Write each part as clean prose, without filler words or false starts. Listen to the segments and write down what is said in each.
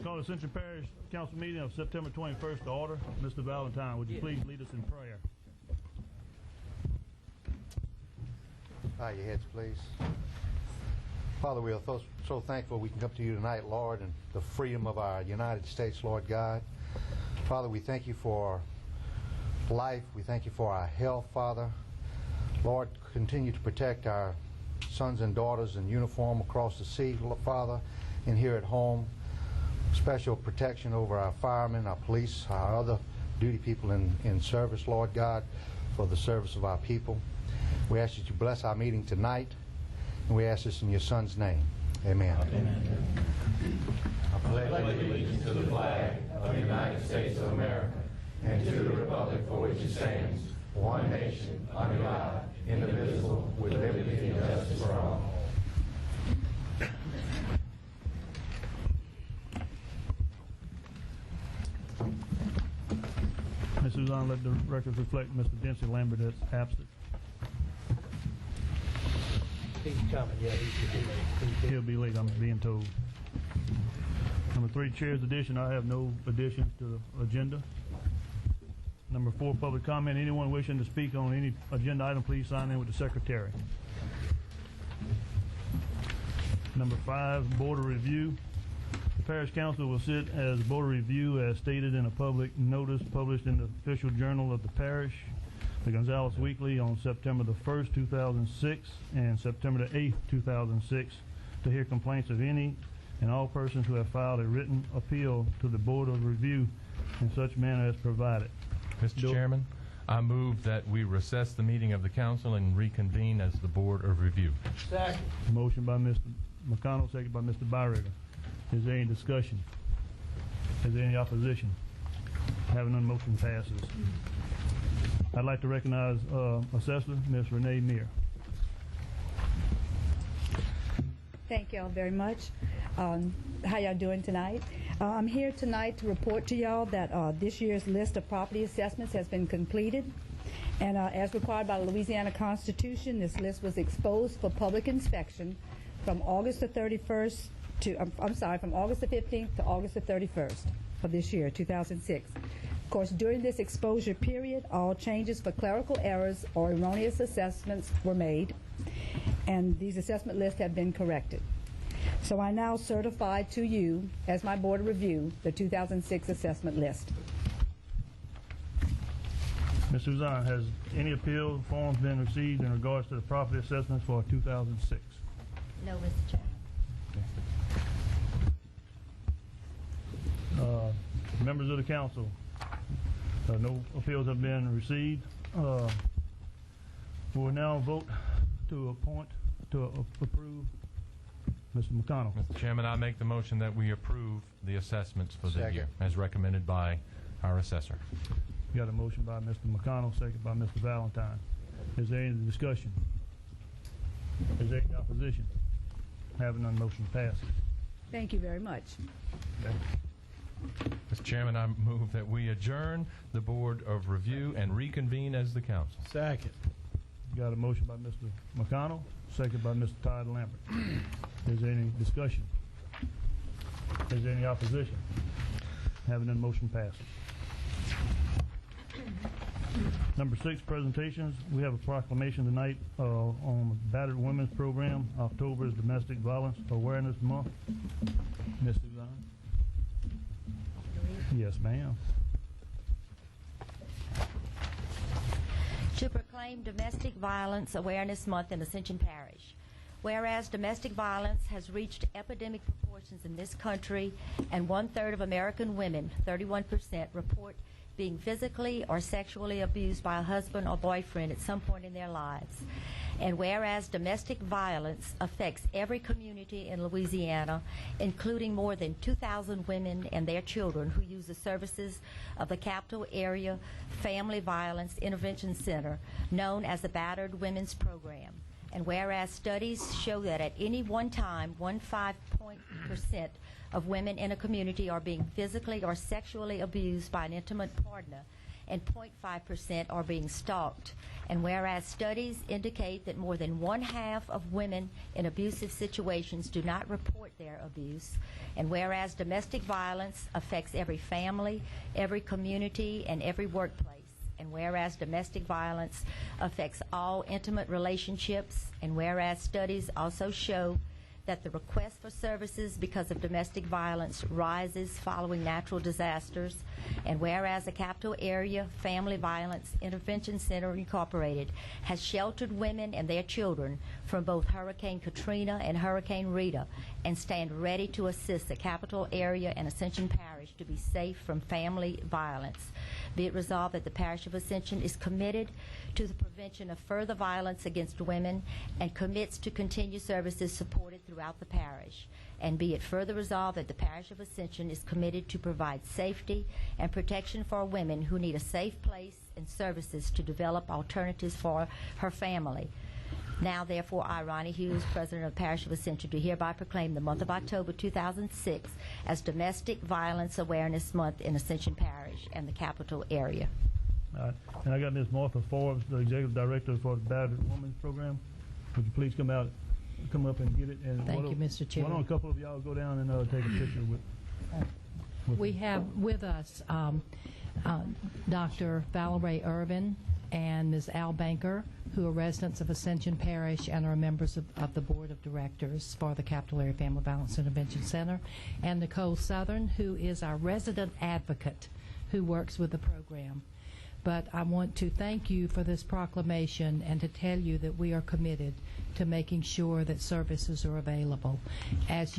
Call the Ascension Parish Council meeting of September 21st to order. Mr. Valentine, would you please lead us in prayer? Bow your heads, please. Father, we are so thankful we can come to you tonight, Lord, and the freedom of our United States, Lord God. Father, we thank you for life. We thank you for our health, Father. Lord, continue to protect our sons and daughters in uniform across the sea, Father, and here at home. Special protection over our firemen, our police, our other duty people in service, Lord God, for the service of our people. We ask that you bless our meeting tonight, and we ask this in your Son's name. Amen. Amen. I pledge allegiance to the flag of the United States of America and to the republic for which it stands, one nation, under God, indivisible, with liberty and justice for all. Ms. Suzanne, let the records reflect Mr. Dempsey Lambert is absent. He's coming, yeah, He'll be late, I'm being told. Number 3, Chair's addition. I have no additions to the agenda. Number 4, public comment. Anyone wishing to speak on any agenda item, please sign in with the Secretary. Number 5, Board of Review. The Parish Council will sit as Board of Review as stated in a public notice published in the Official Journal of the Parish, the Gonzales Weekly, on September the 1st, 2006 and September the 8th, 2006, to hear complaints of any and all persons who have filed a written appeal to the Board of Review in such manner as provided. Mr. Chairman, I move that we recess the meeting of the Council and reconvene as the Board of Review. Second. Motion by Mr. McConnell, second by Mr. Byriger. Is there any discussion? Is there any opposition? Having none, motion passes. I'd like to recognize Assessor Ms. Renee Meir. Thank y'all very much. How y'all doing tonight? I'm here tonight to report to y'all that this year's list of property assessments has been completed. And as required by the Louisiana Constitution, this list was exposed for public inspection from August the 31st to, from August the 15th to August the 31st of this year, 2006. Of course, during this exposure period, all changes for clerical errors or erroneous assessments were made, and these assessment lists have been corrected. So I now certify to you, as my Board of Review, the 2006 assessment list. Ms. Suzanne, has any appeal forms been received in regards to the property assessments for 2006? No, Mr. Chairman. Members of the Council, no appeals have been received. We will now vote to approve Mr. McConnell. Mr. Chairman, I make the motion that we approve the assessments for the Second. year as recommended by our assessor. We got a motion by Mr. McConnell, second by Mr. Valentine. Is there any discussion? Is there any opposition? Having none, motion passes. Thank you very much. Okay. Mr. Chairman, I move that we adjourn the Board of Review and reconvene as the Council. Second. Got a motion by Mr. McConnell, second by Mr. Todd Lambert. Is there any discussion? Is there any opposition? Having none, motion passes. Number 6, presentations. We have a proclamation tonight on the Battered Women's Program. October is Domestic Violence Awareness Month. Ms. Suzanne? Yes, ma'am. To proclaim Domestic Violence Awareness Month in Ascension Parish. Whereas domestic violence has reached epidemic proportions in this country, and 1/3 of American women, 31%, report being physically or sexually abused by a husband or boyfriend at some point in their lives. And whereas domestic violence affects every community in Louisiana, including more than 2,000 women and their children who use the services of the Capital Area Family Violence Intervention Center, known as the Battered Women's Program. And whereas studies show that at any one time, 15% of women in a community are being physically or sexually abused by an intimate partner, and 0.5% are being stalked. And whereas studies indicate that more than one-half of women in abusive situations do not report their abuse, and whereas domestic violence affects every family, every community, and every workplace, and whereas domestic violence affects all intimate relationships, and whereas studies also show that the request for services because of domestic violence rises following natural disasters, and whereas the Capital Area Family Violence Intervention Center Incorporated has sheltered women and their children from both Hurricane Katrina and Hurricane Rita, and stand ready to assist the Capital Area and Ascension Parish to be safe from family violence. Be it resolved that the Parish of Ascension is committed to the prevention of further violence against women and commits to continue services supported throughout the parish. And be it further resolved that the Parish of Ascension is committed to provide safety and protection for women who need a safe place and services to develop alternatives for her family. Now, therefore, I, Ronnie Hughes, President of the Parish of Ascension, do hereby proclaim the month of October 2006 as Domestic Violence Awareness Month in Ascension Parish and the Capital Area. All right. And I got Ms. Martha Forbes, the Executive Director for the Battered Women's Program. Would you please come up and get it? And Thank you, Mr. Chair. Why don't a couple of y'all go down and take a picture with We have with us Dr. Valerie Irvin and Ms. Al Banker, who are residents of Ascension Parish and are members of the Board of Directors for the Capital Area Family Violence Intervention Center, and Nicole Southern, who is our resident advocate who works with the program. But I want to thank you for this proclamation and to tell you that we are committed to making sure that services are available. As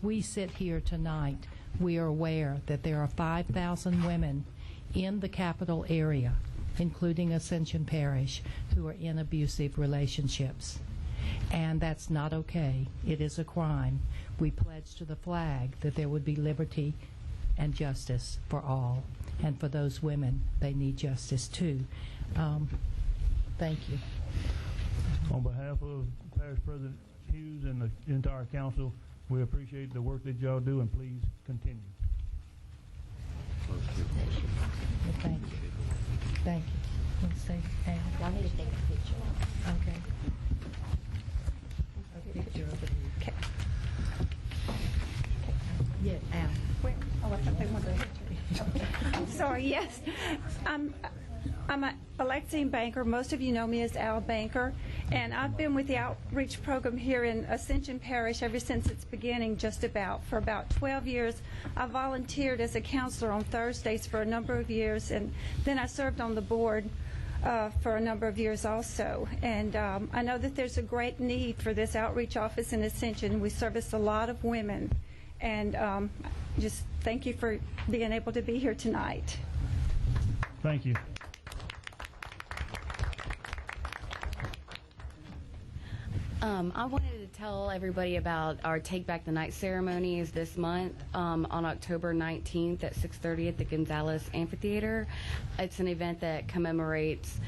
we sit here tonight, we are aware that there are 5,000 women in the capital area, including Ascension Parish, who are in abusive relationships. And that's not okay. It is a crime. We pledge to the flag that there would be liberty and justice for all. And for those women, they need justice too. Thank you. On behalf of Parish President Hughes and the entire council, we appreciate the work that y'all do, and please continue. Thank you. Thank you. Let's say, Al. Y'all need to take a picture. Okay. A picture of it. Okay. Yeah, Al. Where? Oh, I thought they wanted a picture. I'm sorry, yes. I'm Alexine Banker. Most of you know me as Al Banker, and I've been with the outreach program here in Ascension Parish ever since its beginning, for about 12 years. I volunteered as a counselor on Thursdays for a number of years, and then I served on the board for a number of years also. And I know that there's a great need for this outreach office in Ascension. We service a lot of women, and just thank you for being able to be here tonight. Thank you. I wanted to tell everybody about our Take Back the Night ceremony is this month on October 19th at 6:30 at the Gonzales Amphitheater. It's an event that commemorates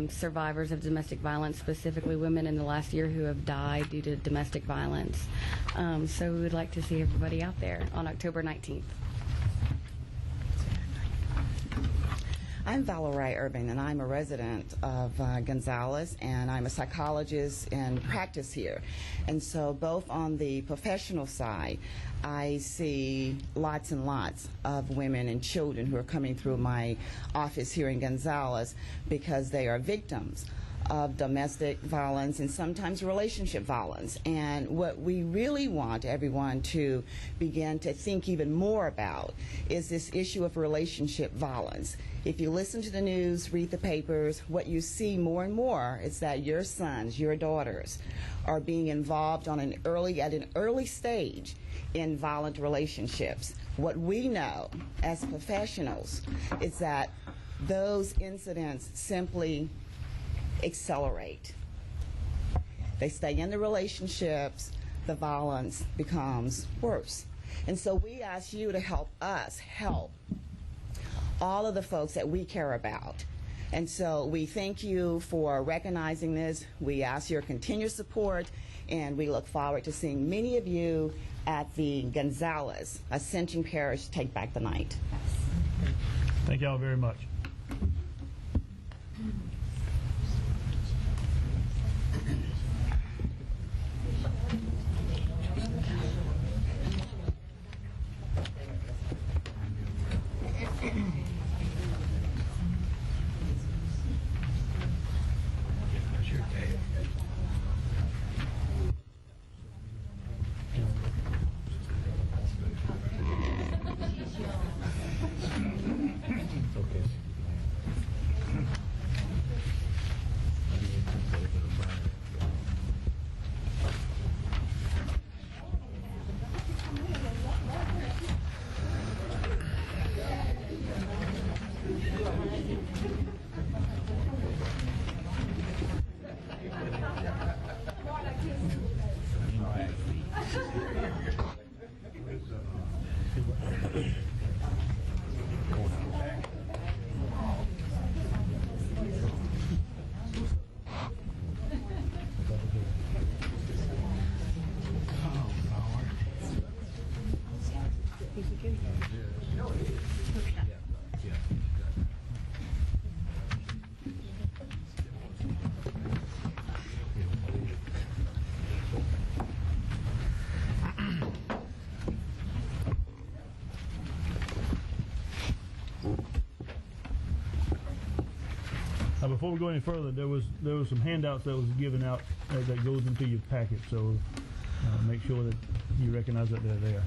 survivors of domestic violence, specifically women in the last year who have died due to domestic violence. So we would like to see everybody out there on October 19th. I'm Valerie Irvin, and I'm a resident of Gonzales, and I'm a psychologist in practice here. And so both on the professional side, I see lots and lots of women and children who are coming through my office here in Gonzales because they are victims of domestic violence and sometimes relationship violence. And what we really want everyone to begin to think even more about is this issue of relationship violence. If you listen to the news, read the papers, what you see more and more is that your sons, your daughters are being involved at an early stage in violent relationships. What we know as professionals is that those incidents simply accelerate. They stay in the relationships, the violence becomes worse. And so we ask you to help us help all of the folks that we care about. And so we thank you for recognizing this. We ask your continued support, and we look forward to seeing many of you at the Gonzales Ascension Parish Take Back the Night. Thank y'all very much. Before we go any further, there was some handouts that was given out that goes into your packet, so make sure that you recognize that they're there.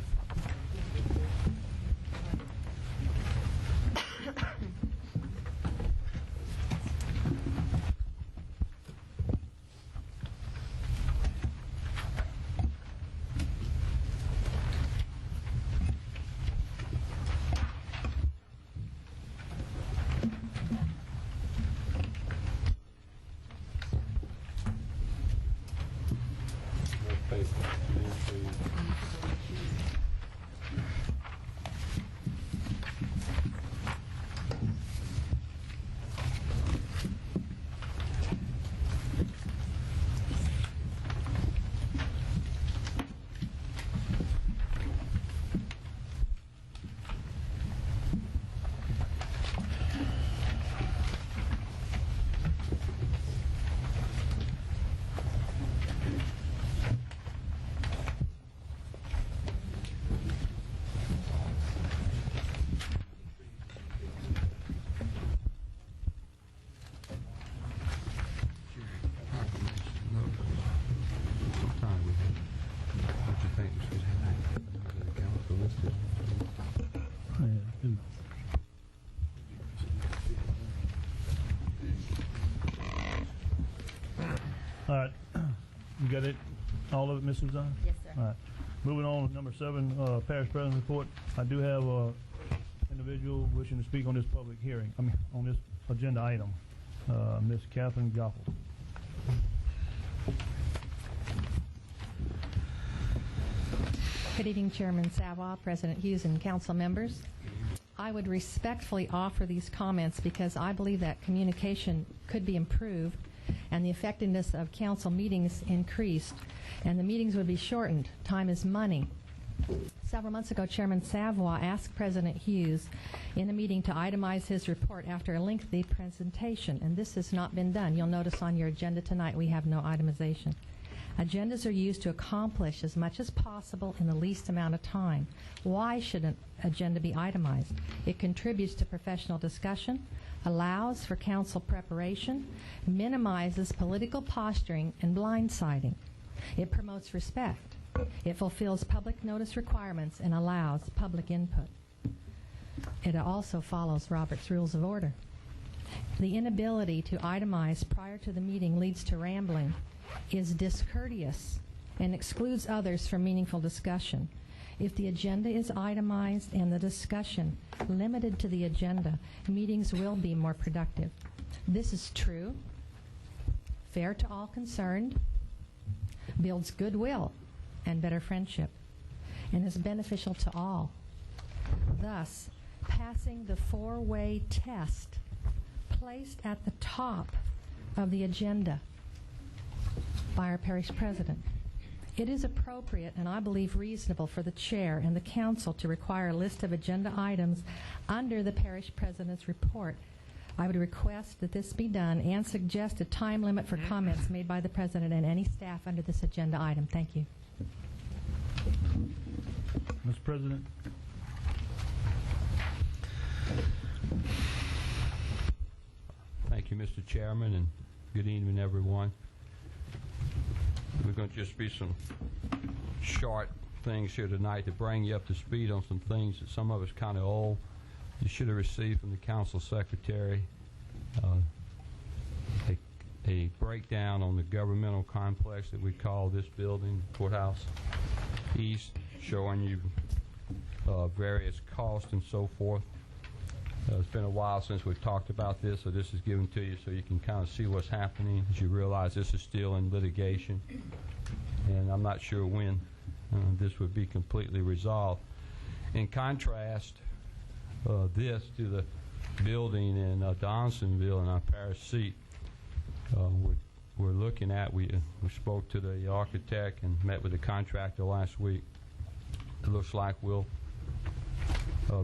All right, you got it, all of it, Ms. Suzanne? Yes, sir. All right, moving on to number 7, Parish President report. I do have an individual wishing to speak on this public hearing, on this agenda item, Ms. Catherine Goffel. Good evening, Chairman Savoy, President Hughes, and council members. I would respectfully offer these comments because I believe that communication could be improved and the effectiveness of council meetings increased, and the meetings would be shortened. Time is money. Several months ago, Chairman Savoy asked President Hughes in a meeting to itemize his report after a lengthy presentation, and this has not been done. You'll notice on your agenda tonight we have no itemization. Agendas are used to accomplish as much as possible in the least amount of time. Why should an agenda be itemized? It contributes to professional discussion, allows for council preparation, minimizes political posturing and blindsiding. It promotes respect. It fulfills public notice requirements and allows public input. It also follows Robert's Rules of Order. The inability to itemize prior to the meeting leads to rambling, is discourteous, and excludes others from meaningful discussion. If the agenda is itemized and the discussion limited to the agenda, meetings will be more productive. This is true, fair to all concerned, builds goodwill and better friendship, and is beneficial to all. Thus, passing the four-way test placed at the top of the agenda by our parish president, it is appropriate and I believe reasonable for the chair and the council to require a list of agenda items under the parish president's report. I would request that this be done and suggest a time limit for comments made by the president and any staff under this agenda item. Thank you. Mr. President. Thank you, Mr. Chairman, and good evening, everyone. We're going to just be some short things here tonight to bring you up to speed on some things that some of us kind of old. You should have received from the council secretary a breakdown on the governmental complex that we call this building, Courthouse East, showing you various costs and so forth. It's been a while since we've talked about this, so this is given to you so you can kind of see what's happening as you realize this is still in litigation, and I'm not sure when this would be completely resolved. In contrast, this to the building in Donaldsonville in our parish seat, we're looking at, we spoke to the architect and met with the contractor last week. It looks like we'll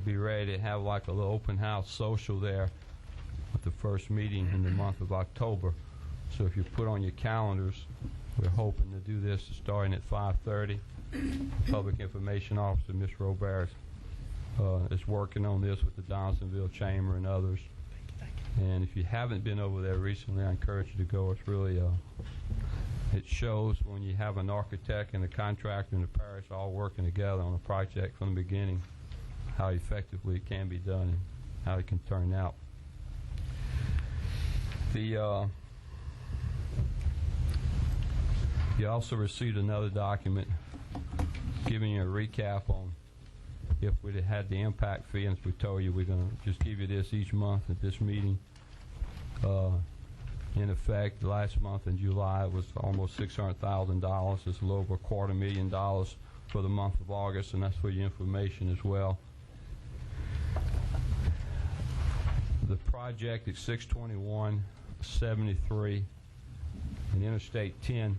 be ready to have like a little open house social there at the first meeting in the month of October. So if you put on your calendars, we're hoping to do this starting at 5:30. Public Information Officer, Ms. Robert, is working on this with the Donaldsonville Chamber and others. And if you haven't been over there recently, I encourage you to go. It's really, it shows when you have an architect and a contractor and the parish all working together on a project from the beginning, how effectively it can be done and how it can turn out. You also received another document giving you a recap on if we had the impact fee, and as we told you, we're going to just give you this each month at this meeting. In effect, last month in July it was almost $600,000. It's a little over $250,000 for the month of August, and that's for your information as well. The project at 621, 73, and Interstate 10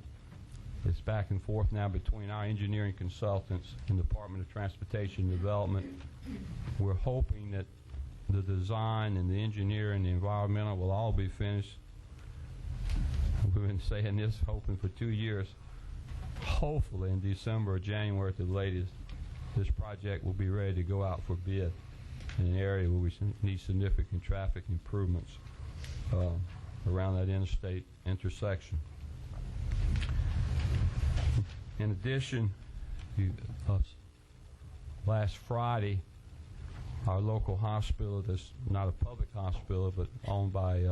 is back and forth now between our engineering consultants and the Department of Transportation and Development. We're hoping that the design and the engineering and the environmental will all be finished. We've been saying this, hoping for 2 years. Hopefully in December or January at the latest, this project will be ready to go out for bid in an area where we need significant traffic improvements around that interstate intersection. In addition, last Friday, our local hospital, that's not a public hospital but owned by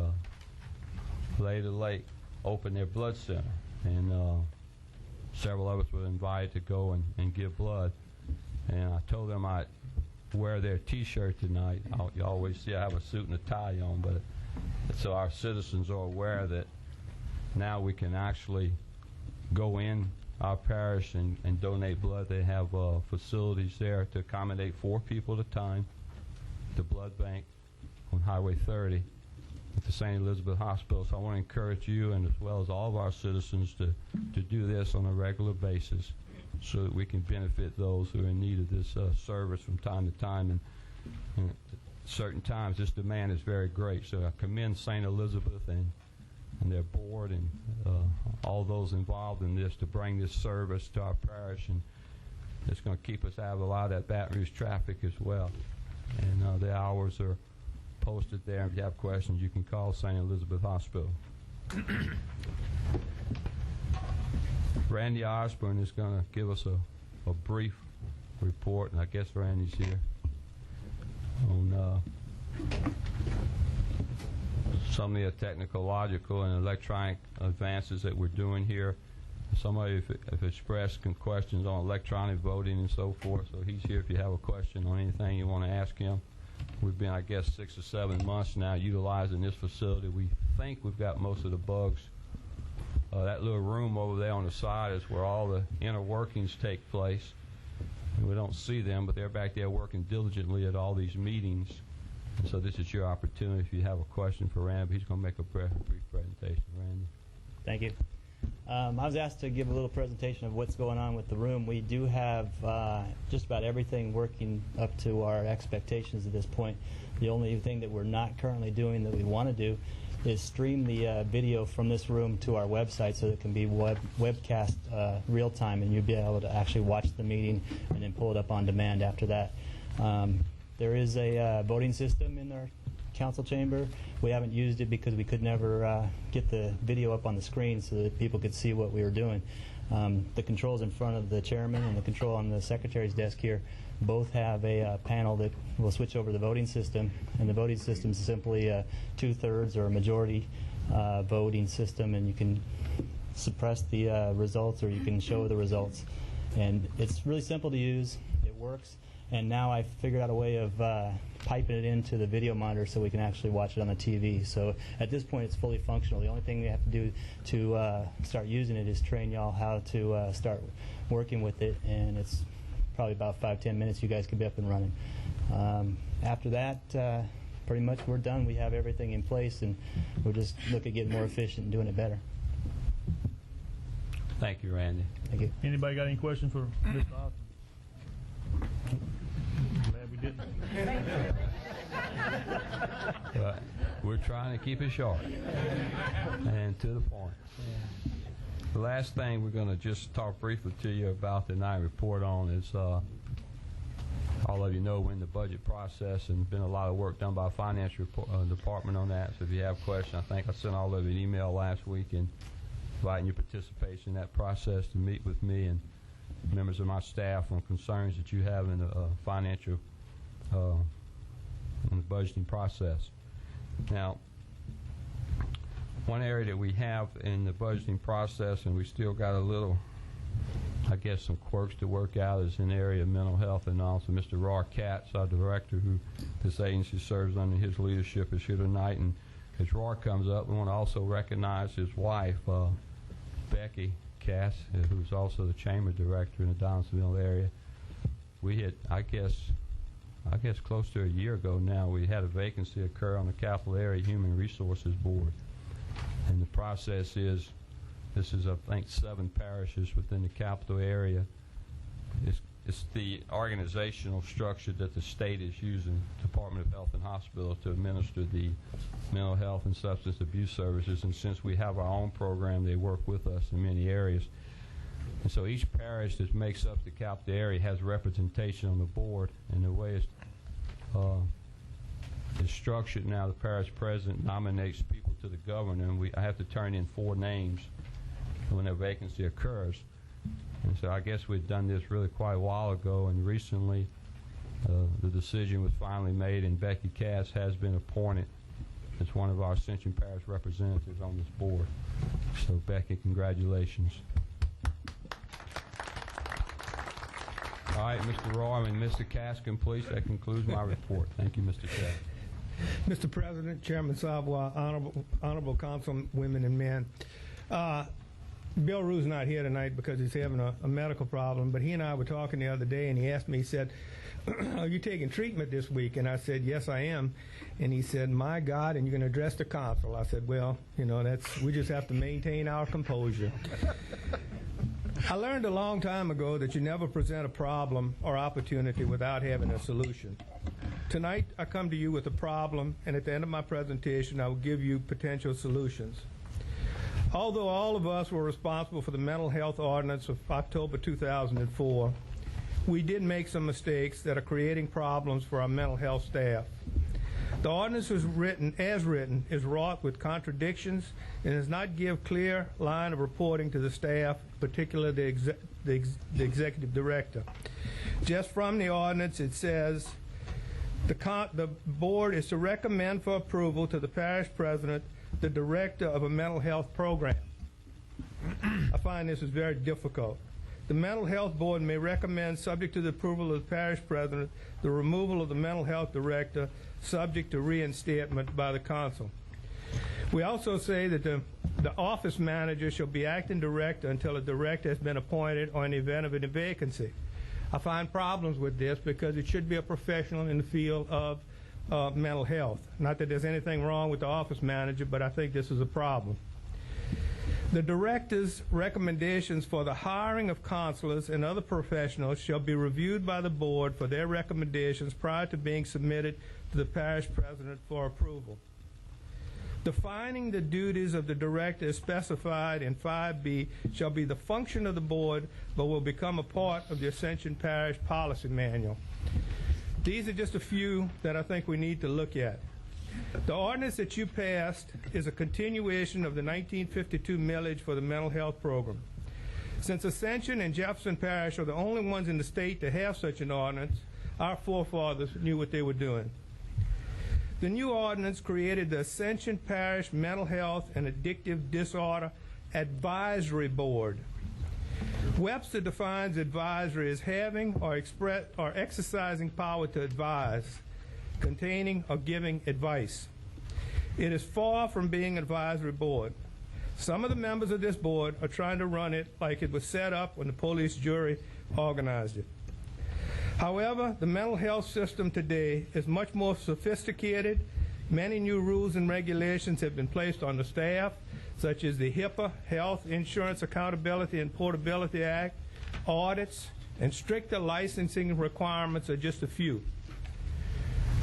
Lady Lake, opened their blood center, and several of us were invited to go and give blood. And I told them I'd wear their T-shirt tonight. You always see I have a suit and a tie on, but so our citizens are aware that now we can actually go in our parish and donate blood. They have facilities there to accommodate 4 people at a time. The blood bank on Highway 30 at the St. Elizabeth Hospital. So I want to encourage you, and as well as all of our citizens, to do this on a regular basis so that we can benefit those who are in need of this service from time to time. And at certain times this demand is very great. So I commend St. Elizabeth and their board and all those involved in this to bring this service to our parish, and it's going to keep us out of a lot of that Baton Rouge traffic as well. And the hours are posted there. If you have questions, you can call St. Elizabeth Hospital. Randy Osborne is going to give us a brief report, and I guess Randy's here, on some of the technological and electronic advances that we're doing here Somebody have expressed questions on electronic voting and so forth, so he's here if you have a question on anything you want to ask him. We've been, I guess, 6 or 7 months now utilizing this facility. We think we've got most of the bugs. That little room over there on the side is where all the inner workings take place. And we don't see them, but they're back there working diligently at all these meetings. And so this is your opportunity if you have a question for Randy. He's going to make a brief presentation. Randy. Thank you. I was asked to give a little presentation of what's going on with the room. We do have just about everything working up to our expectations at this point. The only thing that we're not currently doing that we want to do is stream the video from this room to our website so that it can be webcast real time, and you'll be able to actually watch the meeting and then pull it up on demand after that. There is a voting system in our council chamber. We haven't used it because we could never get the video up on the screen so that people could see what we were doing. The controls in front of the chairman and the control on the secretary's desk here both have a panel that will switch over the voting system, and the voting system is simply a 2/3 or a majority voting system, and you can suppress the results or you can show the results. And it's really simple to use. It works. And now I've figured out a way of piping it into the video monitor so we can actually watch it on the TV. So at this point, it's fully functional. The only thing we have to do to start using it is train y'all how to start working with it, and it's probably about 5-10 minutes. You guys could be up and running. After that, pretty much we're done. We have everything in place, and we'll just look at getting more efficient and doing it better. Thank you, Randy. Thank you. Anybody got any questions for Mr. Austin? Glad we didn't. But we're trying to keep it short and to the point. The last thing we're going to just talk briefly to you about tonight, report on, is all of you know we're in the budget process, and been a lot of work done by the finance department on that. So if you have questions, I think I sent all of you an email last week and inviting your participation in that process to meet with me and members of my staff on concerns that you have in the financial in the budgeting process. Now, one area that we have in the budgeting process, and we still got a little, I guess, some quirks to work out, is in the area of mental health. And also Mr. Roy Katz, our director, who this agency serves under his leadership, is here tonight. And as Roy comes up, we want to also recognize his wife, Becky Cass, who's also the chamber director in the Donaldsonville area. We had, I guess close to a year ago now, we had a vacancy occur on the Capital Area Human Resources Board. And the process is, this is, I think, 7 parishes within the capital area. It's the organizational structure that the state is using, Department of Health and Hospitals, to administer the mental health and substance abuse services. And since we have our own program, they work with us in many areas. And so each parish that makes up the capital area has representation on the board. And the way it's structured now, the parish president nominates people to the governor, and I have to turn in 4 names when a vacancy occurs. And so I guess we've done this really quite a while ago, and recently the decision was finally made, and Becky Cass has been appointed as one of our Ascension Parish representatives on this board. So Becky, congratulations. All right, Mr. Roy and Mr. Caskin, please. That concludes my report. Thank you, Mr. Cass. Mr. President, Chairman Savoy, honorable councilwomen and men. Bill Rue's not here tonight because he's having a medical problem, but he and I were talking the other day, and he asked me, he said, are you taking treatment this week? And I said, yes, I am. And he said, my God, and you're going to address the council. I said, well, you know, we just have to maintain our composure. I learned a long time ago that you never present a problem or opportunity without having a solution. Tonight, I come to you with a problem, and at the end of my presentation, I will give you potential solutions. Although all of us were responsible for the mental health ordinance of October 2004, we did make some mistakes that are creating problems for our mental health staff. The ordinance is written, is wrought with contradictions and does not give clear line of reporting to the staff, particularly the executive director. Just from the ordinance, it says the board is to recommend for approval to the parish president the director of a mental health program. I find this is very difficult. The Mental Health Board may recommend, subject to the approval of the parish president, the removal of the mental health director, subject to reinstatement by the council. We also say that the office manager shall be acting director until a director has been appointed or in the event of a vacancy. I find problems with this because it should be a professional in the field of mental health. Not that there's anything wrong with the office manager, but I think this is a problem. The director's recommendations for the hiring of counselors and other professionals shall be reviewed by the board for their recommendations prior to being submitted to the parish president for approval. Defining the duties of the director as specified in 5B shall be the function of the board, but will become a part of the Ascension Parish Policy Manual. These are just a few that I think we need to look at. The ordinance that you passed is a continuation of the 1952 millage for the mental health program. Since Ascension and Jefferson Parish are the only ones in the state to have such an ordinance, our forefathers knew what they were doing. The new ordinance created the Ascension Parish Mental Health and Addictive Disorder Advisory Board. Webster defines advisory as having or exercising power to advise, containing or giving advice. It is far from being an advisory board. Some of the members of this board are trying to run it like it was set up when the police jury organized it. However, the mental health system today is much more sophisticated. Many new rules and regulations have been placed on the staff, such as the HIPAA, Health Insurance Accountability and Portability Act, audits, and stricter licensing requirements are just a few.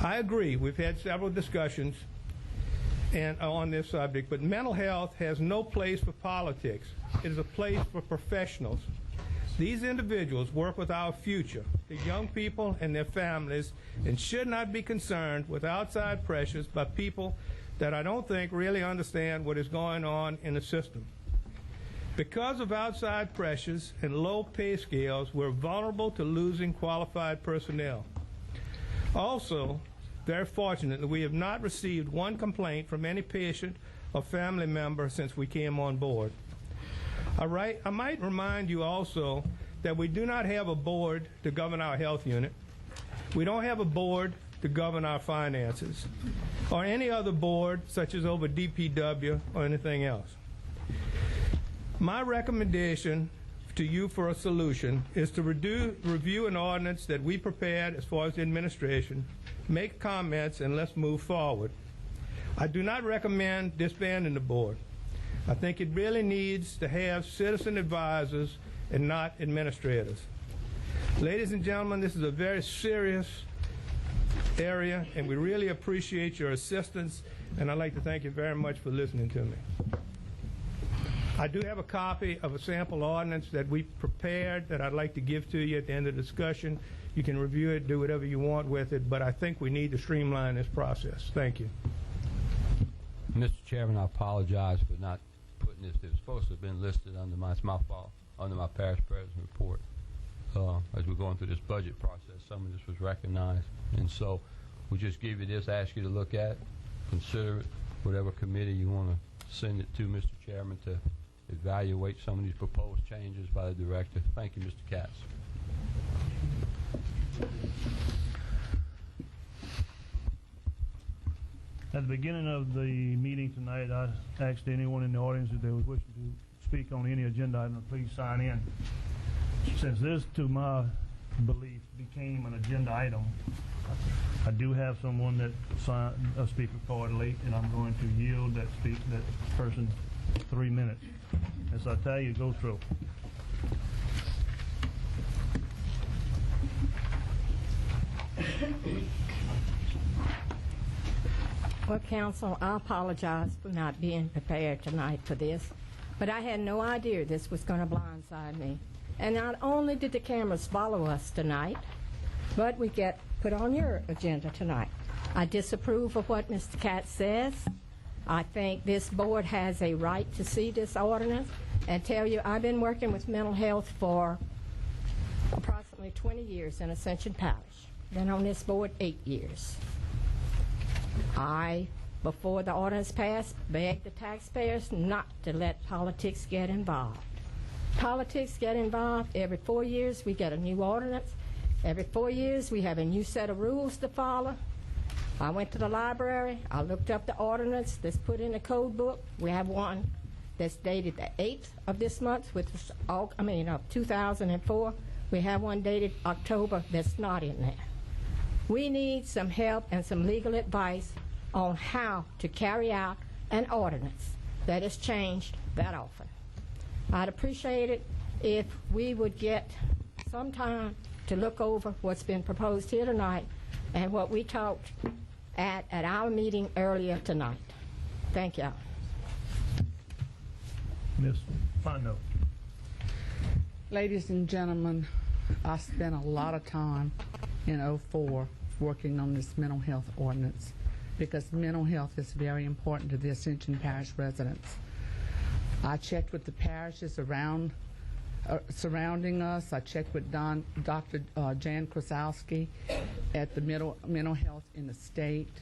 I agree, we've had several discussions on this subject, but mental health has no place for politics. It is a place for professionals. These individuals work with our future, the young people and their families, and should not be concerned with outside pressures by people that I don't think really understand what is going on in the system. Because of outside pressures and low pay scales, we're vulnerable to losing qualified personnel. Also, very fortunate that we have not received one complaint from any patient or family member since we came on board. I might remind you also that we do not have a board to govern our health unit. We don't have a board to govern our finances, or any other board such as over DPW or anything else. My recommendation to you for a solution is to review an ordinance that we prepared as far as the administration, make comments, and let's move forward. I do not recommend disbanding the board. I think it really needs to have citizen advisors and not administrators. Ladies and gentlemen, this is a very serious area, and we really appreciate your assistance, and I'd like to thank you very much for listening to me. I do have a copy of a sample ordinance that we prepared that I'd like to give to you at the end of the discussion. You can review it, do whatever you want with it, but I think we need to streamline this process. Thank you. Mr. Chairman, I apologize for not putting this. It was supposed to have been listed under my fault, under my parish president report. As we're going through this budget process, some of this was recognized. And so we just give you this, ask you to look at, consider it, whatever committee you want to send it to, Mr. Chairman, to evaluate some of these proposed changes by the director. Thank you, Mr. Katz. At the beginning of the meeting tonight, I asked anyone in the audience if they was wishing to speak on any agenda item, please sign in. Since this, to my belief, became an agenda item, I do have someone that signed a speaker card late, and I'm going to yield that person 3 minutes. As I tell you, go through. Well, Council, I apologize for not being prepared tonight for this, but I had no idea this was going to blindside me. And not only did the cameras follow us tonight, but we get put on your agenda tonight. I disapprove of what Mr. Katz says. I think this board has a right to see this ordinance and tell you I've been working with mental health for approximately 20 years in Ascension Parish. Been on this board 8 years. I, before the ordinance passed, begged the taxpayers not to let politics get involved. Politics get involved. Every 4 years, we get a new ordinance. Every 4 years, we have a new set of rules to follow. I went to the library. I looked up the ordinance that's put in the code book. We have one that's dated the 8th of this month, which is of 2004. We have one dated October that's not in there. We need some help and some legal advice on how to carry out an ordinance that is changed that often. I'd appreciate it if we would get some time to look over what's been proposed here tonight and what we talked at our meeting earlier tonight. Thank you. Ms. Fondo. Ladies and gentlemen, I spent a lot of time in '04 working on this mental health ordinance because mental health is very important to the Ascension Parish residents. I checked with the parishes around surrounding us. I checked with Dr. Jan Krasowski at the mental health in the state,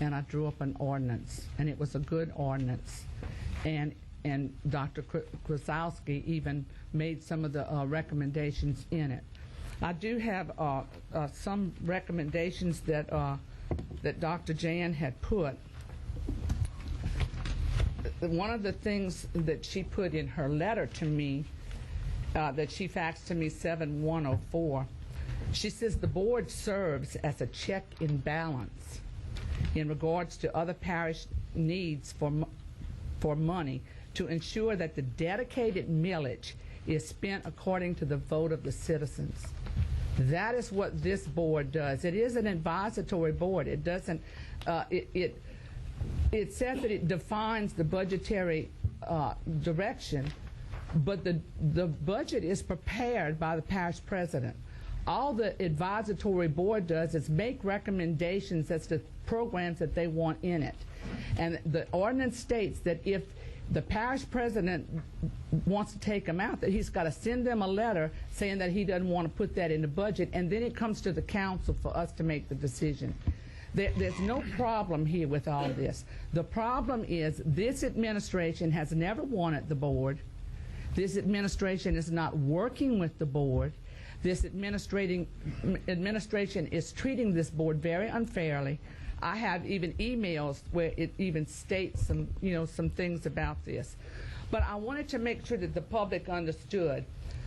and I drew up an ordinance, and it was a good ordinance. And Dr. Krasowski even made some of the recommendations in it. I do have some recommendations that Dr. Jan had put. One of the things that she put in her letter to me, that she faxed to me 7/1/04, she says the board serves as a check and balance in regards to other parish needs for money to ensure that the dedicated millage is spent according to the vote of the citizens. That is what this board does. It is an advisory board. It doesn't. It says that it defines the budgetary direction, but the budget is prepared by the parish president. All the advisory board does is make recommendations as to programs that they want in it. And the ordinance states that if the parish president wants to take them out, that he's got to send them a letter saying that he doesn't want to put that in the budget, and then it comes to the council for us to make the decision. There's no problem here with all this. The problem is this administration has never wanted the board. This administration is not working with the board. This administration is treating this board very unfairly. I have even emails where it even states some things about this. But I wanted to make sure that the public understood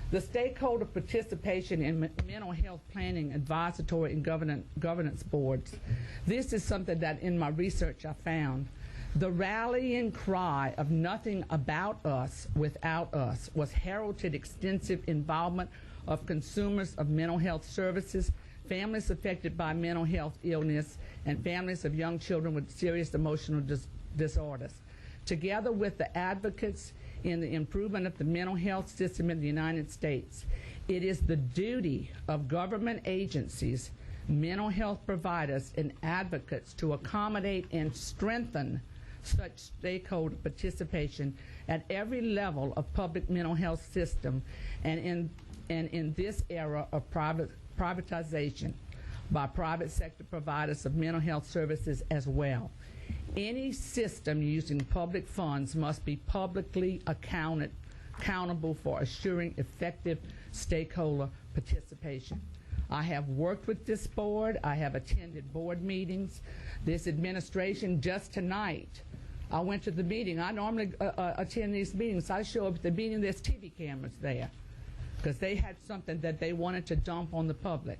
the stakeholder participation in mental health planning, advisory, and governance boards. This is something that in my research I found. The rallying cry of nothing about us without us was heralded extensive involvement of consumers of mental health services, families affected by mental health illness, and families of young children with serious emotional disorders. Together with the advocates in the improvement of the mental health system in the United States, it is the duty of government agencies, mental health providers, and advocates to accommodate and strengthen such stakeholder participation at every level of public mental health system and in this era of privatization by private sector providers of mental health services as well. Any system using public funds must be publicly accountable for assuring effective stakeholder participation. I have worked with this board. I have attended board meetings. This administration, just tonight, I went to the meeting. I normally attend these meetings. I show up at the meeting, there's TV cameras there because they had something that they wanted to dump on the public.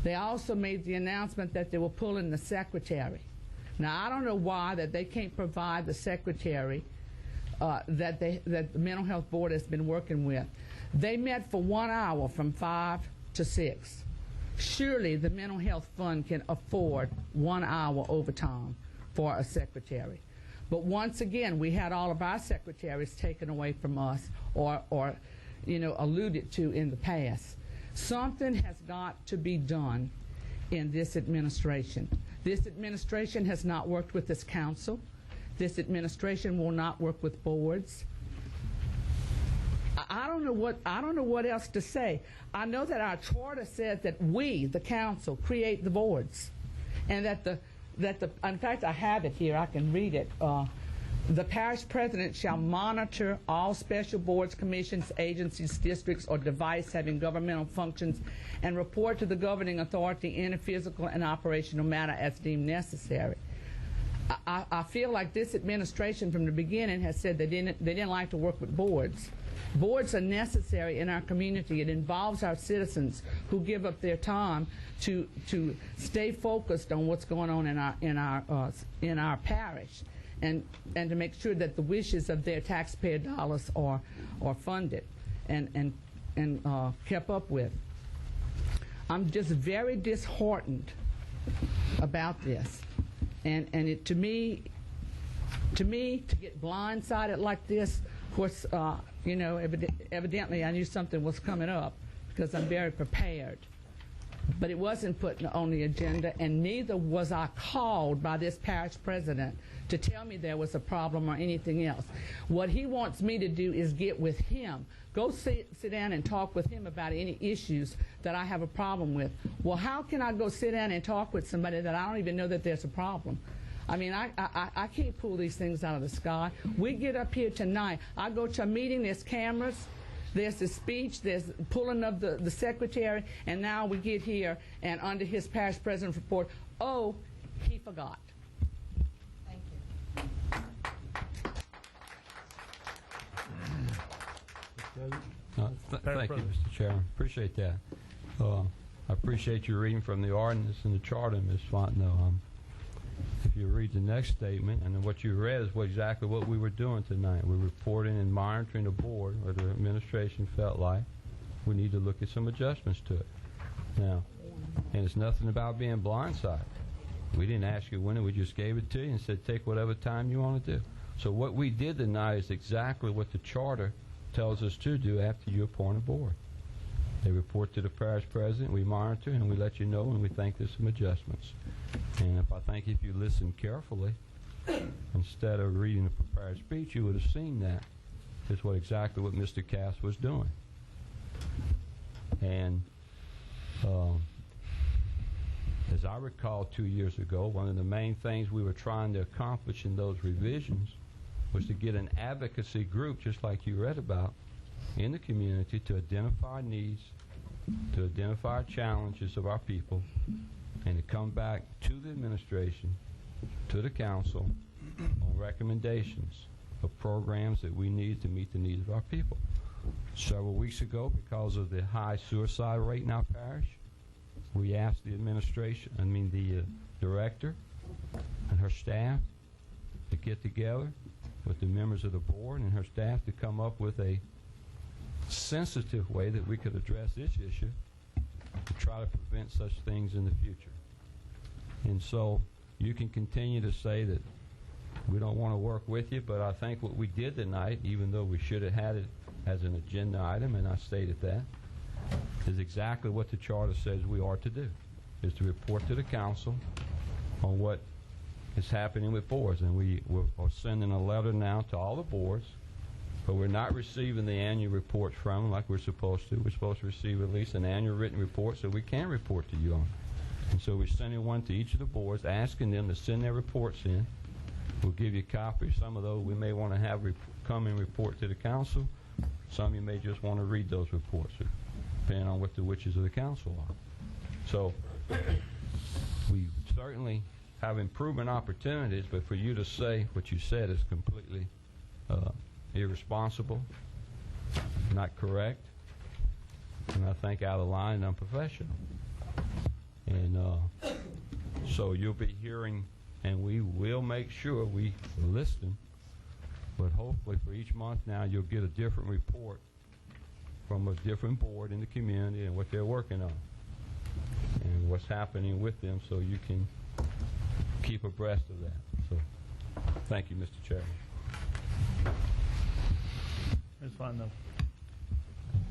They also made the announcement that they were pulling the secretary. Now, I don't know why that they can't provide the secretary that the mental health board has been working with. They met for 1 hour from 5 to 6. Surely the mental health fund can afford 1 hour overtime for a secretary. But once again, we had all of our secretaries taken away from us or alluded to in the past. Something has got to be done in this administration. This administration has not worked with this council. This administration will not work with boards. I don't know what else to say. I know that our charter says that we, the council, create the boards, and that in fact I have it here. I can read it. The parish president shall monitor all special boards, commissions, agencies, districts, or device having governmental functions and report to the governing authority in a physical and operational manner as deemed necessary. I feel like this administration from the beginning has said they didn't like to work with boards. Boards are necessary in our community. It involves our citizens who give up their time to stay focused on what's going on in our parish, and to make sure that the wishes of their taxpayer dollars are funded and kept up with. I'm just very disheartened about this, and it, to me to get blindsided like this. Of course, you know, evidently I knew something was coming up because I'm very prepared. But it wasn't put on the agenda, and neither was I called by this parish president to tell me there was a problem or anything else. What he wants me to do is get with him. Go sit down and talk with him about any issues that I have a problem with. Well, how can I go sit down and talk with somebody that I don't even know that there's a problem? I mean, I can't pull these things out of the sky. We get up here tonight. I go to a meeting, there's cameras, there's the speech, there's pulling of the secretary, and now we get here, and under his parish president's report, oh, he forgot. Thank you. Thank you, Mr. Chairman. Appreciate that. I appreciate you reading from the ordinance and the charter, Ms. Fontenot. If you read the next statement, and then what you read is exactly what we were doing tonight. We're reporting and monitoring the board, or the administration felt like we need to look at some adjustments to it. Now, and it's nothing about being blindsided. We didn't ask you when, we just gave it to you and said take whatever time you want to do. So what we did tonight is exactly what the charter tells us to do after you appoint a board. They report to the parish president, we monitor, and we let you know when we think there's some adjustments. And if you listen carefully, instead of reading the prepared speech, you would have seen that is exactly what Mr. Cass was doing. And as I recall 2 years ago, one of the main things we were trying to accomplish in those revisions was to get an advocacy group, just like you read about, in the community to identify needs, to identify challenges of our people, and to come back to the administration, to the council, on recommendations of programs that we need to meet the needs of our people. Several weeks ago, because of the high suicide rate in our parish, we asked the director and her staff to get together with the members of the board and her staff to come up with a sensitive way that we could address this issue to try to prevent such things in the future. And so you can continue to say that we don't want to work with you, but I think what we did tonight, even though we should have had it as an agenda item, and I stated that, is exactly what the charter says we are to do, is to report to the council on what is happening with boards. And we are sending a letter now to all the boards, but we're not receiving the annual reports from them like we're supposed to. We're supposed to receive at least an annual written report so we can report to you on it. And so we're sending one to each of the boards, asking them to send their reports in. We'll give you copies. Some of those we may want to have come and report to the council. Some you may just want to read those reports, depending on what the wishes of the council are. So we certainly have improvement opportunities, but for you to say what you said is completely irresponsible, not correct, and I think out of line and unprofessional. And so you'll be hearing, and we will make sure we listen, but hopefully for each month now you'll get a different report from a different board in the community and what they're working on and what's happening with them, so you can keep abreast of that. So thank you, Mr. Chairman. It's fine, though.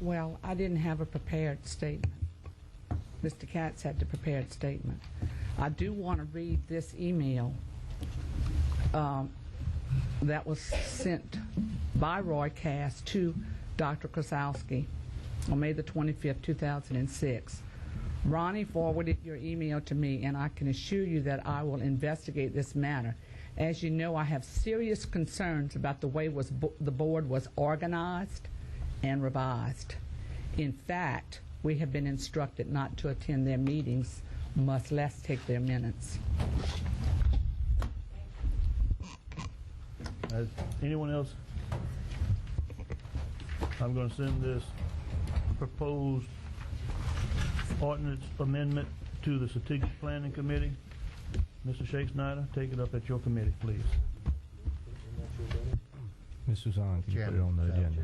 Well, I didn't have a prepared statement. Mr. Katz had the prepared statement. I do want to read this email that was sent by Roy Cass to Dr. Krasowski on May the 25th, 2006. Ronnie forwarded your email to me, and I can assure you that I will investigate this matter As you know, I have serious concerns about the way the board was organized and revised. In fact, we have been instructed not to attend their meetings, much less take their minutes. Anyone else? I'm going to send this proposed ordinance amendment to the Strategic Planning Committee. Mr. Shake Snyder, take it up at your committee, please. Ms. Suzanne, can you put it Chairman, on the agenda?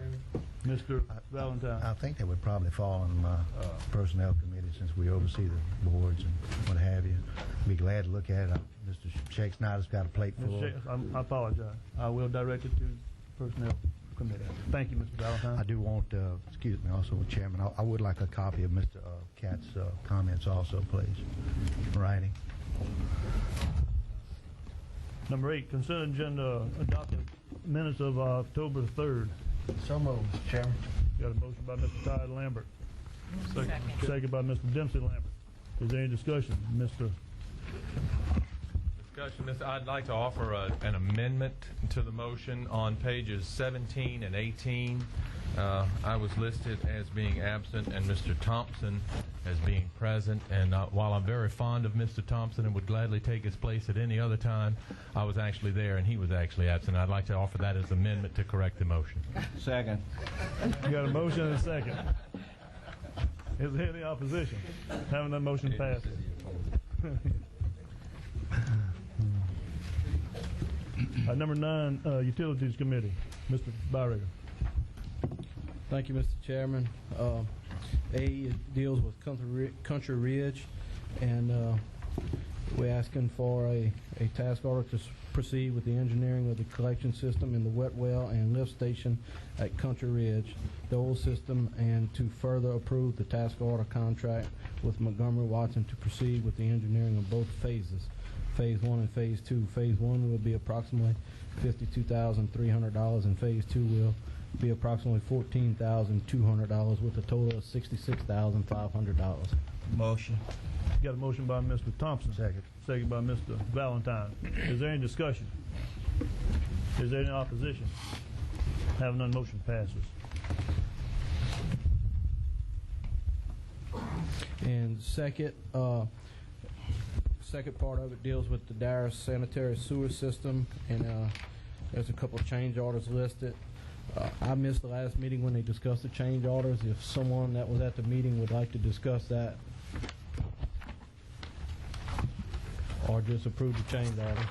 Mr. Valentine. I think that would probably fall on my personnel committee since we oversee the boards and what have you. Be glad to look at it. Mr. Shake Snyder's got a plate full. Mr. Shake, I apologize. I will direct it to Personnel Committee. Thank you, Mr. Valentine. I do want, excuse me, also, Chairman, I would like a copy of Mr. Katz's comments also, please, in writing. Number 8, consider agenda adopting minutes of October 3rd. So moved, Mr. Chairman. Got a motion by Mr. Todd Lambert. Second by Mr. Dempsey Lambert. Is there any discussion? Mr. Discussion, I'd like to offer an amendment to the motion on pages 17 and 18. I was listed as being absent and Mr. Thompson as being present, and while I'm very fond of Mr. Thompson and would gladly take his place at any other time, I was actually there and he was actually absent. I'd like to offer that as an amendment to correct the motion. Second. You got a motion and a second. Is there any opposition? Having that motion passed. Number 9, Utilities Committee. Mr. Byriger. Thank you, Mr. Chairman. A deals with Country Ridge, and we're asking for a task order to proceed with the engineering of the collection system in the wet well and lift station at Country Ridge, the old system, and to further approve the task order contract with Montgomery Watson to proceed with the engineering of both phases, Phase 1 and Phase 2. Phase 1 will be approximately $52,300, and Phase 2 will be approximately $14,200 with a total of $66,500. Motion. Got a motion by Mr. Thompson. Second by Mr. Valentine. Is there any discussion? Is there any opposition? Having none, motion passes. And second part of it deals with the Dyer sanitary sewer system, and there's a couple of change orders listed. I missed the last meeting when they discussed the change orders. If someone that was at the meeting would like to discuss that, or just approve the change orders.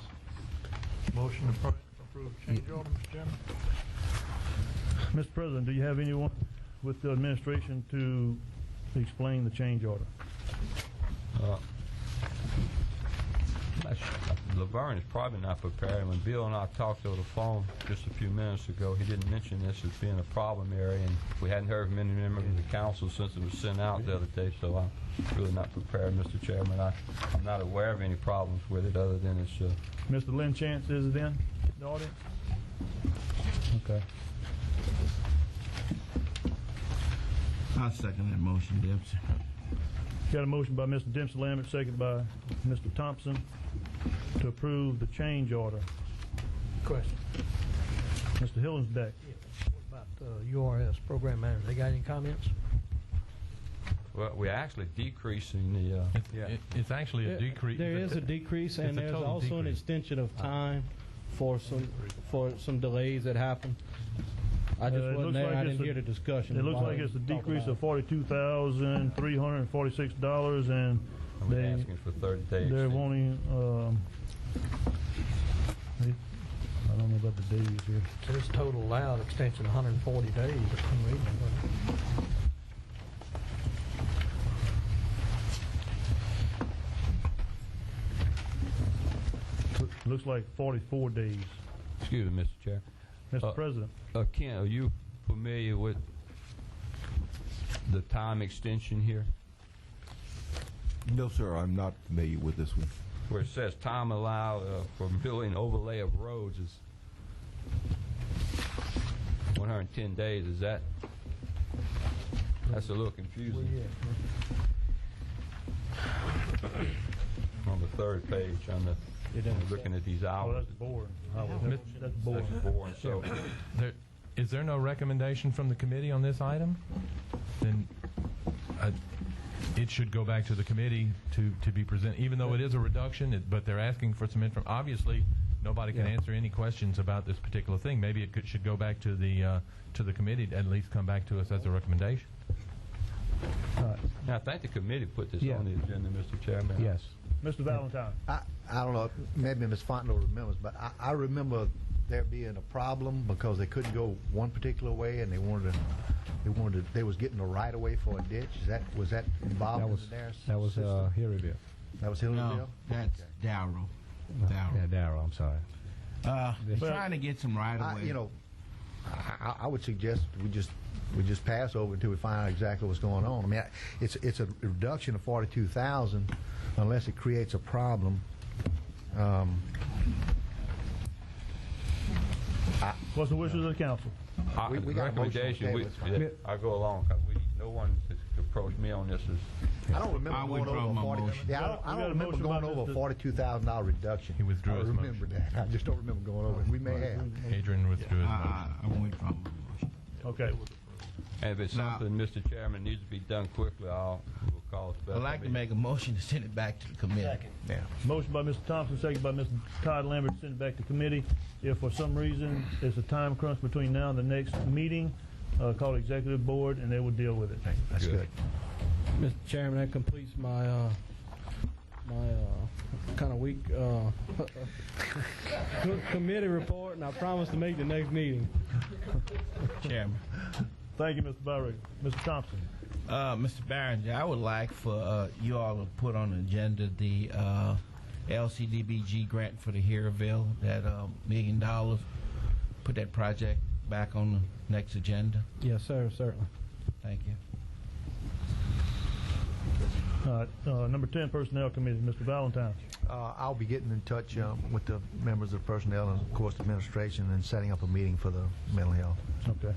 Motion to approve change order, Mr. Chairman. Mr. President, do you have anyone with the administration to explain the change order? Laverne is probably not prepared. When Bill and I talked over the phone just a few minutes ago, he didn't mention this as being a problem area, and we hadn't heard from any members of the council since it was sent out the other day, so I'm really not prepared, Mr. Chairman. I'm not aware of any problems with it other than it's... Mr. Lynn Chance is in the audience? Okay. I'll second that motion, Dempsey. Got a motion by Mr. Dempsey Lambert, seconded by Mr. Thompson, to approve the change order. Question. Mr. Hillensdeck. What about URS program manager? They got any comments? Well, we're actually decreasing the... It's actually a decrease. There is a decrease, and there's also an extension of time for some delays that happen. I just wasn't there. I didn't hear the discussion. It looks like it's a decrease of $42,346, and they're asking for 30 days. They're wanting. I don't know about the days here. So this total allowed extension 140 days. I'm reading it. Looks like 44 days. Excuse me, Mr. Chair. Mr. President. Ken, are you familiar with the time extension here? No, sir, I'm not familiar with this one. Where it says time allowed for building overlay of roads is 110 days. Is that? That's a little confusing. on the third page, on the, looking at these Oh, hours. that's boring. That's boring. That's boring. So, Is there no recommendation from the committee on this item? Then it should go back to the committee to be presented, even though it is a reduction, but they're asking for some information. Obviously, nobody can answer any questions about this particular thing. Maybe it should go back to the committee to at least come back to us as a recommendation. now, I think the committee put this on the agenda, Mr. Chairman. Yes. Mr. Valentine. I don't know, maybe Ms. Fontenot remembers, but I remember there being a problem because they couldn't go one particular way, and they was getting a right of way for a ditch. Was that involved in the That was Hillyville. That was Hillyville? No, that's Darrow. Yeah, Darrow, I'm sorry. They're trying to get some right of way. You know, I would suggest we just pass over until we find out exactly what's going on. I mean, it's a reduction of 42,000 unless it creates a problem. What's the wishes of the council? We got a motion on the recommendation, table, I go along, 'cause no one has approached me on this. I don't remember going over my 40. motion. Yeah, I don't remember going over a $42,000 reduction. He withdrew his motion. I remember that. I just don't remember going over it. We may have. Adrian withdrew his motion. I withdraw my motion. Okay. And if it's something, Mr. Chairman, needs to be done quickly, we'll call a special I'd like to meeting. make a motion to send it back to the committee. Yeah. Motion by Mr. Thompson, second by Mr. Todd Lambert, to send it back to committee. If for some reason there's a time crunch between now and the next meeting, call the executive board and they will deal with it. That's good. Mr. Chairman, that completes my kind of weak committee report, and I promise to make the next meeting. Chairman. Thank you, Mr. Barrick. Mr. Thompson. Mr. Barringer, I would like for you all to put on the agenda the LCDBG grant for the Harryville, that $1 million. Put that project back on the next agenda. Yes, sir, certainly. Thank you. All right, number 10, Personnel Committee, Mr. Valentine. I'll be getting in touch with the members of personnel and, of course, administration and setting up a meeting for the mental health. Okay.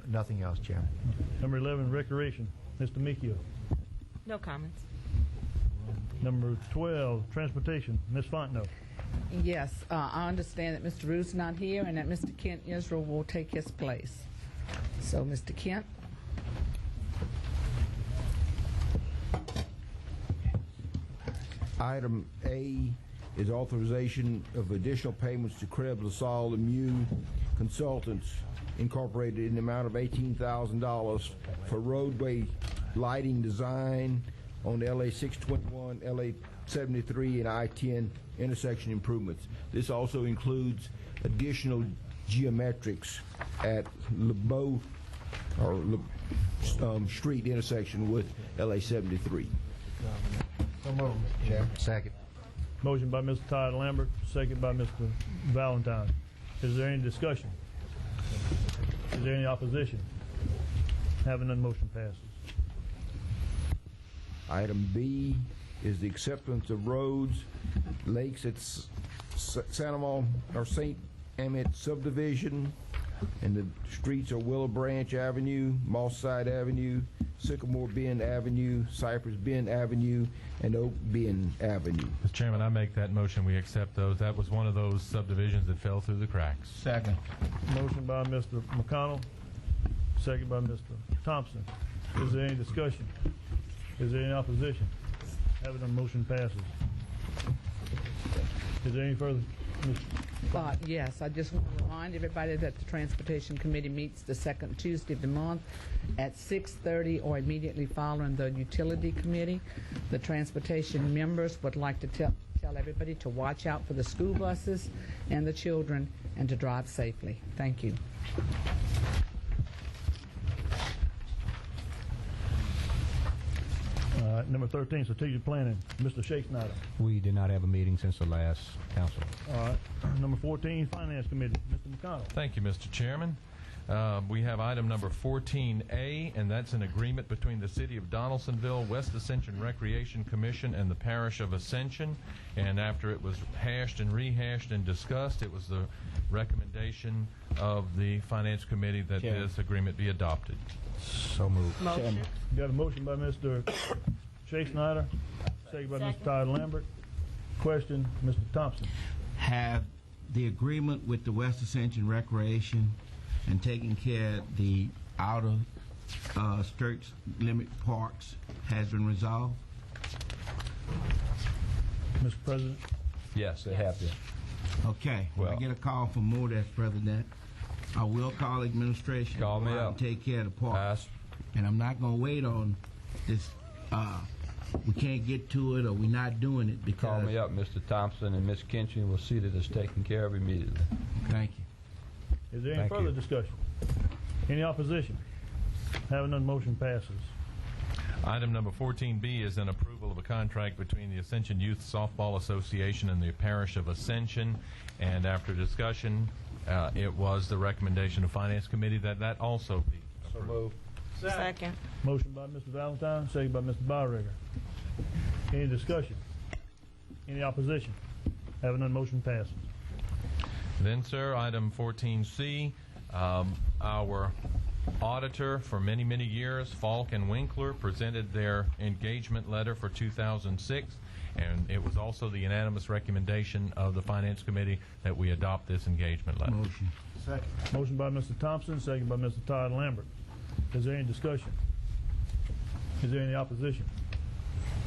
Nothing else, Chairman. Number 11, Recreation, Mr. Mikio. No comments. Number 12, Transportation, Ms. Fontenot. Yes, I understand that Mr. Ruth's not here and that Mr. Kent Israel will take his place. So, Mr. Kent? Item A is authorization of additional payments to Krebs, LaSalle, and Mew Consultants Incorporated in the amount of $18,000 for roadway lighting design on LA 621, LA 73, and I-10 intersection improvements. This also includes additional geometrics at LeBeau Street intersection with LA 73. So moved, Mr. Chairman. Second. Motion by Mr. Todd Lambert, second by Mr. Valentine. Is there any discussion? Is there any opposition? Having none, motion passes. Item B is the acceptance of roads, lakes at St. Emmett subdivision, and the streets are Willow Branch Avenue, Mosside Avenue, Sycamore Bend Avenue, Cypress Bend Avenue, and Oak Bend Avenue. Mr. Chairman, I make that motion. We accept those. That was one of those subdivisions that fell through the cracks. Second. Motion by Mr. McConnell, second by Mr. Thompson. Is there any discussion? Is there any opposition? Having none, motion passes. Is there any further? Yes, I just want to remind everybody that the Transportation Committee meets the second Tuesday of the month at 6:30 or immediately following the Utility Committee. The transportation members would like to tell everybody to watch out for the school buses and the children and to drive safely. Thank you. Number 13, Strategic Planning, Mr. Shakespeare. We did not have a meeting since the last council. All right. Number 14, Finance Committee, Mr. McConnell. Thank you, Mr. Chairman. We have item number 14A, and that's an agreement between the City of Donaldsonville, West Ascension Recreation Commission, and the Parish of Ascension. And after it was hashed and rehashed and discussed, it was the recommendation of the Finance Committee that this agreement be adopted. So moved. Motion. Got a motion by Mr. Shea Snyder, second by Mr. Todd Lambert. Question, Mr. Thompson. Have the agreement with the West Ascension Recreation and taking care of the outer skirts limit parks has been resolved? Mr. President? Yes, they have been. Okay. When I get a call from MoDES President, I will call administration. Call me and up. Take care of the parks. And I'm not going to wait on this. We can't get to it or we're not doing it because. Call me up, Mr. Thompson, and Ms. Kinchin will see that it's taken care of immediately. Thank you. Is there any further discussion? Any opposition? Having none, motion passes. Item number 14B is an approval of a contract between the Ascension Youth Softball Association and the Parish of Ascension. And after discussion, it was the recommendation of Finance Committee that that also be approved. So moved. Second. Motion by Mr. Valentine, second by Mr. Bowrigger. Any discussion? Any opposition? Having none, motion passes. Then, sir, item 14C, our auditor for many, many years, Falk and Winkler, presented their engagement letter for 2006, and it was also the unanimous recommendation of the Finance Committee that we adopt this engagement letter. Motion. Second. Motion by Mr. Thompson, second by Mr. Todd Lambert. Is there any discussion? Is there any opposition?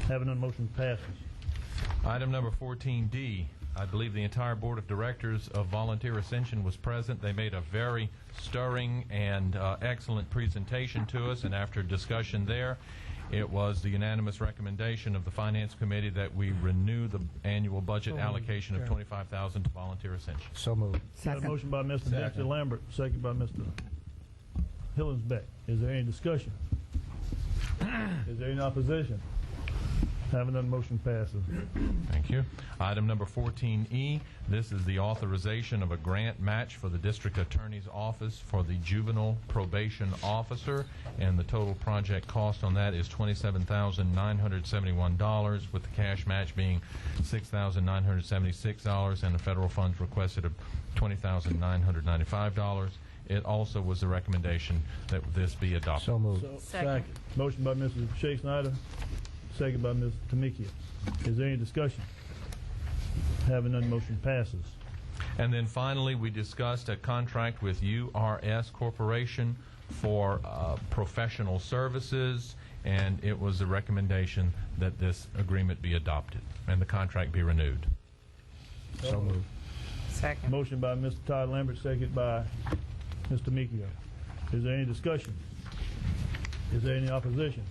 Having none, motion passes. Item number 14D, I believe the entire Board of Directors of Volunteer Ascension was present. They made a very stirring and excellent presentation to us, and after discussion there, it was the unanimous recommendation of the Finance Committee that we renew the annual budget allocation of $25,000 to Volunteer Ascension. So moved. Got a motion by Mr. Dexter Lambert, second by Mr. Hillensbeck. Is there any discussion? Is there any opposition? Having none, motion passes. Thank you. Item number 14E, this is the authorization of a grant match for the District Attorney's Office for the Juvenile Probation Officer, and the total project cost on that is $27,971, with the cash match being $6,976, and the federal funds requested of $20,995. It also was the recommendation that this be adopted. So moved. Second. Motion by Mr. Shea Snyder, second by Ms. Tamikia. Is there any discussion? Having none, motion passes. And then finally, we discussed a contract with URS Corporation for professional services, and it was a recommendation that this agreement be adopted and the contract be renewed. So moved. Second. Motion by Mr. Todd Lambert, second by Mr. Mikio. Is there any discussion? Is there any opposition?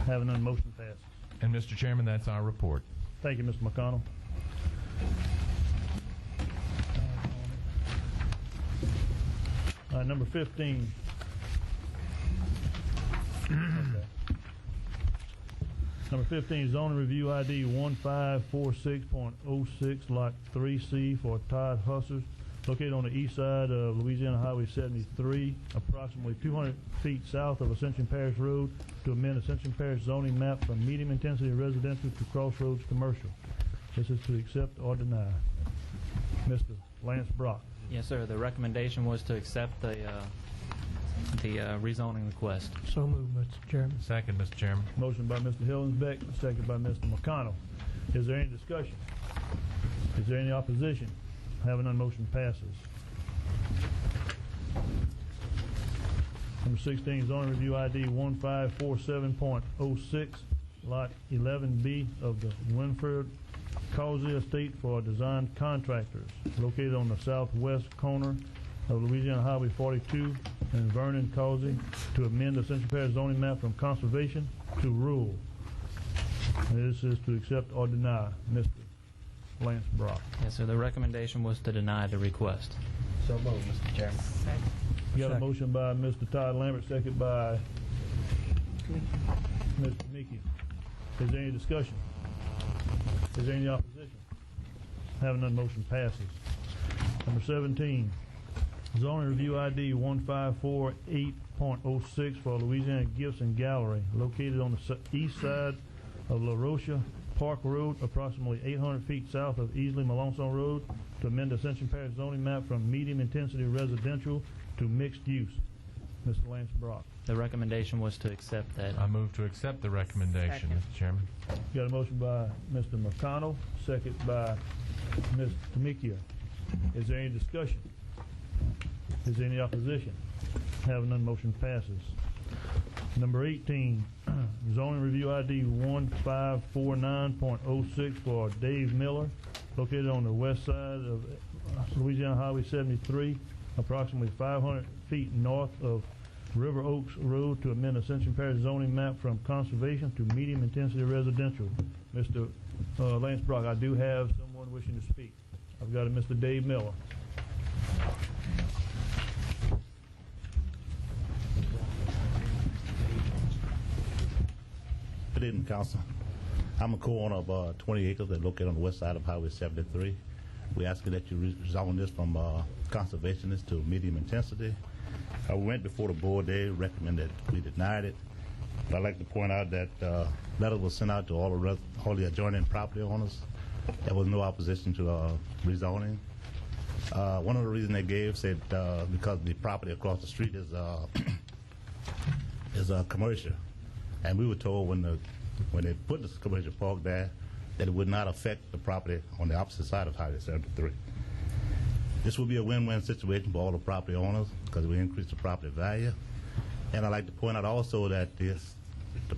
Having none, motion passes. And Mr. Chairman, that's our report. Thank you, Mr. McConnell. Number 15. Okay. Number 15, zoning review ID 1546.06, lot 3C for Todd Hussers, located on the east side of Louisiana Highway 73, approximately 200 feet south of Ascension Parish Road, to amend Ascension Parish zoning map from medium intensity residential to crossroads commercial. This is to accept or deny. Mr. Lance Brock. Yes, sir. The recommendation was to accept the rezoning request. So moved, Mr. Chairman. Second, Mr. Chairman. Motion by Mr. Hillensbeck, second by Mr. McConnell. Is there any discussion? Is there any opposition? Having none, motion passes. Number 16, zoning review ID 1547.06, lot 11B of the Winford Causey Estate for design contractors, located on the southwest corner of Louisiana Highway 42 and Vernon Causey, to amend the Ascension Parish zoning map from conservation to rural. And this is to accept or deny. Mr. Lance Brock. Yes, sir. The recommendation was to deny the request. So moved, Mr. Chairman. You got a motion by Mr. Todd Lambert, second by Mr. Mickey. Is there any discussion? Is there any opposition? Having none, motion passes. Number 17, zoning review ID 1548.06 for Louisiana Gifts and Gallery, located on the east side of La Rocha Park Road, approximately 800 feet south of Easley Malonson Road, to amend Ascension Parish zoning map from medium intensity residential to mixed use. Mr. Lance Brock. The recommendation was to accept that. I move to accept the recommendation, Mr. Chairman. Got a motion by Mr. McConnell, second by Ms. Tamikia. Is there any discussion? Is there any opposition? Having none, motion passes. Number 18, zoning review ID 1549.06 for Dave Miller, located on the west side of Louisiana Highway 73, approximately 500 feet north of River Oaks Road, to amend Ascension Parish zoning map from conservation to medium intensity residential. Mr. Lance Brock, I do have someone wishing to speak. I've got a Mr. Dave Miller. Good evening, Council. I'm a co-owner of 20 acres that are located on the west side of Highway 73. We're asking that you rezone this from conservationist to medium intensity. We went before the board. They recommended we denied it. But I'd like to point out that letter was sent out to all the adjoining property owners. There was no opposition to rezoning. One of the reasons they gave said because the property across the street is commercial. And we were told when they put this commercial park there that it would not affect the property on the opposite side of Highway 73. This will be a win-win situation for all the property owners because we increase the property value. And I'd like to point out also that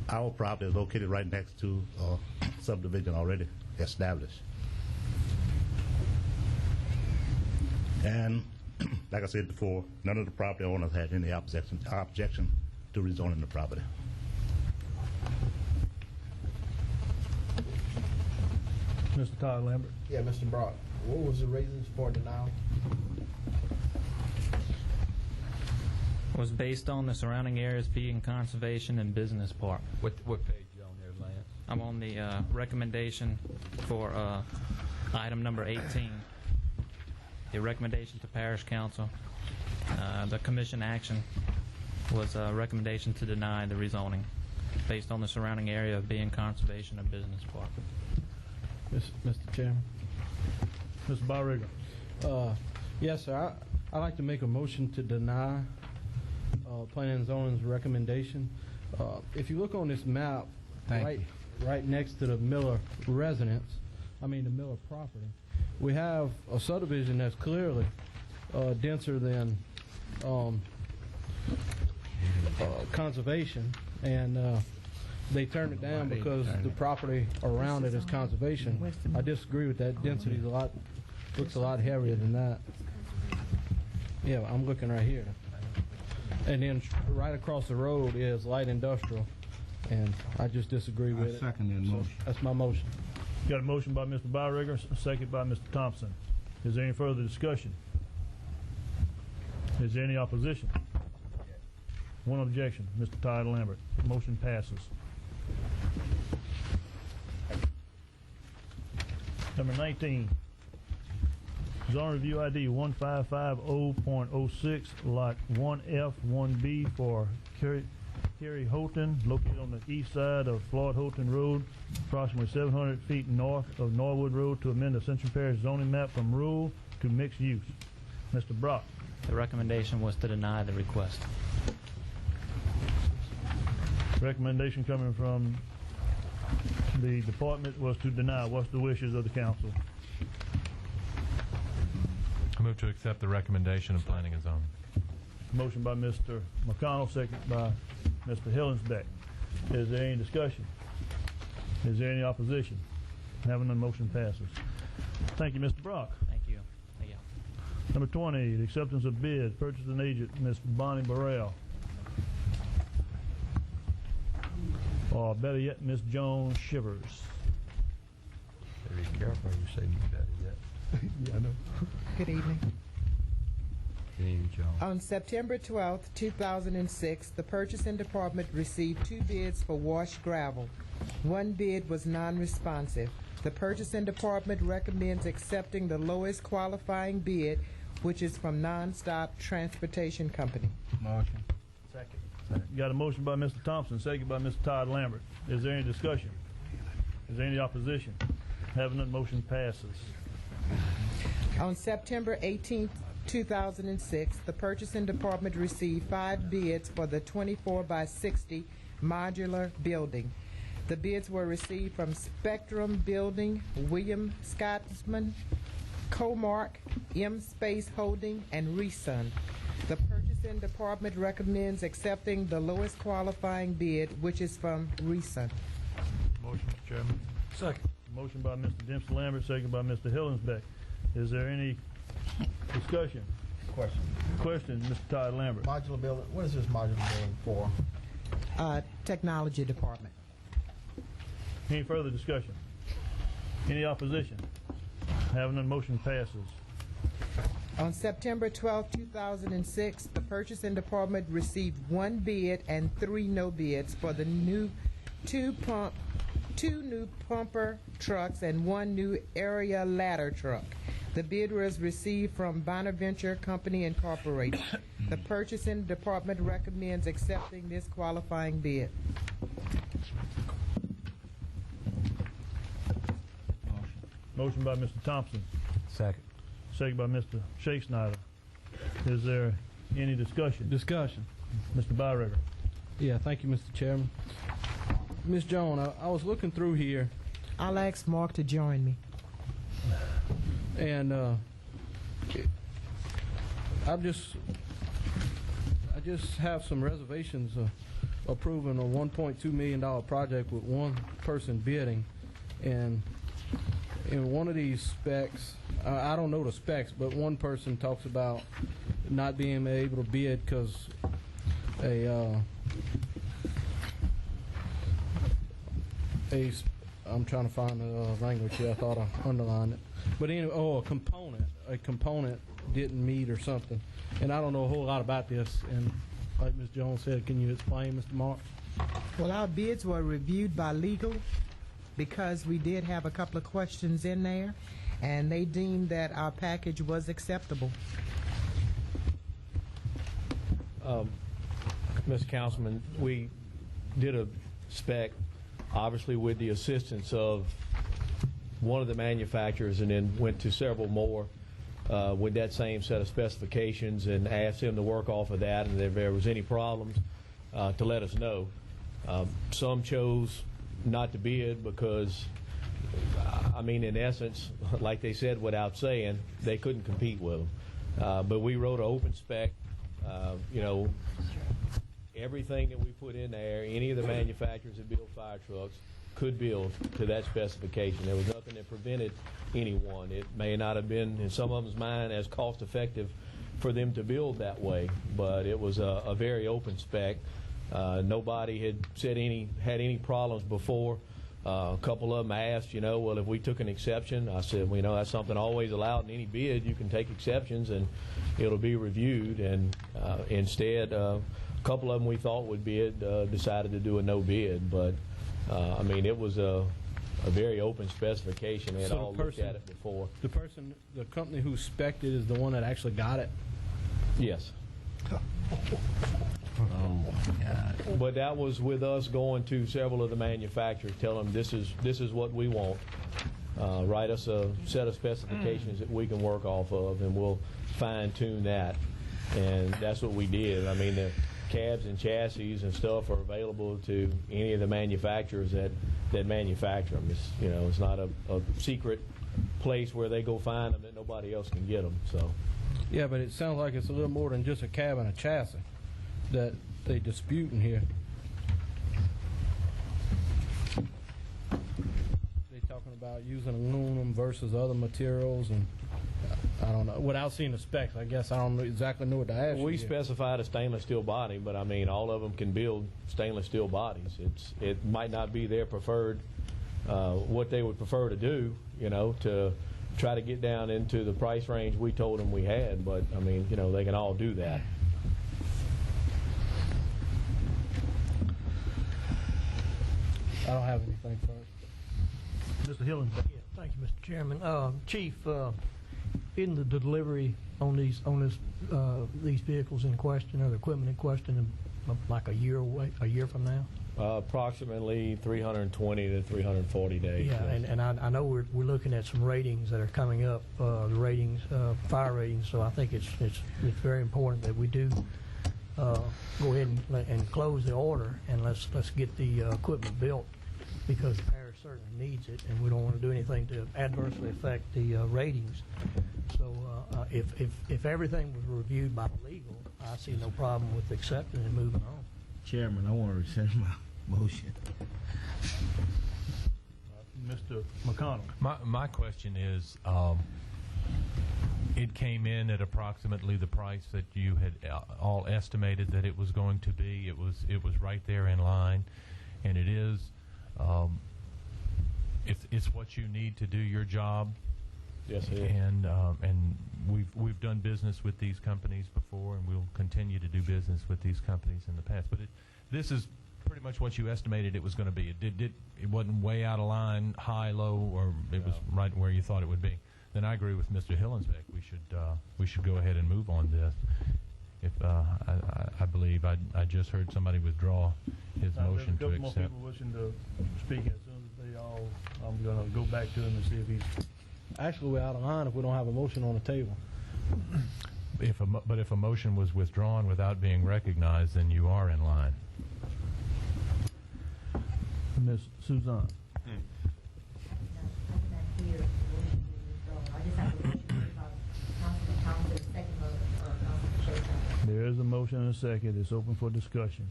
our property is located right next to a subdivision already established. And like I said before, none of the property owners had any objection to rezoning the property. Mr. Todd Lambert. Yeah, Mr. Brock, what was the reasons for denial? Was based on the surrounding areas being conservation and business park. What page you on there, Lance? I'm on the recommendation for item number 18. The recommendation to Parish Council. The Commission action was a recommendation to deny the rezoning based on the surrounding area of being conservation and business park. Mr. Chairman. Mr. Barriga. Yes, sir. I'd like to make a motion to deny Planning and Zoning's recommendation. If you look on this map, right next to the Miller residence, the Miller property, we have a subdivision that's clearly denser than conservation, and they turned it down because the property around it is conservation. I disagree with that. Density looks a lot heavier than that. Yeah, I'm looking right here. And then right across the road is light industrial, and I just disagree with it. I second that motion. That's my motion. Got a motion by Mr. Barriga, a second by Mr. Thompson. Is there any further discussion? Is there any opposition? One objection. Mr. Todd Lambert. Motion passes. Number 19. Zone Review ID 1550.06, Lot 1F, 1B for Kerry Holton, located on the east side of Floyd Holton Road, approximately 700 feet north of Norwood Road, to amend the Ascension Parish zoning map from rural to mixed use. Mr. Brock. The recommendation was to deny the request. Recommendation coming from the department was to deny. What's the wishes of the council? I move to accept the recommendation of Planning and Zoning. Motion by Mr. McConnell, second by Mr. Hillensbeck. Is there any discussion? Is there any opposition? Having none, motion passes. Thank you, Mr. Brock. Thank you. Thank you. Number 20, the acceptance of bid, purchasing agent, Ms. Bonnie Burrell. Or better yet, Ms. Jones Shivers. Be careful you say better yet. Yeah, I know. Good evening. Good evening, John. On September 12, 2006, the purchasing department received 2 bids for washed gravel. 1 bid was non-responsive. The purchasing department recommends accepting the lowest qualifying bid, which is from Nonstop Transportation Company. Motion. Second. Got a motion by Mr. Thompson, second by Mr. Todd Lambert. Is there any discussion? Is there any opposition? Having none, motion passes. On September 18, 2006, the Purchasing Department received 5 bids for the 24 by 60 modular building. The bids were received from Spectrum Building, William Scotsman, Comark, M Space Holding, and Resun. The Purchasing Department recommends accepting the lowest qualifying bid, which is from Resun. Motion, Mr. Chairman. Second. Motion by Mr. Dempsey Lambert, second by Mr. Hillensbeck. Is there any discussion? Question, Mr. Todd Lambert. Modular building, what is this modular building for? Technology Department. Any further discussion? Any opposition? Having none, motion passes. On September 12, 2006, the Purchasing Department received 1 bid and 3 no bids for the two new pumper trucks and 1 new area ladder truck. The bid was received from Bonaventure Company Incorporated. The Purchasing Department recommends accepting this qualifying bid. Motion by Mr. Thompson. Second. Second by Mr. Shakespeare. Is there any discussion? Discussion. Mr. Byregger. Yeah, thank you, Mr. Chairman. Ms. Jones, I was looking through here, I'll ask Mark to join me. and I just have some reservations approving a $1.2 million project with one person bidding, and in one of these specs, I don't know the specs, but one person talks about not being able to bid because I'm trying to find the language here. I thought I underlined it. But anyway, a component didn't meet or something. And I don't know a whole lot about this. And like Ms. Jones said, can you explain, Mr. Mark? Well, our bids were reviewed by legal because we did have a couple of questions in there, and they deemed that our package was acceptable. Mr. Councilman, we did a spec, obviously with the assistance of one of the manufacturers, and then went to several more with that same set of specifications and asked them to work off of that, and if there was any problems to let us know. Some chose not to bid because, I mean, in essence, like they said without saying, they couldn't compete with them. But we wrote an open spec, everything that we put in there, any of the manufacturers that build fire trucks could build to that specification. There was nothing that prevented anyone. It may not have been, in some of them's mind, as cost effective for them to build that way, but it was a very open spec. Nobody had had any problems before. A couple of them asked, well, if we took an exception, I said, well, that's something always allowed in any bid. You can take exceptions and it'll be reviewed. And instead, a couple of them we thought would bid decided to do a no bid. But I mean, it was a very open specification. They had all looked at it before. The company who spec'd it is the one that actually got it? Yes. Oh my God! But that was with us going to several of the manufacturers, telling them this is what we want. Write us a set of specifications that we can work off of, and we'll fine tune that. And that's what we did. I mean, the cabs and chassis and stuff are available to any of the manufacturers that manufacture them. It's not a secret place where they go find them that nobody else can get them. So. Yeah, but it sounds like it's a little more than just a cab and a chassis that they dispute in here. They're talking about using aluminum versus other materials, and I don't know. Without seeing the specs, I guess I don't exactly know what to ask. We specified a stainless steel body, but I mean, all of them can build stainless steel bodies. It might not be their preferred, what they would prefer to do, to try to get down into the price range we told them we had, but I mean, they can all do that. I don't have anything for it. Mr. Hillen. Yeah, thank you, Mr. Chairman. Chief, in the delivery on these vehicles in question, or the equipment in question, like a year from now? Approximately 320 to 340 days. Yeah, yes. and I know we're looking at some ratings that are coming up, the ratings, fire ratings. So I think it's very important that we do go ahead and close the order, and let's get the equipment built, because the parish certainly needs it, and we don't want to do anything to adversely affect the ratings. So if everything was reviewed by legal, I see no problem with accepting and moving on. Chairman, I want to rescind my motion. Mr. McConnell. My question is, it came in at approximately the price that you had all estimated that it was going to be. It was right there in line, and it is. It's what you need to do your job. Yes, it is. And we've done business with these companies before, and we'll continue to do business with these companies in the past. But this is pretty much what you estimated it was going to be. It wasn't way out of line, high, low, or it was right where you thought it would be. Then I agree with Mr. Hillensbeck. We should go ahead and move on this. If I believe I just heard somebody withdraw his motion to There's a couple more accept. people wishing to speak. As soon as they all, I'm going to go back to him and see if he's. Actually, we're out of line if we don't have a motion on the table. But if a motion was withdrawn without being recognized, then you are in line. Ms. Suzanne. There is a motion and a second. It's open for discussion.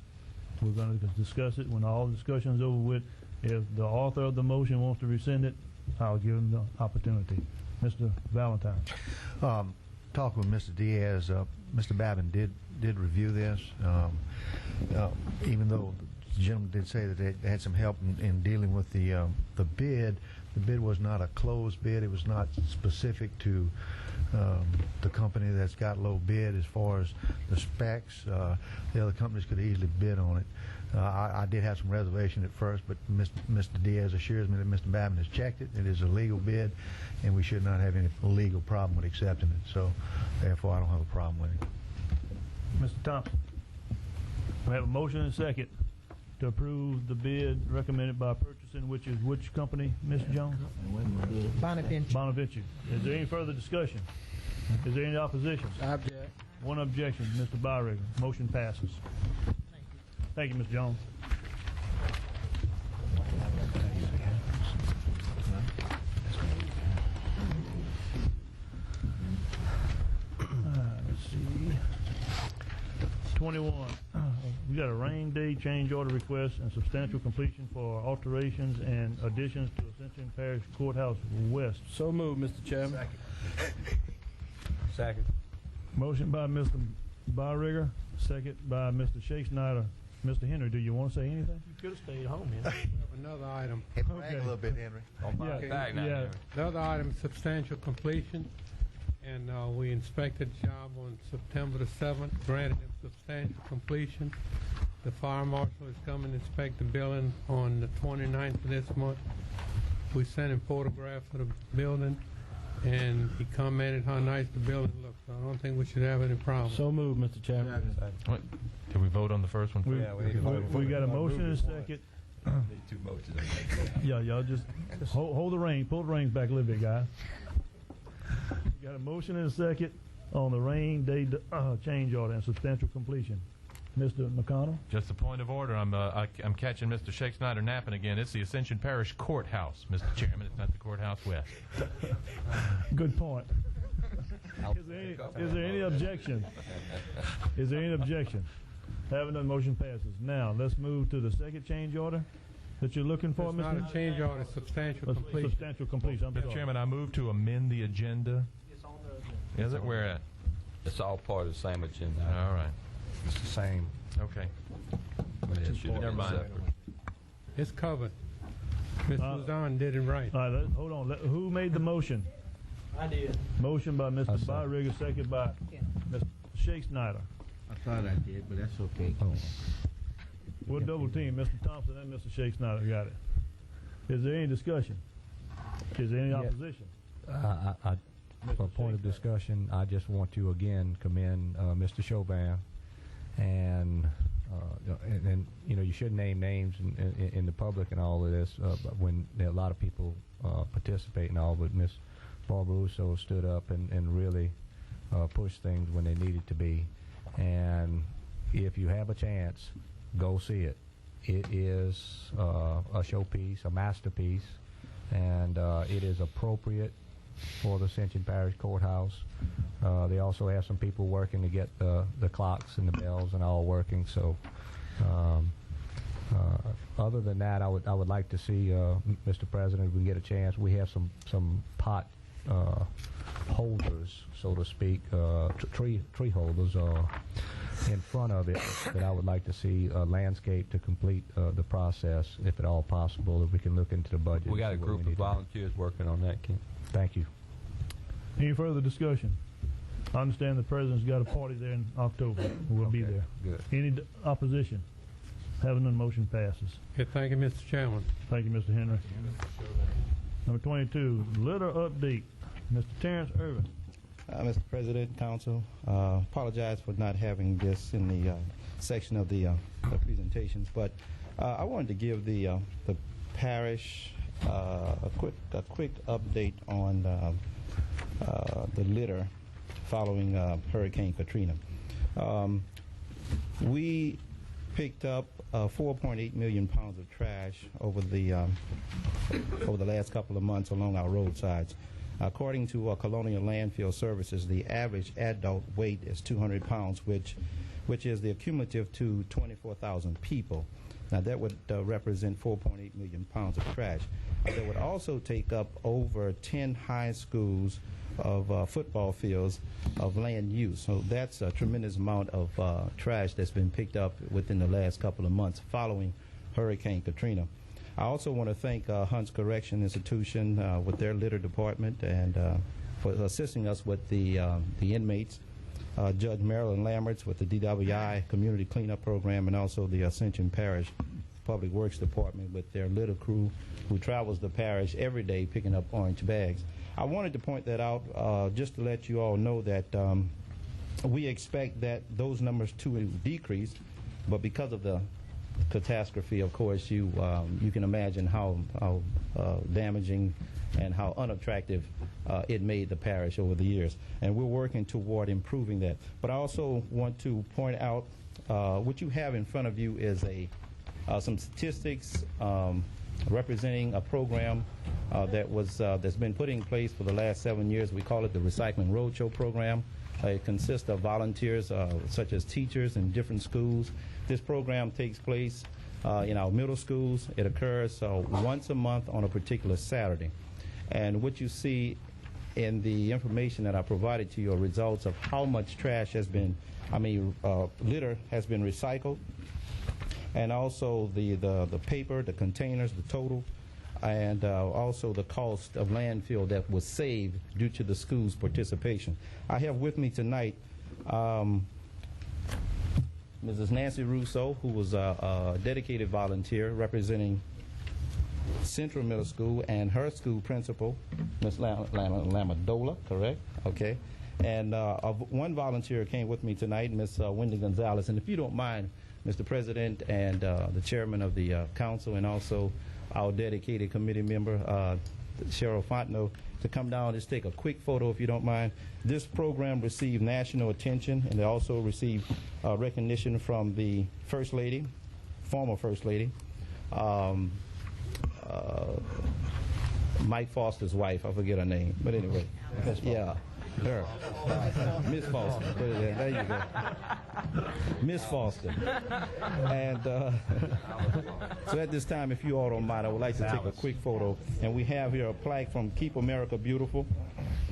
We're going to discuss it when all discussion is over with. If the author of the motion wants to rescind it, I'll give him the opportunity. Mr. Valentine. Talk with Mr. Diaz. Mr. Babin did review this, even though the gentleman did say that they had some help in dealing with the bid. The bid was not a closed bid. It was not specific to the company that's got low bid as far as the specs. The other companies could easily bid on it. I did have some reservation at first, but Mr. Diaz assures me that Mr. Babin has checked it. It is a legal bid, and we should not have any legal problem with accepting it. So, therefore, I don't have a problem with it. Mr. Thompson. We have a motion and a second to approve the bid recommended by purchasing, which is which company, Ms. Jones? Bonaventure. Bonaventure. Is there any further discussion? Is there any opposition? Object. One objection, Mr. Byringer. Motion passes. Thank you, Ms. Jones. Let's see. 21. We got a rain day change order request and substantial completion for alterations and additions to Ascension Parish Courthouse West. So moved, Mr. Chairman. Second. Motion by Mr. Byringer, second by Mr. Shea-Snyder. Mr. Henry, do you want to say anything? You could have stayed home, man. Another item. Hey, brag a little bit, Henry. Yeah. Another item, substantial completion. And we inspected the job on September the 7th, granted him substantial completion. The fire marshal is coming to inspect the building on the 29th of this month. We sent him photographs of the building, and he commented how nice the building looks. So I don't think we should have any problem. So moved, Mr. Chairman. Wait, did we vote on the first one? We got a motion and a second. Two motions. Yeah, y'all just hold the reins. Pull the reins back a little bit, guys. We got a motion and a second on the rain day change order and substantial completion. Mr. McConnell? Just a point of order. I'm catching Mr. Shea-Snyder napping again. It's the Ascension Parish Courthouse, Mr. Chairman. It's not the Courthouse West. Good point. Is there any objection? Is there any objection? Having done, motion passes. Now, let's move to the second change order that you're looking for, It's Mr. not a change order, it's substantial completion. Substantial completion. I'm Mr. sorry. Chairman, I move to amend the agenda. It's on the Is it? Where at? It's all part of the same agenda. All right. It's the same. Okay. Never mind. It's covered. Ms. Luzon did it right. All right, hold on. Who made the motion? I did. Motion by Mr. Byringer, second by Mr. Shea-Snyder. I thought I did, but that's okay. We'll double team Mr. Thompson and Mr. Shea-Snyder. Got it. Is there any discussion? Is there any opposition? For a point of discussion, I just want to again commend Mr. Chauvin and and you should name names in the public and all of this, but when there are a lot of people participate and all, but Miss Barbara Russo stood up and really pushed things when they needed to be. And if you have a chance, go see it. It is a showpiece, a masterpiece, and it is appropriate for the Ascension Parish Courthouse. They also have some people working to get the clocks and the bells and all working. So, other than that, I would like to see, Mr. President, if we can get a chance, we have some pot holders, so to speak, tree holders in front of it that I would like to see a landscape to complete the process, if at all possible, if we can look into the budget. We got a group of volunteers working on that, Ken. Thank you. Any further discussion? I understand the president's got a party there in October. We'll be there. Good. Any opposition? Having none, motion passes. Okay, thank you, Mr. Chairman. Thank you, Mr. Henry. Number 22, litter update. Mr. Terrence Irvin. Mr. President, Council, apologize for not having this in the section of the presentations, but I wanted to give the parish a quick update on the litter following Hurricane Katrina. We picked up 4.8 million pounds of trash over the last couple of months along our roadsides. According to Colonial Landfill Services, the average adult weight is 200 pounds, which is the accumulative to 24,000 people. Now that would represent 4.8 million pounds of trash. That would also take up over 10 high schools of football fields of land use. So that's a tremendous amount of trash that's been picked up within the last couple of months following Hurricane Katrina. I also want to thank Hunt's Correction Institution with their litter department and for assisting us with the inmates. Judge Marilyn Lamberts with the DWI Community Cleanup Program, and also the Ascension Parish Public Works Department with their litter crew who travels the parish every day picking up orange bags. I wanted to point that out just to let you all know that we expect that those numbers to decrease, but because of the catastrophe, of course, you can imagine how damaging and how unattractive it made the parish over the years. And we're working toward improving that. But I also want to point out what you have in front of you is some statistics representing a program that's been put in place for the last 7 years. We call it the Recycling Roadshow Program. It consists of volunteers such as teachers in different schools. This program takes place in our middle schools. It occurs once a month on a particular Saturday. And what you see in the information that I provided to you are results of how much trash has been, litter has been recycled, and also the paper, the containers, the total, and also the cost of landfill that was saved due to the school's participation. I have with me tonight Mrs. Nancy Russo, who was a dedicated volunteer representing Central Middle School, and her school principal, Ms. Lamadola, correct? Okay. And one volunteer came with me tonight, Ms. Wendy Gonzalez. And if you don't mind, Mr. President and the chairman of the council, and also our dedicated committee member, Cheryl Fontenot, to come down and just take a quick photo, if you don't mind. This program received national attention, and they also received recognition from the First Lady, former First Lady, Mike Foster's wife. I forget her name, but anyway, yeah, her, Miss Foster. There you go, Miss Foster. And so at this time, if you all don't mind, I would like to take a quick photo, and we have here a plaque from Keep America Beautiful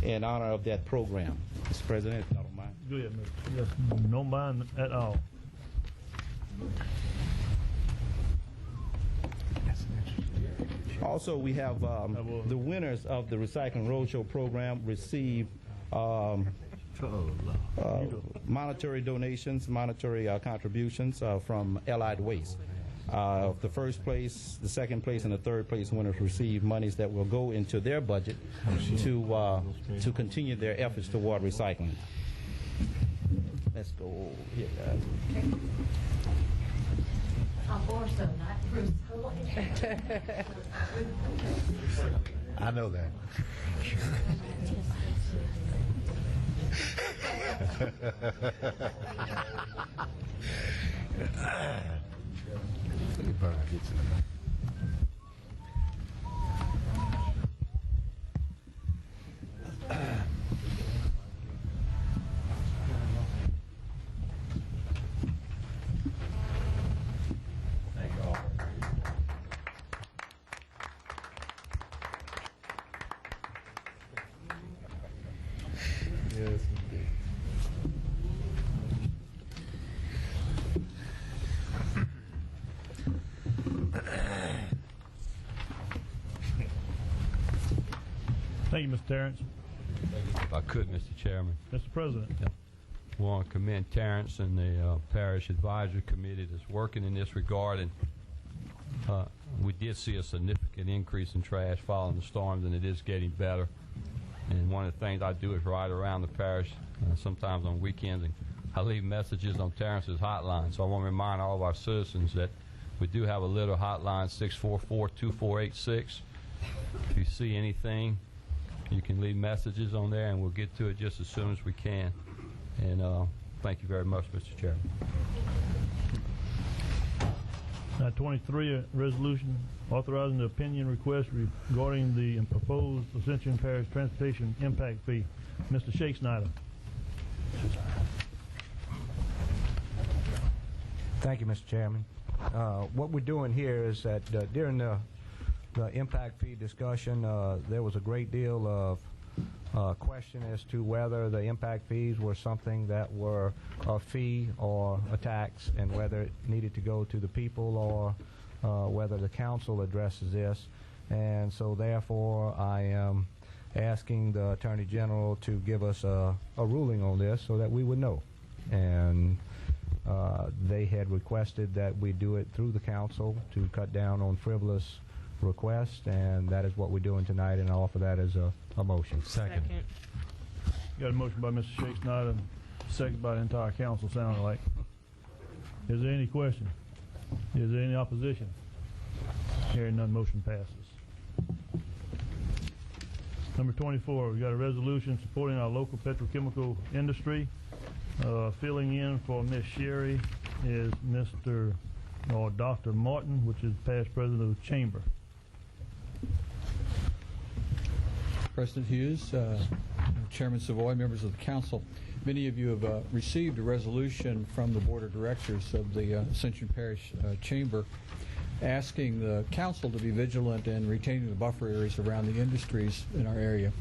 in honor of that program. Mr. President, if you don't mind. Go ahead, Mr. Yes, no mind at all. Also, we have the winners of the Recycling Roadshow program receive monetary donations, monetary contributions from Allied Waste. The first place, the second place, and the third place winners receive monies that will go into their budget to continue their efforts toward recycling. Let's go here, guys. I'm Borso, not Bruce. I know that. Yes, indeed. Thank you, Mr. Terrence. If I could, Mr. Chairman. Mr. President. I want to commend Terrence and the Parish Advisory Committee that's working in this regard. And we did see a significant increase in trash following the storms, and it is getting better. And one of the things I do is ride around the parish, sometimes on weekends, and I leave messages on Terrence's hotline. So I want to remind all of our citizens that we do have a litter hotline, 644-2486. If you see anything, you can leave messages on there, and we'll get to it just as soon as we can. And thank you very much, Mr. Chairman. 23, a resolution authorizing the opinion request regarding the proposed Ascension Parish transportation impact fee. Mr. Shakespeare. Thank you, Mr. Chairman. What we're doing here is that during the impact fee discussion, there was a great deal of question as to whether the impact fees were something that were a fee or a tax, and whether it needed to go to the people or whether the council addresses this. And so therefore I am asking the Attorney General to give us a ruling on this so that we would know. And they had requested that we do it through the council to cut down on frivolous requests, and that is what we're doing tonight, and I offer that as a motion. Second. Got a motion by Mr. Shakespeare, second by the entire council, sounded like. Is there any question? Is there any opposition? Hearing none, motion passes. Number 24, we got a resolution supporting our local petrochemical industry. Filling in for Miss Sherry is Mr. or Dr. Martin, which is past president of the chamber. President Hughes, Chairman Savoy, members of the council, many of you have received a resolution from the board of directors of the Ascension Parish Chamber asking the council to be vigilant in retaining the buffer areas around the industries in our area.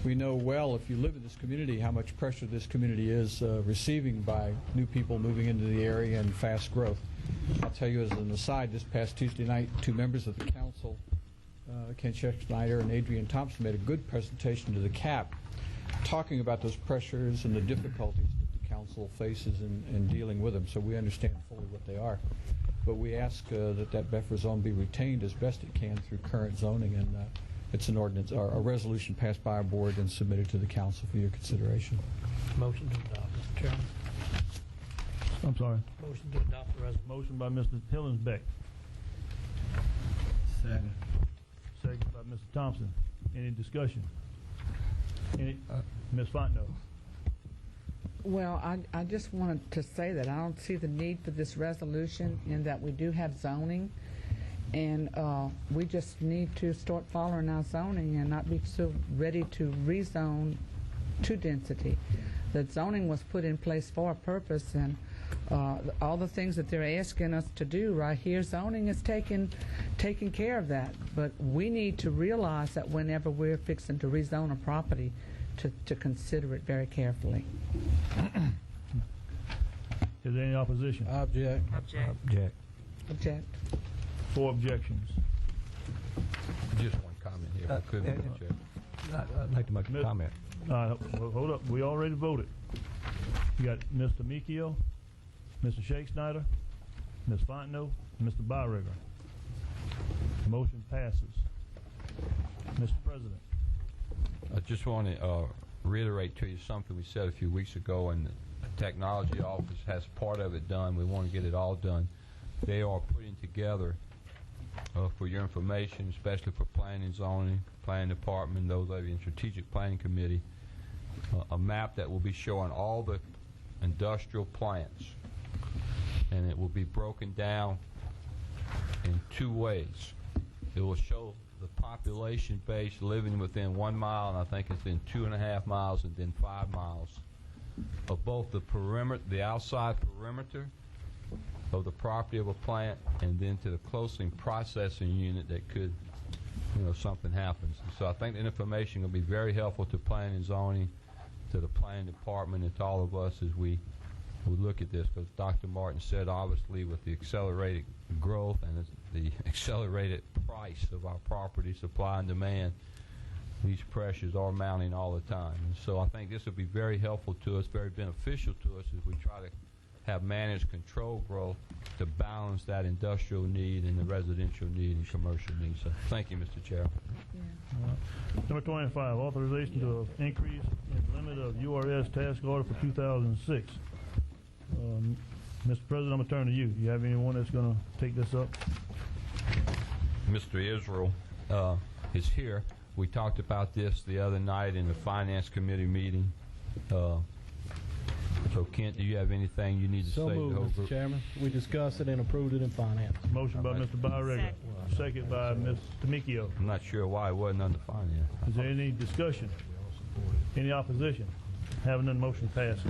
We know well, if you live in this community, how much pressure this community is receiving by new people moving into the area and fast growth. I'll tell you as an aside, this past Tuesday night, two members of the council, Ken Schneider and Adrian Thompson, made a good presentation to the CAP talking about those pressures and the difficulties that the council faces in dealing with them. So we understand fully what they are. But we ask that that buffer zone be retained as best it can through current zoning, and it's an ordinance or a resolution passed by our board and submitted to the council for your consideration. Motion to adopt, Mr. Chairman. I'm sorry. Motion to adopt the resolution. Motion by Mr. Hillensbeck. Second. Second by Mr. Thompson. Any discussion? Ms. Fontenot. Well, I just wanted to say that I don't see the need for this resolution in that we do have zoning, and we just need to start following our zoning and not be so ready to rezone to density. The zoning was put in place for a purpose, and all the things that they're asking us to do right here, zoning is taking care of that. But we need to realize that whenever we're fixing to rezone a property, to consider it very carefully. Is there any opposition? Object. Object. Object. Object. 4 objections. Just one comment here, if I could, Mr. Chair. I'd like to make a comment. Well, hold up. We already voted. You got Mr. Mikio, Mr. Shakespeare, Ms. Fontenot, and Mr. Byrigger. Motion passes. Mr. President. I just want to reiterate to you something we said a few weeks ago, and the technology office has part of it done. We want to get it all done. they are putting together for your information, especially for planning and zoning, planning department, those of you in strategic planning committee, a map that will be showing all the industrial plants, and it will be broken down in two ways. It will show the population base living within 1 mile, and I think it's in 2.5 miles, and then 5 miles of both the perimeter, the outside perimeter of the property of a plant, and then to the closely processing unit that could, something happens. And so I think the information will be very helpful to planning and zoning, to the planning department, and to all of us as we look at this, because Dr. Martin said, obviously, with the accelerated growth and the accelerated price of our property, supply and demand, these pressures are mounting all the time. And so I think this will be very helpful to us, very beneficial to us as we try to have managed control growth to balance that industrial need and the residential need and commercial need. So thank you, Mr. Chairman. Number 25, authorization to increase in limit of URS task order for 2006. Mr. President, I'm going to turn to you. Do you have anyone that's going to take this up? Mr. Israel is here. We talked about this the other night in the Finance Committee meeting. So, Kent, do you have anything you need to say? So moved, Mr. Chairman. We discussed it and approved it in finance. Motion by Mr. Byregger. Second by Ms. Tamikio. I'm not sure why it wasn't under finance. Is there any discussion? Any opposition? Having none, motion passes.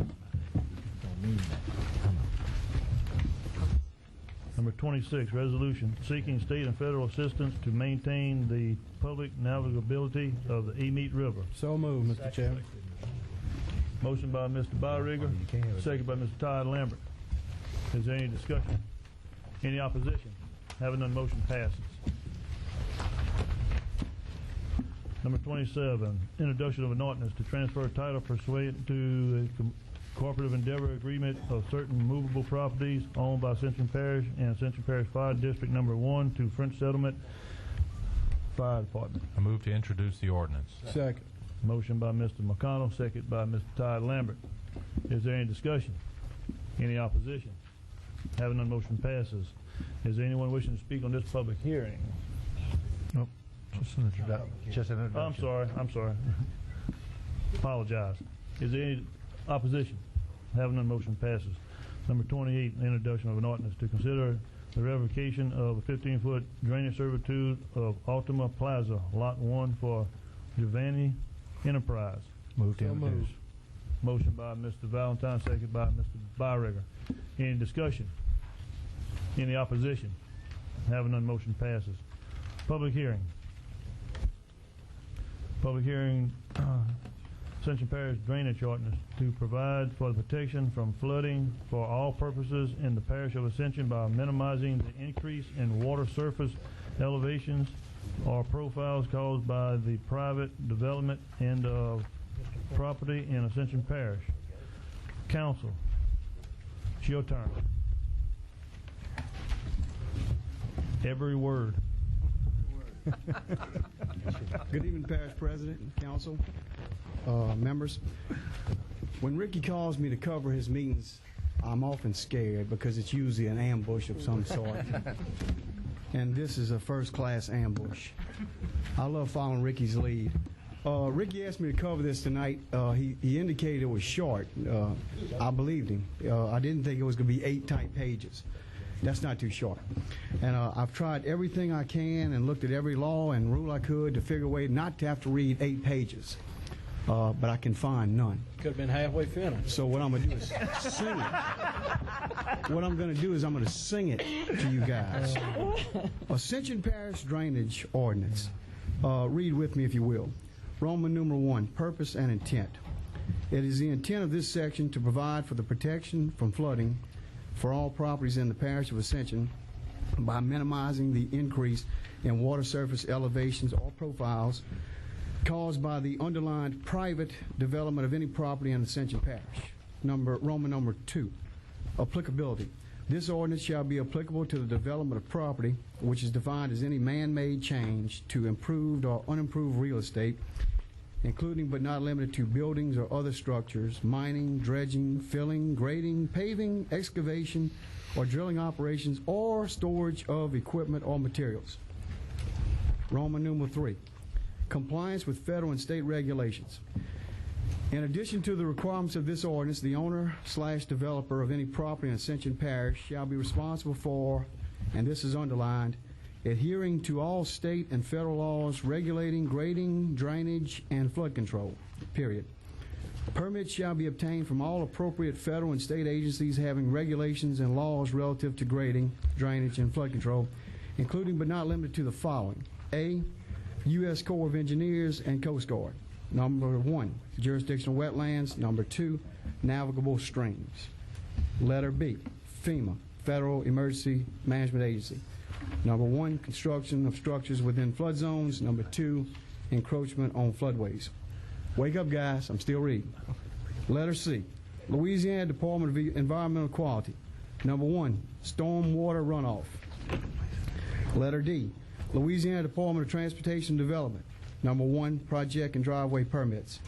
Number 26, resolution seeking state and federal assistance to maintain the public navigability of the Emeet River. So moved, Mr. Chairman. Motion by Mr. Byregger, second by Mr. Todd Lambert. Is there any discussion? Any opposition? Having none, motion passes. Number 27, introduction of an ordinance to transfer title pursuant to a cooperative endeavor agreement of certain movable properties owned by Ascension Parish and Ascension Parish Fire District Number 1 to French Settlement Fire Department. I move to introduce the ordinance. Second. Motion by Mr. McConnell, second by Mr. Todd Lambert. Is there any discussion? Any opposition? Having none, motion passes. Is there anyone wishing to speak on this public hearing? Nope. Just an introduction. I'm sorry. Apologize. Is there any opposition? Having none, motion passes. Number 28, introduction of an ordinance to consider the revocation of a 15-foot drainage servitude of Ultima Plaza, Lot 1 for Giovanni Enterprise. Move to introduce. Motion by Mr. Valentine, second by Mr. Byregger. Any discussion? Any opposition? Having none, motion passes. Public hearing. Public hearing, Ascension Parish Drainage Ordinance to provide for the protection from flooding for all purposes in the Parish of Ascension by minimizing the increase in water surface elevations or profiles caused by the private development and of property in Ascension Parish. Council, it's your turn. Every word. Good evening, Parish President and Council, members. When Ricky calls me to cover his meetings, I'm often scared because it's usually an ambush of some sort. And this is a first-class ambush. I love following Ricky's lead. Ricky asked me to cover this tonight. He indicated it was short. I believed him. I didn't think it was going to be 8 tight pages. That's not too short. And I've tried everything I can and looked at every law and rule I could to figure a way not to have to read 8 pages. But I can find none. Could have been halfway finished. So what I'm going to do is sing it. What I'm going to do is I'm going to sing it to you guys. Ascension Parish Drainage Ordinance. Read with me if you will. Roman numeral 1, purpose and intent. It is the intent of this section to provide for the protection from flooding for all properties in the Parish of Ascension by minimizing the increase in water surface elevations or profiles caused by the underlined private development of any property in Ascension Parish. Roman number 2, applicability. This ordinance shall be applicable to the development of property, which is defined as any man-made change to improved or unimproved real estate, including but not limited to buildings or other structures, mining, dredging, filling, grading, paving, excavation, or drilling operations or storage of equipment or materials. Roman numeral 3, compliance with federal and state regulations. In addition to the requirements of this ordinance, the owner/developer of any property in Ascension Parish shall be responsible for, and this is underlined, adhering to all state and federal laws regulating grading, drainage, and flood control, period. Permits shall be obtained from all appropriate federal and state agencies having regulations and laws relative to grading, drainage, and flood control, including but not limited to the following. A, U.S. Corps of Engineers and Coast Guard. Number 1, jurisdictional wetlands. Number 2, navigable streams. Letter B, FEMA, Federal Emergency Management Agency. Number 1, construction of structures within flood zones. Number 2, encroachment on floodways. Wake up, guys. I'm still reading. Letter C, Louisiana Department of Environmental Quality. Number 1, stormwater runoff. Letter D, Louisiana Department of Transportation Development. Number 1, project and driveway permits.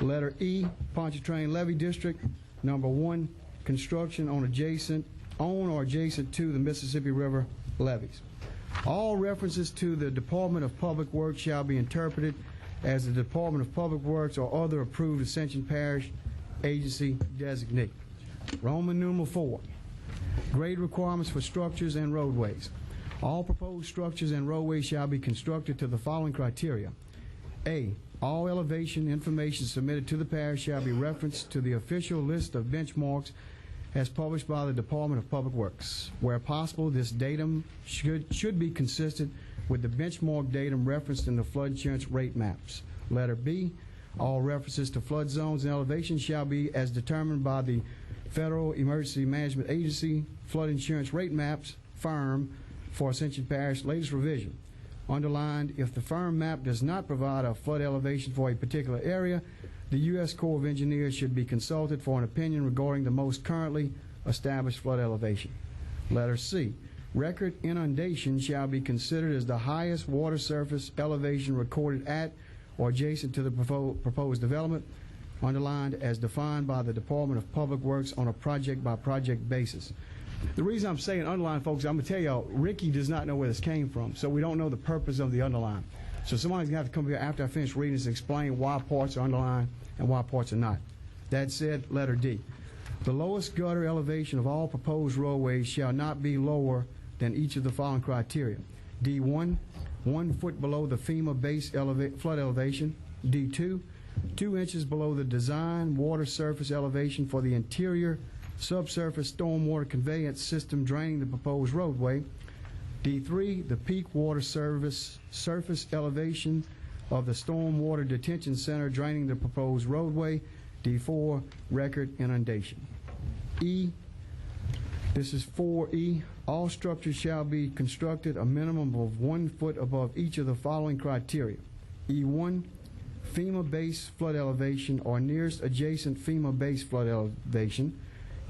Letter E, Pontchartrain Levee District. Number 1, construction on or adjacent to the Mississippi River levees. All references to the Department of Public Works shall be interpreted as the Department of Public Works or other approved Ascension Parish agency designee. Roman numeral 4, grade requirements for structures and roadways. All proposed structures and roadways shall be constructed to the following criteria. A, all elevation information submitted to the parish shall be referenced to the official list of benchmarks as published by the Department of Public Works. Where possible, this datum should be consistent with the benchmark datum referenced in the flood insurance rate maps. Letter B, all references to flood zones and elevations shall be as determined by the Federal Emergency Management Agency flood insurance rate maps, FIRM, for Ascension Parish, latest revision. Underlined, if the FIRM map does not provide a flood elevation for a particular area, the U.S. Corps of Engineers should be consulted for an opinion regarding the most currently established flood elevation. Letter C, record inundation shall be considered as the highest water surface elevation recorded at or adjacent to the proposed development, underlined as defined by the Department of Public Works on a project-by-project basis. The reason I'm saying underline, folks, I'm going to tell y'all, Ricky does not know where this came from, so we don't know the purpose of the underline. So somebody's going to have to come here after I finish reading this and explain why parts are underlined and why parts are not. That said, letter D. The lowest gutter elevation of all proposed roadways shall not be lower than each of the following criteria. D1, 1 foot below the FEMA base flood elevation. D2, 2 inches below the design water surface elevation for the interior subsurface stormwater conveyance system draining the proposed roadway. D3, the peak water surface elevation of the stormwater detention center draining the proposed roadway. D4, record inundation. E, this is 4E, all structures shall be constructed a minimum of 1 foot above each of the following criteria. E1, FEMA base flood elevation or nearest adjacent FEMA base flood elevation.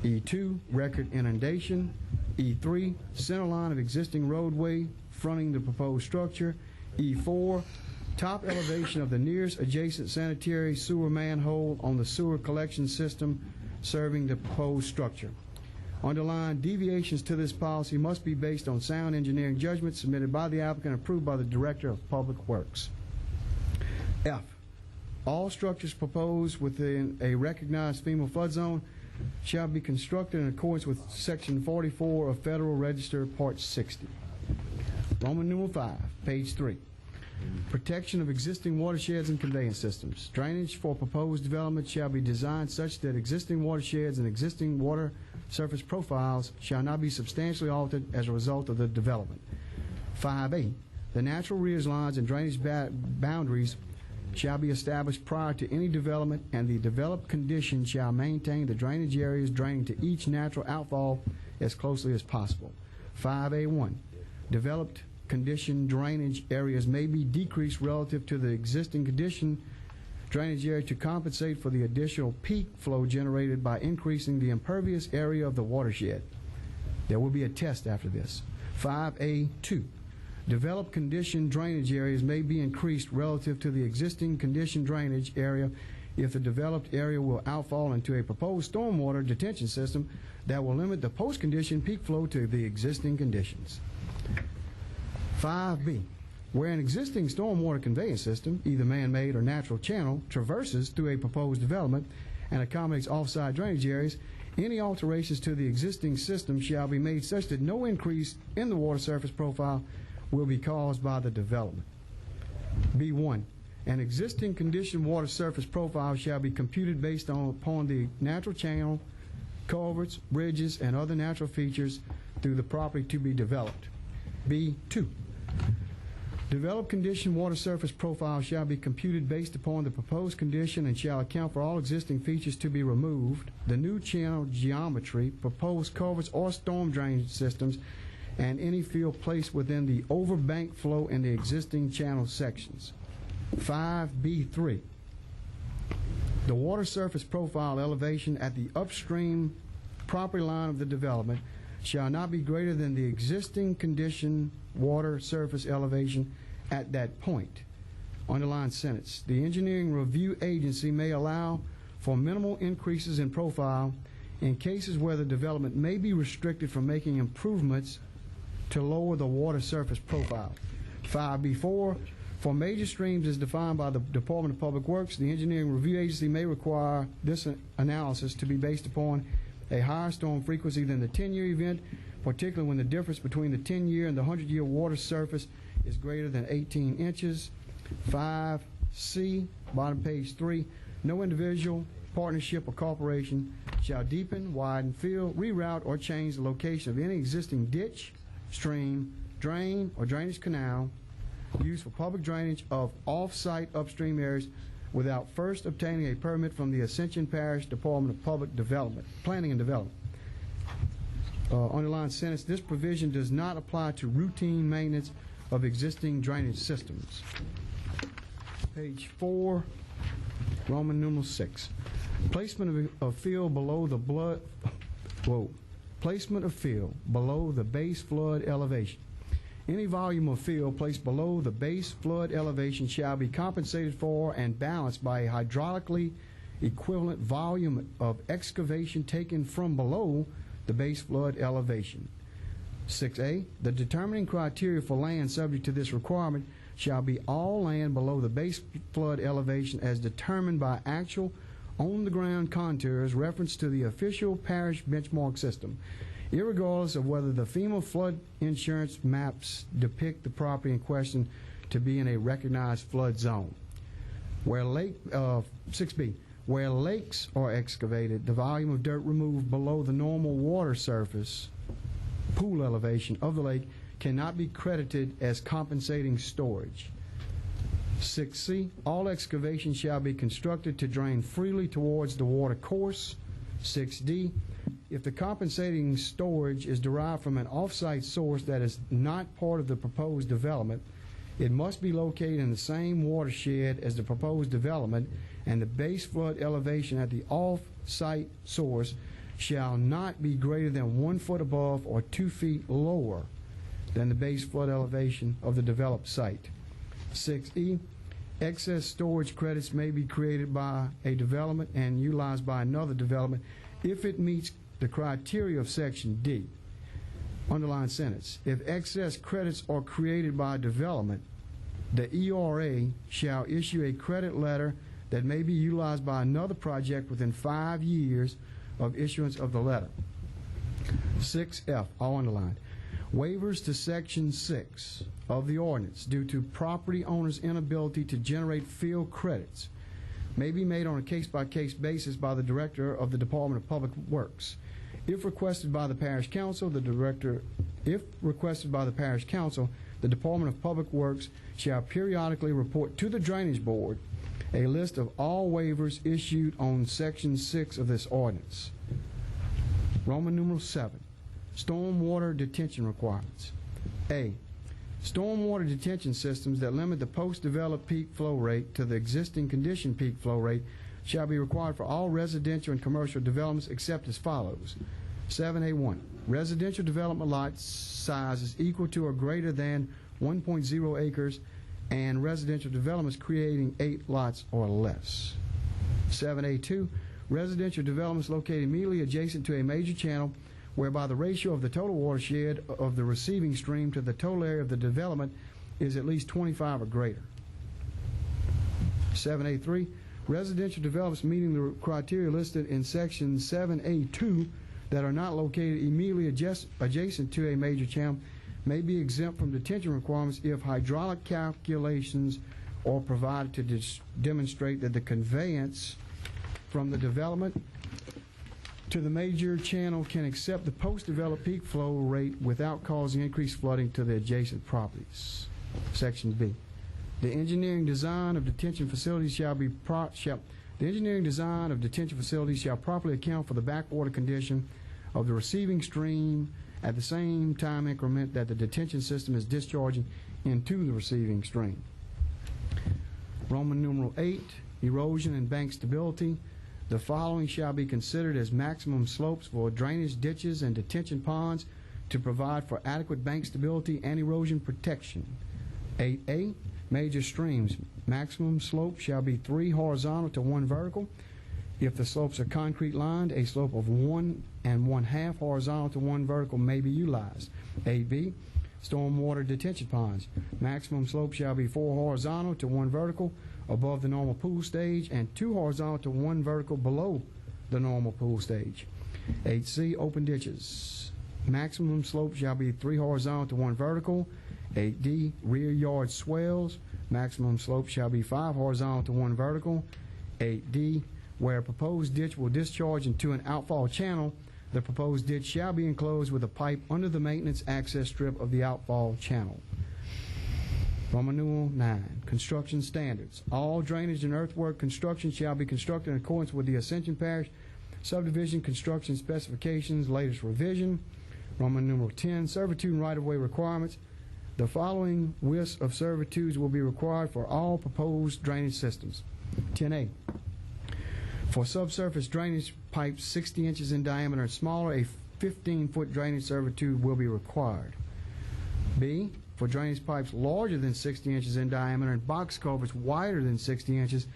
E2, record inundation. E3, center line of existing roadway fronting the proposed structure. E4, top elevation of the nearest adjacent sanitary sewer manhole on the sewer collection system serving the proposed structure. Underlined, deviations to this policy must be based on sound engineering judgment submitted by the applicant and approved by the Director of Public Works. F, all structures proposed within a recognized FEMA flood zone shall be constructed in accordance with Section 44 of Federal Register, Part 60. Roman numeral 5, page 3. Protection of existing watersheds and conveyance systems. Drainage for proposed development shall be designed such that existing watersheds and existing water surface profiles shall not be substantially altered as a result of the development. 5A, the natural ridge lines and drainage boundaries shall be established prior to any development, and the developed condition shall maintain the drainage areas draining to each natural outfall as closely as possible. 5A1, developed condition drainage areas may be decreased relative to the existing condition drainage area to compensate for the additional peak flow generated by increasing the impervious area of the watershed. There will be a test after this. 5A2, developed condition drainage areas may be increased relative to the existing condition drainage area if the developed area will outfall into a proposed stormwater detention system that will limit the post-condition peak flow to the existing conditions. 5B, where an existing stormwater conveyance system, either man-made or natural channel, traverses through a proposed development and accommodates off-site drainage areas, any alterations to the existing system shall be made such that no increase in the water surface profile will be caused by the development. B1, an existing condition water surface profile shall be computed based upon the natural channel, culverts, bridges, and other natural features through the property to be developed. B2, developed condition water surface profile shall be computed based upon the proposed condition and shall account for all existing features to be removed, the new channel geometry, proposed culverts or storm drainage systems, and any field placed within the overbank flow in the existing channel sections. 5B3, the water surface profile elevation at the upstream property line of the development shall not be greater than the existing condition water surface elevation at that point. Underlined sentence. The engineering review agency may allow for minimal increases in profile in cases where the development may be restricted from making improvements to lower the water surface profile. 5B4, for major streams as defined by the Department of Public Works, the engineering review agency may require this analysis to be based upon a higher storm frequency than the 10-year event, particularly when the difference between the 10-year and the 100-year water surface is greater than 18 inches. 5C, bottom page 3, no individual, partnership, or corporation shall deepen, widen, fill, reroute, or change the location of any existing ditch, stream, drain, or drainage canal used for public drainage of off-site upstream areas without first obtaining a permit from the Ascension Parish Department of Public Development, Planning and Development. Underlined sentence, this provision does not apply to routine maintenance of existing drainage systems. Page 4, Roman numeral 6. Placement of fill below the placement of fill below the base flood elevation. Any volume of fill placed below the base flood elevation shall be compensated for and balanced by a hydraulically equivalent volume of excavation taken from below the base flood elevation. 6A, the determining criteria for land subject to this requirement shall be all land below the base flood elevation as determined by actual on-the-ground contours reference to the official parish benchmark system, irregardless of whether the FEMA flood insurance maps depict the property in question to be in a recognized flood zone. 6B, where lakes are excavated, the volume of dirt removed below the normal water surface, pool elevation of the lake, cannot be credited as compensating storage. 6C, all excavations shall be constructed to drain freely towards the water course. 6D, if the compensating storage is derived from an off-site source that is not part of the proposed development, it must be located in the same watershed as the proposed development, and the base flood elevation at the off-site source shall not be greater than 1 foot above or 2 feet lower than the base flood elevation of the developed site. 6E, excess storage credits may be created by a development and utilized by another development if it meets the criteria of Section D. Underlined sentence. If excess credits are created by development, the ERA shall issue a credit letter that may be utilized by another project within 5 years of issuance of the letter. 6F, all underlined. Waivers to Section 6 of the ordinance due to property owner's inability to generate field credits may be made on a case-by-case basis by the Director of the Department of Public Works. If requested by the Parish Council, the Department of Public Works shall periodically report to the Drainage Board a list of all waivers issued on Section 6 of this ordinance. Roman numeral 7. Stormwater detention requirements. A. Stormwater detention systems that limit the post-developed peak flow rate to the existing condition peak flow rate shall be required for all residential and commercial developments except as follows. 7A1. Residential development lot size is equal to or greater than 1.0 acres and residential developments creating 8 lots or less. 7A2, residential developments located immediately adjacent to a major channel whereby the ratio of the total watershed of the receiving stream to the total area of the development is at least 25 or greater. 7A3, residential developments meeting the criteria listed in section 7A2 that are not located immediately adjacent to a major channel may be exempt from detention requirements if hydraulic calculations are provided to demonstrate that the conveyance from the development to the major channel can accept the post-developed peak flow rate without causing increased flooding to the adjacent properties. Section B. The engineering design of detention facilities shall properly account for the backwater condition of the receiving stream at the same time increment that the detention system is discharging into the receiving stream. Roman numeral 8, erosion and bank stability. The following shall be considered as maximum slopes for drainage ditches and detention ponds to provide for adequate bank stability and erosion protection. 8A, major streams. Maximum slope shall be 3 horizontal to 1 vertical. If the slopes are concrete lined, a slope of 1 1/2 horizontal to 1 vertical may be utilized. 8B, stormwater detention ponds. Maximum slope shall be 4 horizontal to 1 vertical above the normal pool stage and 2 horizontal to 1 vertical below the normal pool stage. 8C, open ditches. Maximum slope shall be 3 horizontal to 1 vertical. 8D, rear yard swells. Maximum slope shall be 5 horizontal to 1 vertical. 8D, where a proposed ditch will discharge into an outfall channel, the proposed ditch shall be enclosed with a pipe under the maintenance access strip of the outfall channel. Roman numeral 9, construction standards. All drainage and earthwork construction shall be constructed in accordance with the Ascension Parish subdivision construction specifications, latest revision. Roman numeral 10, servitude and right-of-way requirements. The following lists of servitudes will be required for all proposed drainage systems. 10A, for subsurface drainage pipes 60 inches in diameter and smaller, a 15-foot drainage servitude will be required. B, for drainage pipes larger than 60 inches in diameter and box culverts wider than 60 inches,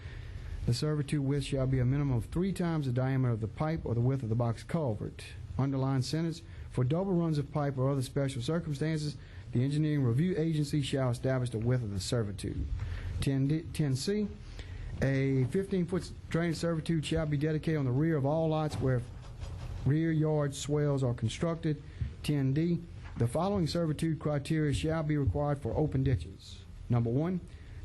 the servitude width shall be a minimum of 3 times the diameter of the pipe or the width of the box culvert. Underlined sentence, for double runs of pipe or other special circumstances, the engineering review agency shall establish the width of the servitude. 10C, a 15-foot drainage servitude shall be dedicated on the rear of all lots where rear yard swells are constructed. 10D, the following servitude criteria shall be required for open ditches. Number 1,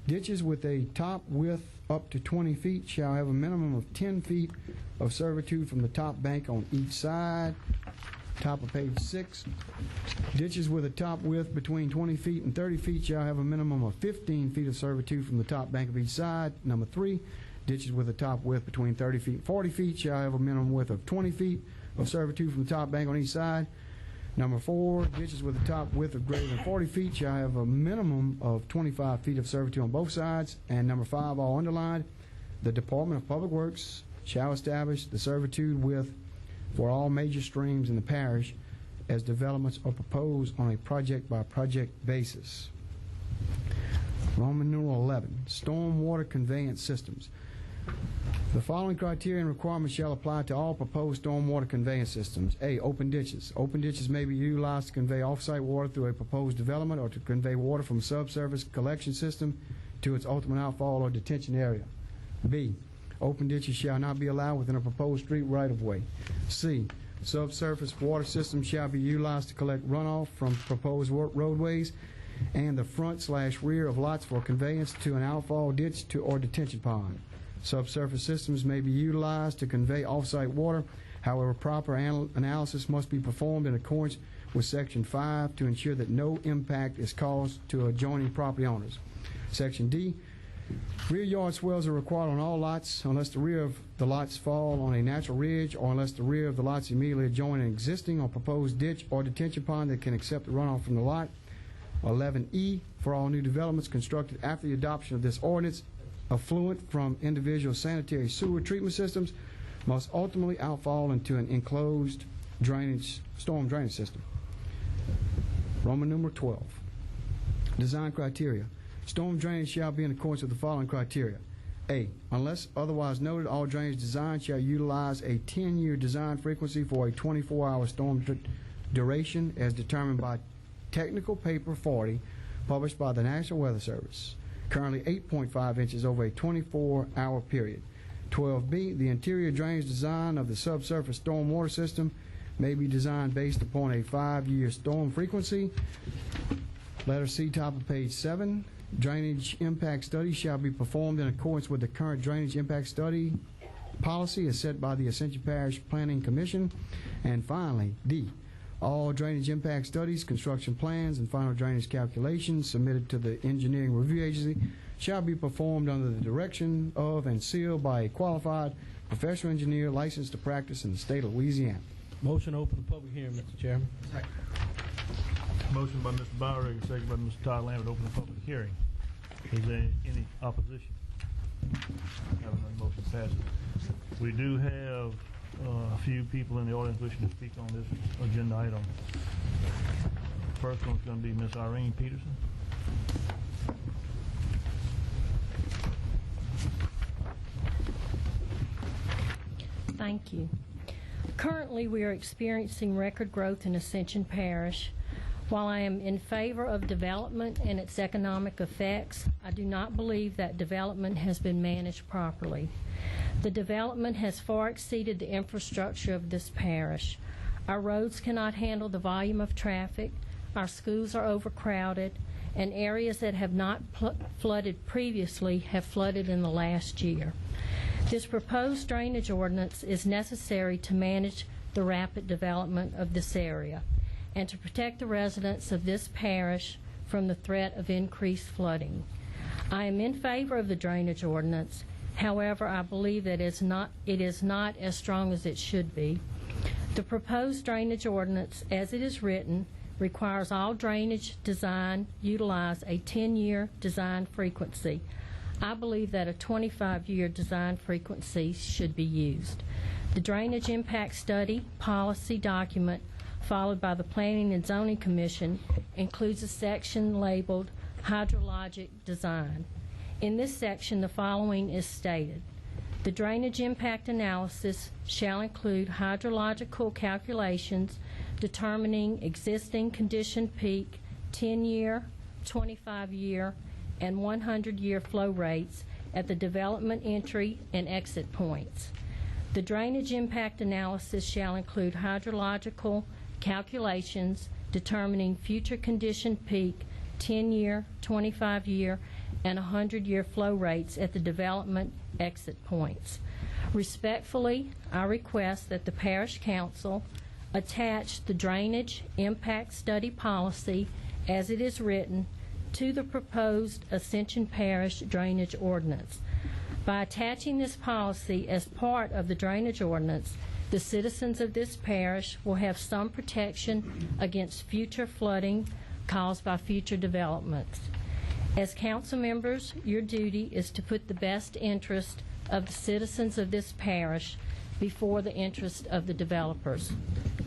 ditches with a top width up to 20 feet shall have a minimum of 10 feet of servitude from the top bank on each side. Top of page 6. Ditches with a top width between 20 feet and 30 feet shall have a minimum of 15 feet of servitude from the top bank of each side. Number 3, ditches with a top width between 30 feet and 40 feet shall have a minimum width of 20 feet of servitude from the top bank on each side. Number 4, ditches with a top width of greater than 40 feet shall have a minimum of 25 feet of servitude on both sides. And number 5, all underlined, the Department of Public Works shall establish the servitude width for all major streams in the parish as developments are proposed on a project-by-project basis. Roman numeral 11, stormwater conveyance systems. The following criteria and requirements shall apply to all proposed stormwater conveyance systems. A, open ditches. Open ditches may be utilized to convey off-site water through a proposed development or to convey water from a subsurface collection system to its ultimate outfall or detention area. B, open ditches shall not be allowed within a proposed street right-of-way. C, subsurface water systems shall be utilized to collect runoff from proposed roadways and the front/rear of lots for conveyance to an outfall ditch or detention pond. Subsurface systems may be utilized to convey off-site water. However, proper analysis must be performed in accordance with Section 5 to ensure that no impact is caused to adjoining property owners. Section D, rear yard swells are required on all lots unless the rear of the lots fall on a natural ridge or unless the rear of the lots immediately adjoin an existing or proposed ditch or detention pond that can accept the runoff from the lot. 11E, for all new developments constructed after the adoption of this ordinance, affluent from individual sanitary sewer treatment systems must ultimately outfall into an enclosed storm drainage system. Roman numeral 12, design criteria. Storm drainage shall be in accordance with the following criteria. A, unless otherwise noted, all drainage designs shall utilize a 10-year design frequency for a 24-hour storm duration as determined by Technical Paper 40, published by the National Weather Service, currently 8.5 inches over a 24-hour period. 12B, the interior drainage design of the subsurface stormwater system may be designed based upon a 5-year storm frequency. Letter C, top of page 7. Drainage impact study shall be performed in accordance with the current drainage impact study policy as set by the Ascension Parish Planning Commission. And finally, D, all drainage impact studies, construction plans, and final drainage calculations submitted to the Engineering Review Agency shall be performed under the direction of and sealed by a qualified professional engineer licensed to practice in the state of Louisiana. Motion to open the public hearing, Mr. Chairman. Motion by Mr. Bowery, second by Mr. Todd Lambert, open the public hearing. Is there any opposition? Having none, motion passes. We do have a few people in the audience wishing to speak on this agenda item. First one's going to be Miss Irene Peterson. Thank you. Currently, we are experiencing record growth in Ascension Parish. While I am in favor of development and its economic effects, I do not believe that development has been managed properly. The development has far exceeded the infrastructure of this parish. Our roads cannot handle the volume of traffic, our schools are overcrowded, and areas that have not flooded previously have flooded in the last year. This proposed drainage ordinance is necessary to manage the rapid development of this area and to protect the residents of this parish from the threat of increased flooding. I am in favor of the drainage ordinance. However, I believe that it is not as strong as it should be. The proposed drainage ordinance, as it is written, requires all drainage design utilize a 10-year design frequency. I believe that a 25-year design frequency should be used. The Drainage Impact Study policy document followed by the Planning and Zoning Commission includes a section labeled Hydrologic Design. In this section, the following is stated. The drainage impact analysis shall include hydrological calculations determining existing condition peak, 10-year, 25-year, and 100-year flow rates at the development entry and exit points. The drainage impact analysis shall include hydrological calculations determining future condition peak, 10-year, 25-year, and 100-year flow rates at the development exit points. Respectfully, I request that the Parish Council attach the drainage impact study policy as it is written to the proposed Ascension Parish drainage ordinance. By attaching this policy as part of the drainage ordinance, the citizens of this parish will have some protection against future flooding caused by future developments. As council members, your duty is to put the best interest of the citizens of this parish before the interest of the developers.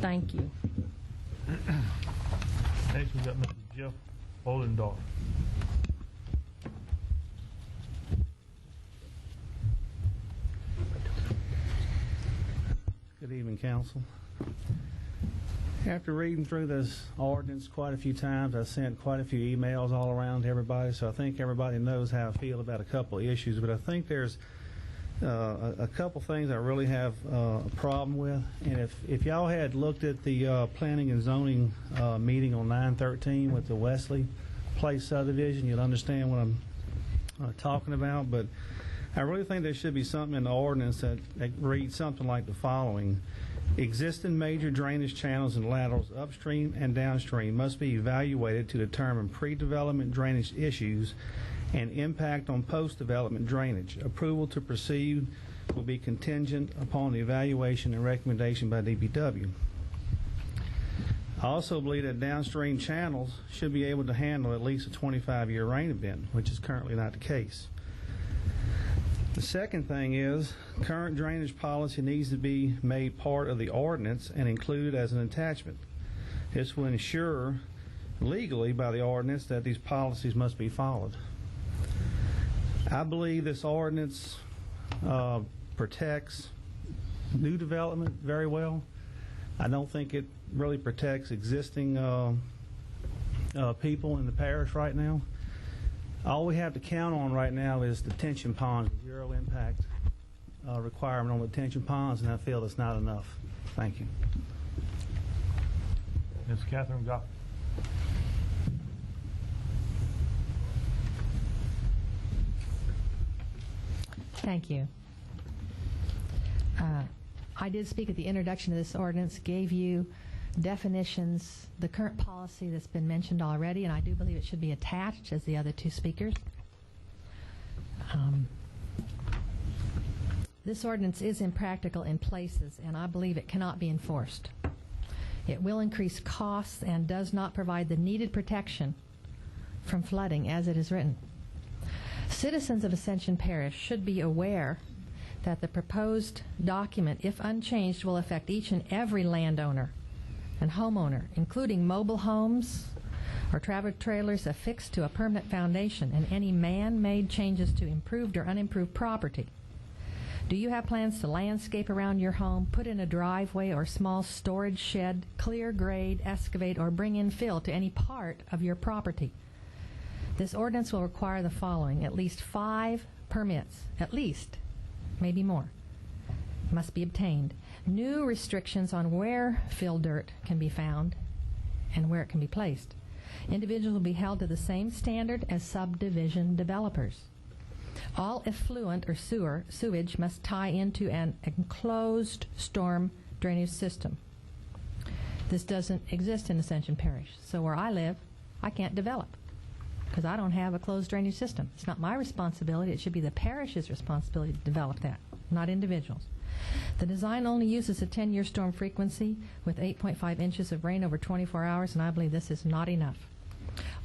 Thank you. Next, we've got Mr. Jeff Ollendorf. Good evening, Council. After reading through this ordinance quite a few times, I sent quite a few emails all around to everybody, so I think everybody knows how I feel about a couple of issues, but I think there's a couple things I really have a problem with. And if y'all had looked at the Planning and Zoning meeting on 9/13 with the Wesley Place subdivision, you'll understand what I'm talking about. But I really think there should be something in the ordinance that reads something like the following. Existing major drainage channels and laterals upstream and downstream must be evaluated to determine pre-development drainage issues and impact on post-development drainage. Approval to proceed will be contingent upon the evaluation and recommendation by DPW. I also believe that downstream channels should be able to handle at least a 25-year rain event, which is currently not the case. The second thing is current drainage policy needs to be made part of the ordinance and included as an attachment. This will ensure legally by the ordinance that these policies must be followed. I believe this ordinance protects new development very well. I don't think it really protects existing people in the parish right now. All we have to count on right now is detention ponds, zero impact requirement on detention ponds, and I feel that's not enough. Thank you. Ms. Catherine Goff. Thank you. I did speak at the introduction of this ordinance, gave you definitions, the current policy that's been mentioned already, and I do believe it should be attached as the other two speakers. This ordinance is impractical in places, and I believe it cannot be enforced. It will increase costs and does not provide the needed protection from flooding as it is written. Citizens of Ascension Parish should be aware that the proposed document, if unchanged, will affect each and every landowner and homeowner, including mobile homes or travel trailers affixed to a permanent foundation, and any man-made changes to improved or unimproved property. Do you have plans to landscape around your home, put in a driveway or small storage shed, clear, grade, excavate, or bring in fill to any part of your property? This ordinance will require the following: at least 5 permits, at least, maybe more, must be obtained. New restrictions on where fill dirt can be found and where it can be placed. Individuals will be held to the same standard as subdivision developers. All effluent or sewage must tie into an enclosed storm drainage system. This doesn't exist in Ascension Parish, so where I live, I can't develop because I don't have a closed drainage system. It's not my responsibility. It should be the parish's responsibility to develop that, not individuals. The design only uses a 10-year storm frequency with 8.5 inches of rain over 24 hours, and I believe this is not enough.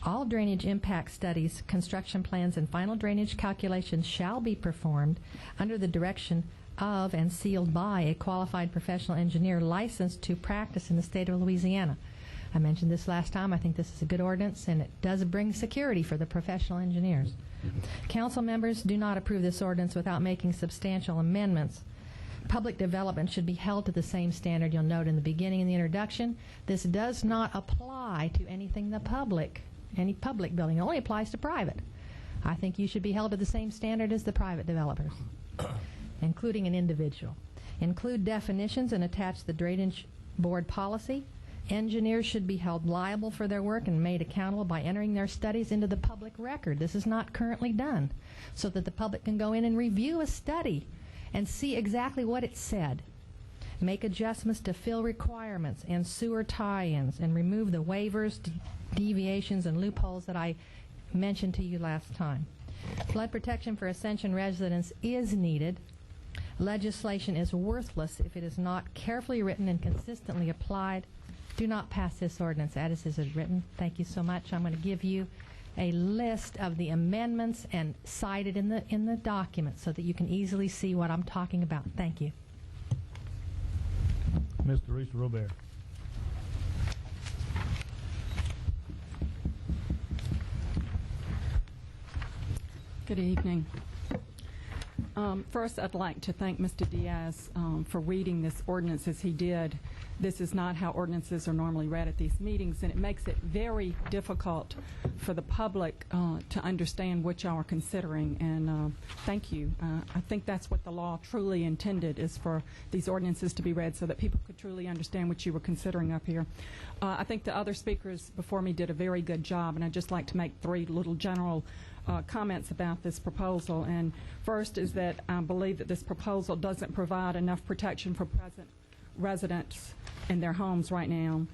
All drainage impact studies, construction plans, and final drainage calculations shall be performed under the direction of and sealed by a qualified professional engineer licensed to practice in the state of Louisiana. I mentioned this last time. I think this is a good ordinance, and it does bring security for the professional engineers. Council members, do not approve this ordinance without making substantial amendments. Public development should be held to the same standard. You'll note in the beginning in the introduction, this does not apply to anything any public building. It only applies to private. I think you should be held to the same standard as the private developers, including an individual. Include definitions and attach the drainage board policy. Engineers should be held liable for their work and made accountable by entering their studies into the public record. This is not currently done, so that the public can go in and review a study and see exactly what it said. Make adjustments to fill requirements and sewer tie-ins, and remove the waivers, deviations, and loopholes that I mentioned to you last time. Flood protection for Ascension residents is needed. Legislation is worthless if it is not carefully written and consistently applied. Do not pass this ordinance as it is written. Thank you so much. I'm going to give you a list of the amendments and cite it in the document so that you can easily see what I'm talking about. Thank you. Mr. Reese Robert. Good evening. First, I'd like to thank Mr. Diaz for reading this ordinance as he did. This is not how ordinances are normally read at these meetings, and it makes it very difficult for the public to understand what y'all are considering, and thank you. I think that's what the law truly intended, is for these ordinances to be read so that people could truly understand what you were considering up here. I think the other speakers before me did a very good job, and I'd just like to make 3 little general comments about this proposal. And first is that I believe that this proposal doesn't provide enough protection for present residents in their homes right now.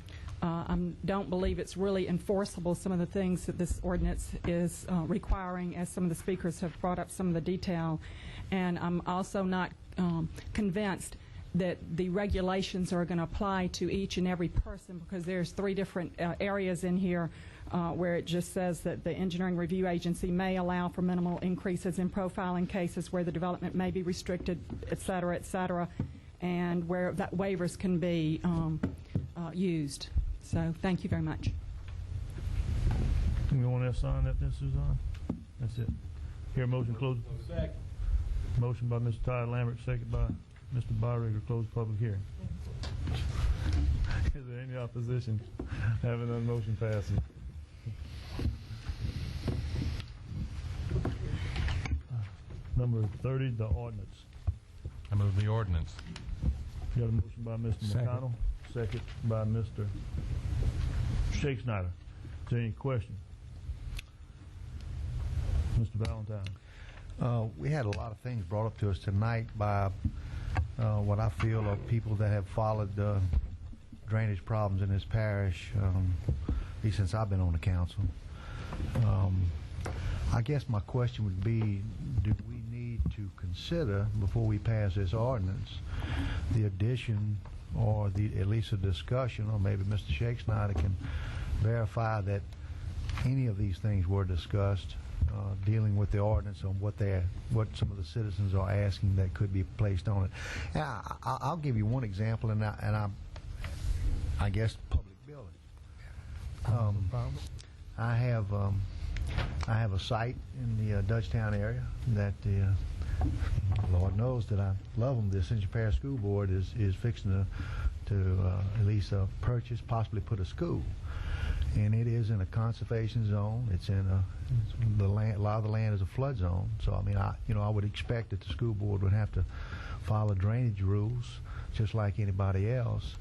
I don't believe it's really enforceable, some of the things that this ordinance is requiring, as some of the speakers have brought up some of the detail. And I'm also not convinced that the regulations are going to apply to each and every person, because there's 3 different areas in here where it just says that the engineering review agency may allow for minimal increases in profiling cases where the development may be restricted, et cetera, and where that waivers can be used. So thank you very much. Anyone else sign that this is on? That's it. Hear a motion close? Second. Motion by Mr. Todd Lambert, second by Mr. Byrick, to close the public hearing. Is there any opposition? Having none, motion passes. Number 30, the ordinance. I move the ordinance. Got a motion by Mr. Second. McConnell, second by Mr. Shakespeare. Is there any question? Mr. Valentine. We had a lot of things brought up to us tonight by what I feel are people that have followed drainage problems in this parish, at least since I've been on the council. I guess my question would be, do we need to consider, before we pass this ordinance, the addition or at least a discussion, or maybe Mr. Shakespeare can verify that any of these things were discussed, dealing with the ordinance on what some of the citizens are asking that could be placed on it. And I'll give you one example, and I guess public building. I have a site in the Dutchtown area that Lord knows that I love them. The Ascension Parish School Board is fixing to at least purchase, possibly put a school. And it is in a conservation zone. It's in a lot of the land is a flood zone. So I mean, I would expect that the school board would have to follow drainage rules just like anybody else,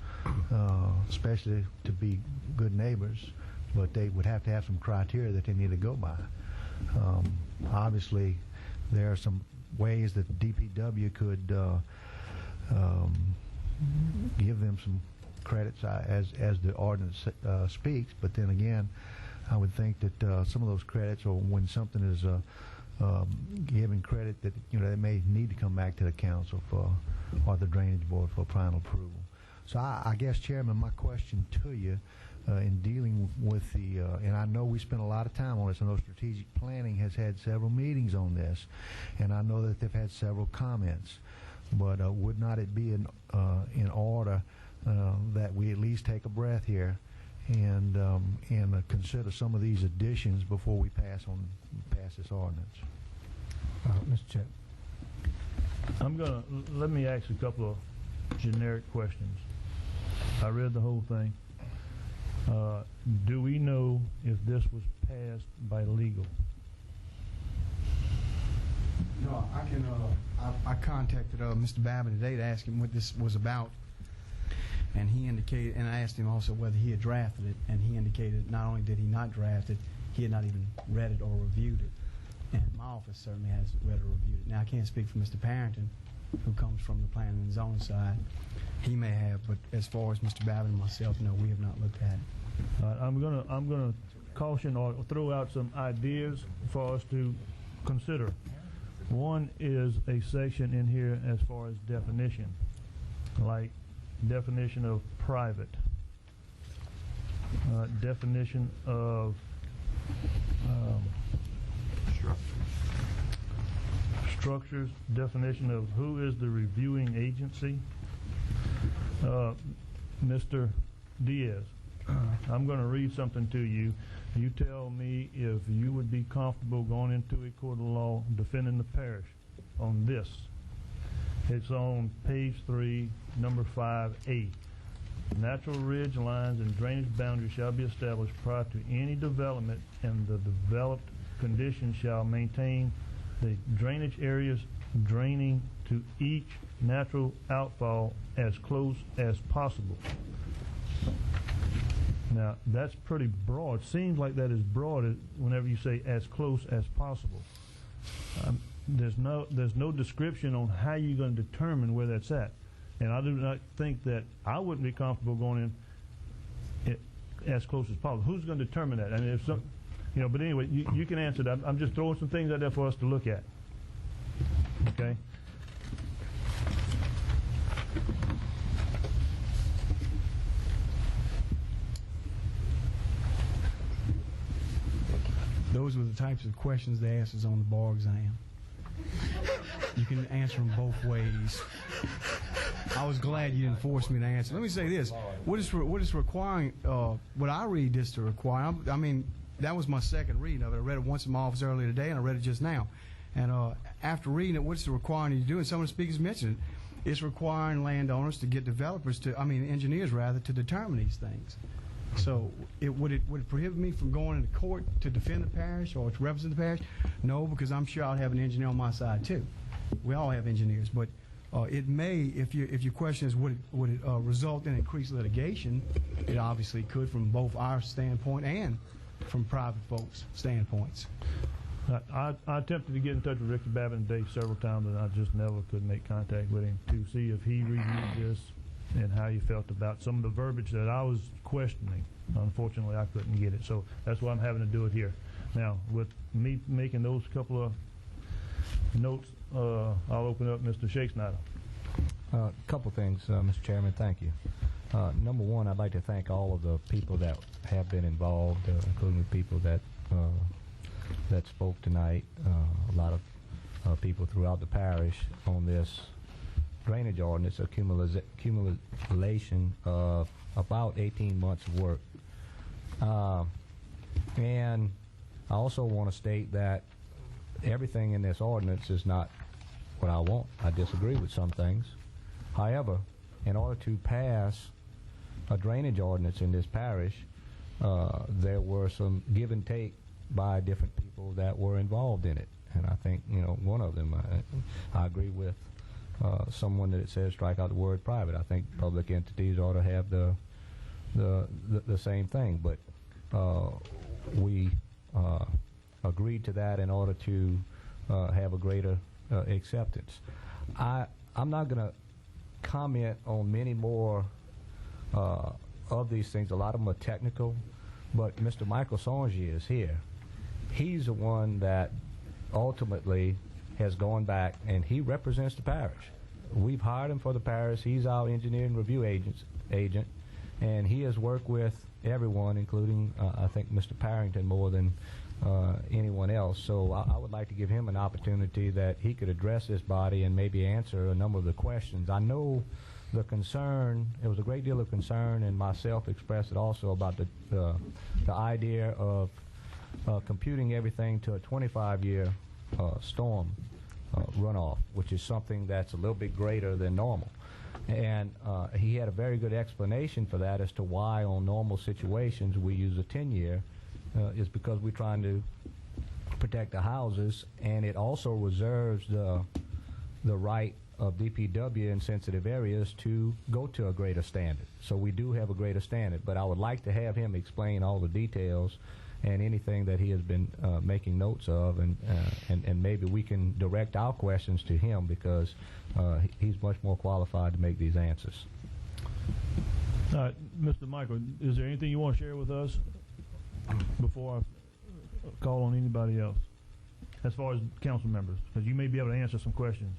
especially to be good neighbors. But they would have to have some criteria that they need to go by. Obviously, there are some ways that DPW could give them some credits as the ordinance speaks, but then again, I would think that some of those credits, or when something is given credit, that they may need to come back to the council or the drainage board for final approval. So I guess, Chairman, my question to you in dealing with and I know we spent a lot of time on this. I know strategic planning has had several meetings on this, and I know that they've had several comments. But would not it be in order that we at least take a breath here and consider some of these additions before we pass this ordinance? Mr. Chair. Let me ask a couple of generic questions. I read the whole thing. Do we know if this was passed by legal? No, I can. I contacted Mr. Babin today to ask him what this was about, and he indicated, and I asked him also whether he had drafted it, and he indicated not only did he not draft it, he had not even read it or reviewed it, and my office certainly has read or reviewed it. Now, I can't speak for Mr. Parrington, who comes from the planning and zone side. He may have, but as far as Mr. Babin and myself, no, we have not looked at it. I'm gonna caution or throw out some ideas for us to consider. One is a section in here as far as definition, like definition of private, definition of structures, definition of who is the reviewing agency. Mr. Diaz, I'm going to read something to you. You tell me if you would be comfortable going into a court of law defending the parish on this. It's on page 3, number 5A. Natural ridge lines and drainage boundaries shall be established prior to any development, and the developed conditions shall maintain the drainage areas draining to each natural outfall as close as possible. Now, that's pretty broad. Seems like that is broad whenever you say as close as possible. There's no description on how you're going to determine where that's at. And I do not think that I wouldn't be comfortable going in as close as possible. Who's going to determine that? I mean, if some, but anyway, you can answer that. I'm just throwing some things out there for us to look at. Okay? Those were the types of questions they asked us on the bar exam. You can answer them both ways. I was glad you didn't force me to answer. Let me say this: what is requiring? What I read this to require? I mean, that was my second reading of it. I read it once in my office earlier today, and I read it just now. And after reading it, what's it requiring you to do? And some of the speakers mentioned it. It's requiring landowners to get developers to, engineers rather, to determine these things. So would it prohibit me from going into court to defend the parish or to represent the parish? No, because I'm sure I'll have an engineer on my side too. We all have engineers, but it may, if your question is would it result in increased litigation, it obviously could from both our standpoint and from private folks' standpoints. I attempted to get in touch with Ricky Babbitt and Dave several times, and I just never could make contact with him to see if he reviewed this and how he felt about some of the verbiage that I was questioning. Unfortunately, I couldn't get it, so that's why I'm having to do it here. Now, with me making those couple of notes, I'll open up Mr. Shakespeare. A couple things, Mr. Chairman. Thank you. Number one, I'd like to thank all of the people that have been involved, including the people that spoke tonight. A lot of people throughout the parish on this drainage ordinance, accumulation of about 18 months of work. And I also want to state that everything in this ordinance is not what I want. I disagree with some things. However, in order to pass a drainage ordinance in this parish, there were some give and take by different people that were involved in it. And I think, one of them, I agree with someone that says strike out the word private. I think public entities ought to have the same thing. But we agreed to that in order to have a greater acceptance. I'm not going to comment on many more of these things. A lot of them are technical, but Mr. Michael Songier is here. He's the one that ultimately has gone back, and he represents the parish. We've hired him for the parish. He's our engineering review agent, and he has worked with everyone, including, I think, Mr. Parrington more than anyone else. So I would like to give him an opportunity that he could address this body and maybe answer a number of the questions. I know the concern, there was a great deal of concern, and myself expressed it also, about the idea of computing everything to a 25-year storm runoff, which is something that's a little bit greater than normal. And he had a very good explanation for that as to why on normal situations we use a 10-year. Is because we're trying to protect the houses, and it also reserves the right of DPW in sensitive areas to go to a greater standard. So we do have a greater standard, but I would like to have him explain all the details and anything that he has been making notes of, and maybe we can direct our questions to him, because he's much more qualified to make these answers. All right, Mr. Michael, is there anything you want to share with us before I call on anybody else, as far as council members? Because you may be able to answer some questions.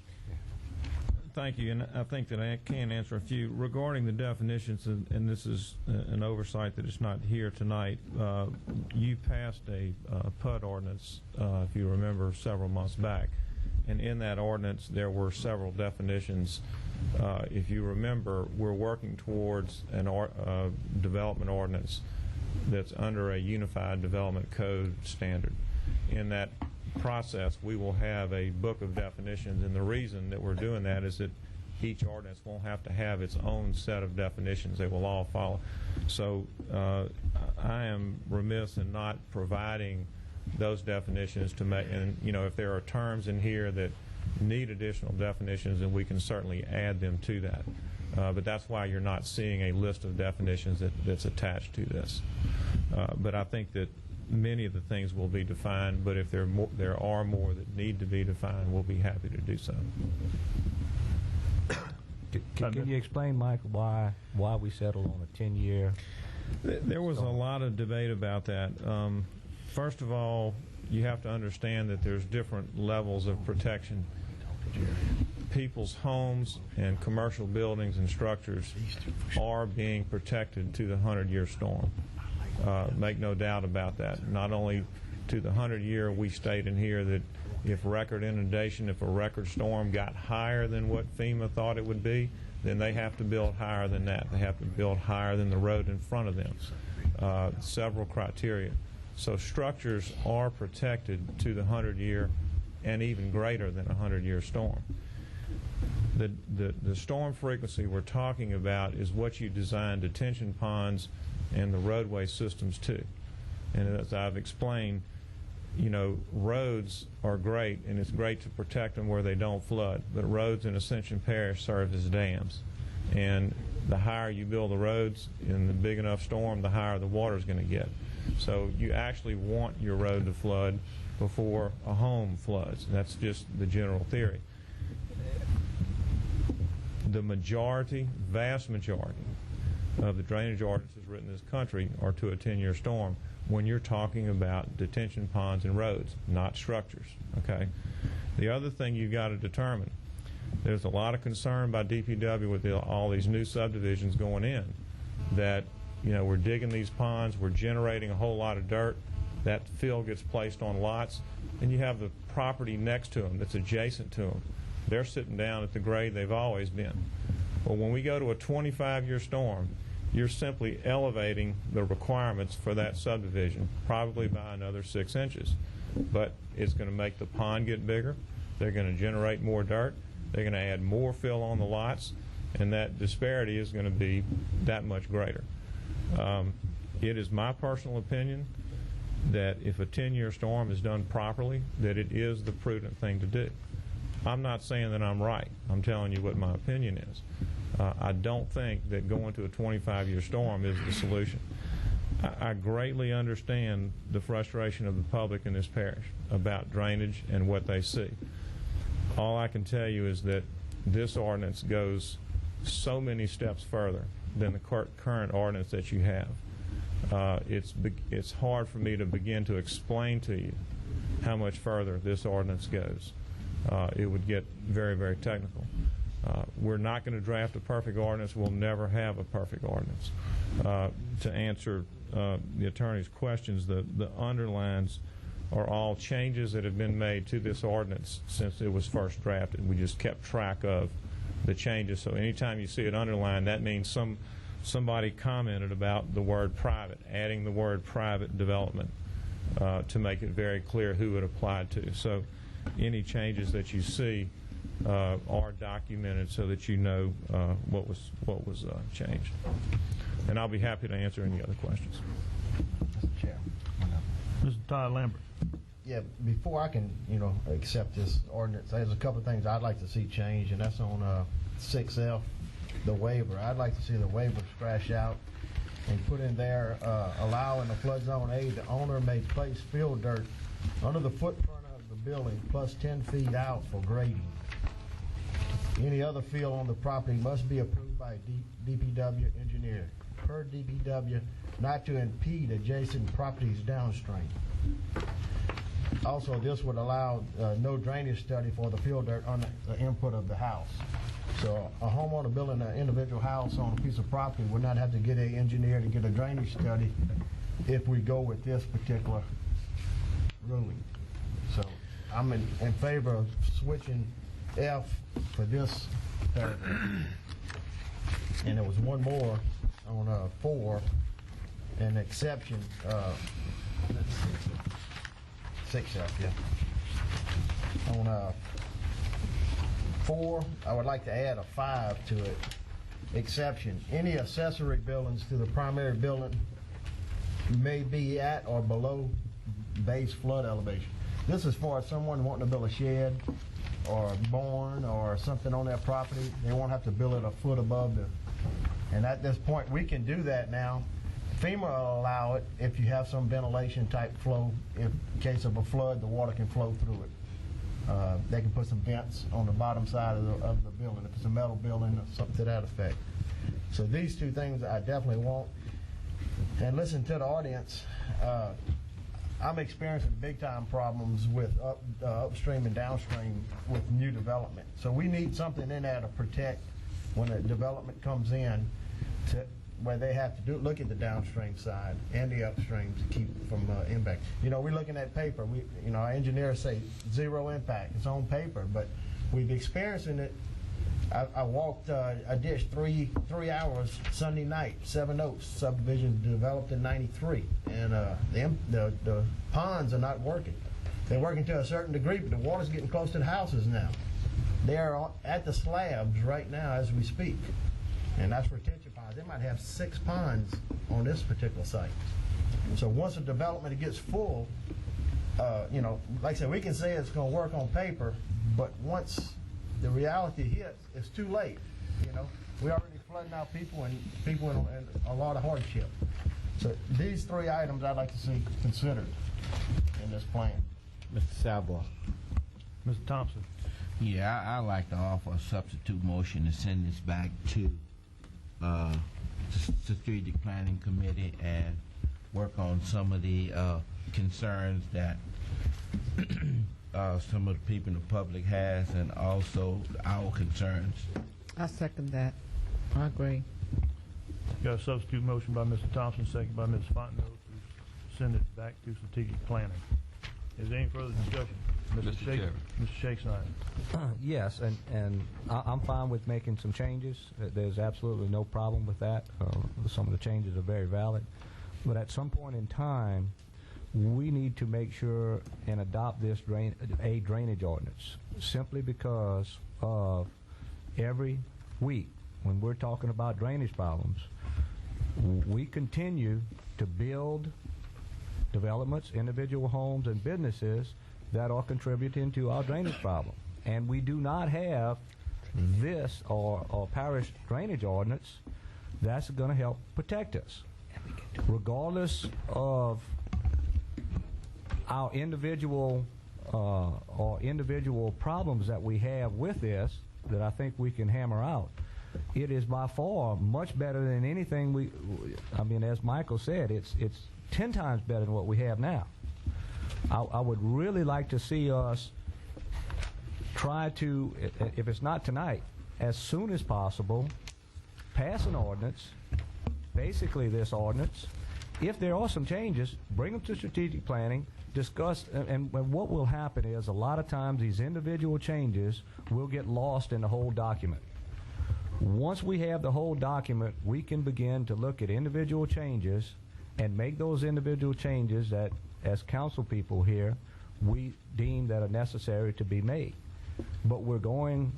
Thank you, and I think that I can answer a few. Regarding the definitions, and this is an oversight that is not here tonight, you passed a PUD ordinance, if you remember, several months back. And in that ordinance, there were several definitions. If you remember, we're working towards a development ordinance that's under a unified development code standard. In that process, we will have a book of definitions, and the reason that we're doing that is that each ordinance won't have to have its own set of definitions. They will all follow. So I am remiss in not providing those definitions to make, and if there are terms in here that need additional definitions, then we can certainly add them to that. But that's why you're not seeing a list of definitions that's attached to this. But I think that many of the things will be defined, but if there are more that need to be defined, we'll be happy to do so. Can you explain, Michael, why we settled on a 10-year? There was a lot of debate about that. First of all, you have to understand that there's different levels of protection. People's homes and commercial buildings and structures are being protected to the 100-year storm. Make no doubt about that. Not only to the 100-year, we state in here that if record inundation, if a record storm got higher than what FEMA thought it would be, then they have to build higher than that. They have to build higher than the road in front of them. Several criteria. So structures are protected to the 100-year, and even greater than a 100-year storm. The storm frequency we're talking about is what you design detention ponds and the roadway systems to. And as I've explained, you know, roads are great, and it's great to protect them where they don't flood. But roads in Ascension Parish serve as dams. And the higher you build the roads in the big enough storm, the higher the water is going to get. So you actually want your road to flood before a home floods. That's just the general theory. The majority, vast majority, of the drainage ordinances written in this country are to a 10-year storm when you're talking about detention ponds and roads, not structures, okay? The other thing you've got to determine, there's a lot of concern by DPW with all these new subdivisions going in that, you know, we're digging these ponds, we're generating a whole lot of dirt, that fill gets placed on lots, and you have the property next to them that's adjacent to them. They're sitting down at the grade they've always been. Well, when we go to a 25-year storm, you're simply elevating the requirements for that subdivision, probably by another 6 inches. But it's going to make the pond get bigger. They're going to generate more dirt. They're going to add more fill on the lots, and that disparity is going to be that much greater. It is my personal opinion that if a 10-year storm is done properly, that it is the prudent thing to do. I'm not saying that I'm right. I'm telling you what my opinion is. I don't think that going to a 25-year storm is the solution. I greatly understand the frustration of the public in this parish about drainage and what they see. All I can tell you is that this ordinance goes so many steps further than the current ordinance that you have. It's hard for me to begin to explain to you how much further this ordinance goes. It would get very, very technical. We're not going to draft a perfect ordinance. We'll never have a perfect ordinance. To answer the attorney's questions, the underlines are all changes that have been made to this ordinance since it was first drafted. We just kept track of the changes. So anytime you see it underlined, that means somebody commented about the word private, adding the word private development to make it very clear who it applied to. So any changes that you see are documented so that you know what was changed. And I'll be happy to answer any other questions. Mr. Chair. Mr. Todd Lambert. Yeah, before I can, accept this ordinance, there's a couple of things I'd like to see change, and that's on 6F, the waiver. I'd like to see the waiver scratched out and put in there, allowing the flood zone A, the owner may place fill dirt under the footprint of the building plus 10 feet out for grading. Any other fill on the property must be approved by a DPW engineer, per DPW, not to impede adjacent properties downstream. Also, this would allow no drainage study for the fill dirt on the input of the house. So a homeowner building an individual house on a piece of property would not have to get an engineer to get a drainage study if we go with this particular ruling. So I'm in favor of switching F for this paragraph. And there was one more on 4, an exception, 6F, yeah. On 4, I would like to add a 5 to it. Exception, any accessory buildings to the primary building may be at or below base flood elevation. This is for someone wanting to build a shed or a barn or something on their property. They won't have to build it a foot above the, and at this point we can do that now. FEMA will allow it if you have some ventilation type flow. If in case of a flood, the water can flow through it. They can put some vents on the bottom side of the building if it's a metal building or something to that effect. So these two things I definitely want. And listen to the audience. I'm experiencing big time problems with upstream and downstream with new development. So we need something in there to protect when a development comes in, to where they have to look at the downstream side and the upstream to keep from impact. We're looking at paper. Our engineers say zero impact. It's on paper, but we've experiencing it. I walked a ditch 3 hours Sunday night, 7 Oaks subdivision developed in '93, and the ponds are not working. They're working to a certain degree, but the water's getting close to the houses now. They're at the slabs right now as we speak, and that's retention ponds. They might have 6 ponds on this particular site. So once the development gets full, you know, like I said, we can say it's going to work on paper, but once the reality hits, it's too late. You know, we're already flooding out people and people in a lot of hardship. So these 3 items I'd like to see considered in this plan. Mr. Salvo. Mr. Thompson. Yeah, I'd like to offer a substitute motion to send this back to Strategic Planning Committee and work on some of the concerns that some of the people in the public has, and also our concerns. I second that. I agree. Got a substitute motion by Mr. Thompson, second by Ms. Fontenot to send it back to strategic planning. Is there any further discussion? Mr. Chairman. Mr. Shakespeare. Yes, and I'm fine with making some changes. There's absolutely no problem with that. Some of the changes are very valid. But at some point in time, we need to make sure and adopt this drainage ordinance, simply because of every week when we're talking about drainage problems, we continue to build developments, individual homes, and businesses that are contributing to our drainage problem. And we do not have this or parish drainage ordinance that's going to help protect us. Regardless of our individual problems that we have with this, that I think we can hammer out, it is by far much better than anything I mean, as Michael said, it's 10 times better than what we have now. I would really like to see us try to, if it's not tonight, as soon as possible, pass an ordinance, basically this ordinance. If there are some changes, bring them to strategic planning, discuss, and what will happen is a lot of times these individual changes will get lost in the whole document. Once we have the whole document, we can begin to look at individual changes and make those individual changes that, as council people here, we deem that are necessary to be made. But we're going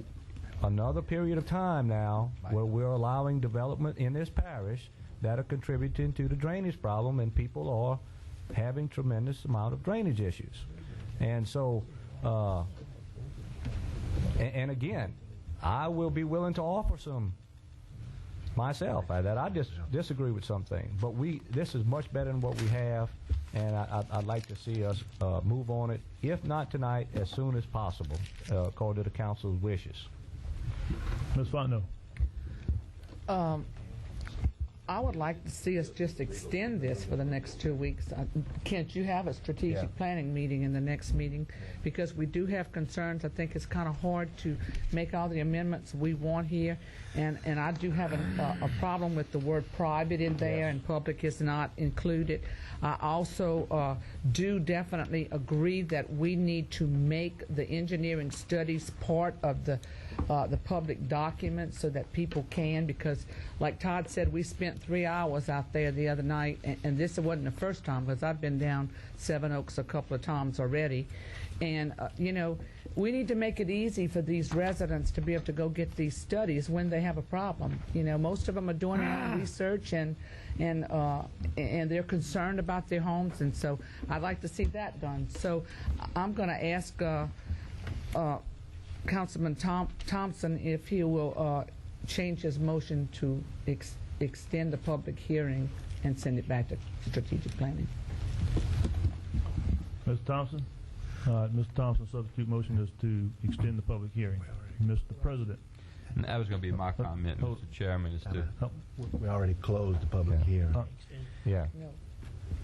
another period of time now where we're allowing development in this parish that are contributing to the drainage problem, and people are having tremendous amount of drainage issues. And so, and again, I will be willing to offer some myself that I just disagree with something, but this is much better than what we have, and I'd like to see us move on it, if not tonight, as soon as possible, according to the council's wishes. Ms. Fontenot. I would like to see us just extend this for the next 2 weeks. Can't you have a strategic planning meeting in the next meeting? Because we do have concerns. I think it's kind of hard to make all the amendments we want here. And I do have a problem with the word private in there, and public is not included. I also do definitely agree that we need to make the engineering studies part of the public documents so that people can, because like Todd said, we spent 3 hours out there the other night, and this wasn't the first time, because I've been down Seven Oaks a couple of times already. And you know, we need to make it easy for these residents to be able to go get these studies when they have a problem. You know, most of them are doing their own research, and they're concerned about their homes, and so I'd like to see that done. So I'm going to ask Councilman Thompson if he will change his motion to extend the public hearing and send it back to strategic planning. Mr. Thompson? Mr. Thompson's substitute motion is to extend the public hearing. Mr. President. And that was going to be my comment, Mr. Chairman, is to... We already closed the public hearing. Yeah.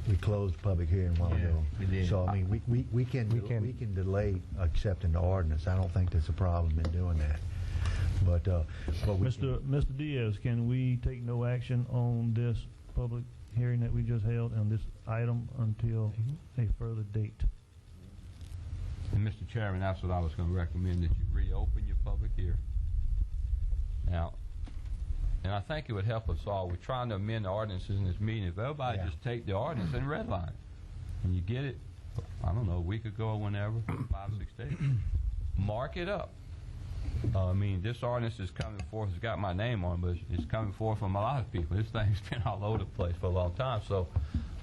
We closed the public hearing a while ago. We did. So, I mean, we can delay accepting the ordinance. I don't think there's a problem in doing that. But Mr. Diaz, can we take no action on this public hearing that we just held on this item until a further date? And Mr. Chairman, that's what I was going to recommend, that you reopen your public hearing. Now, and I think it would help us all. We're trying to amend the ordinances in this meeting. If everybody just take the ordinance and redline it, and you get it I don't know, a week ago or whenever, 5 or 6 days. Mark it up. I mean, this ordinance is coming forth. It's got my name on it, but it's coming forth from a lot of people. This thing's been all over the place for a long time. So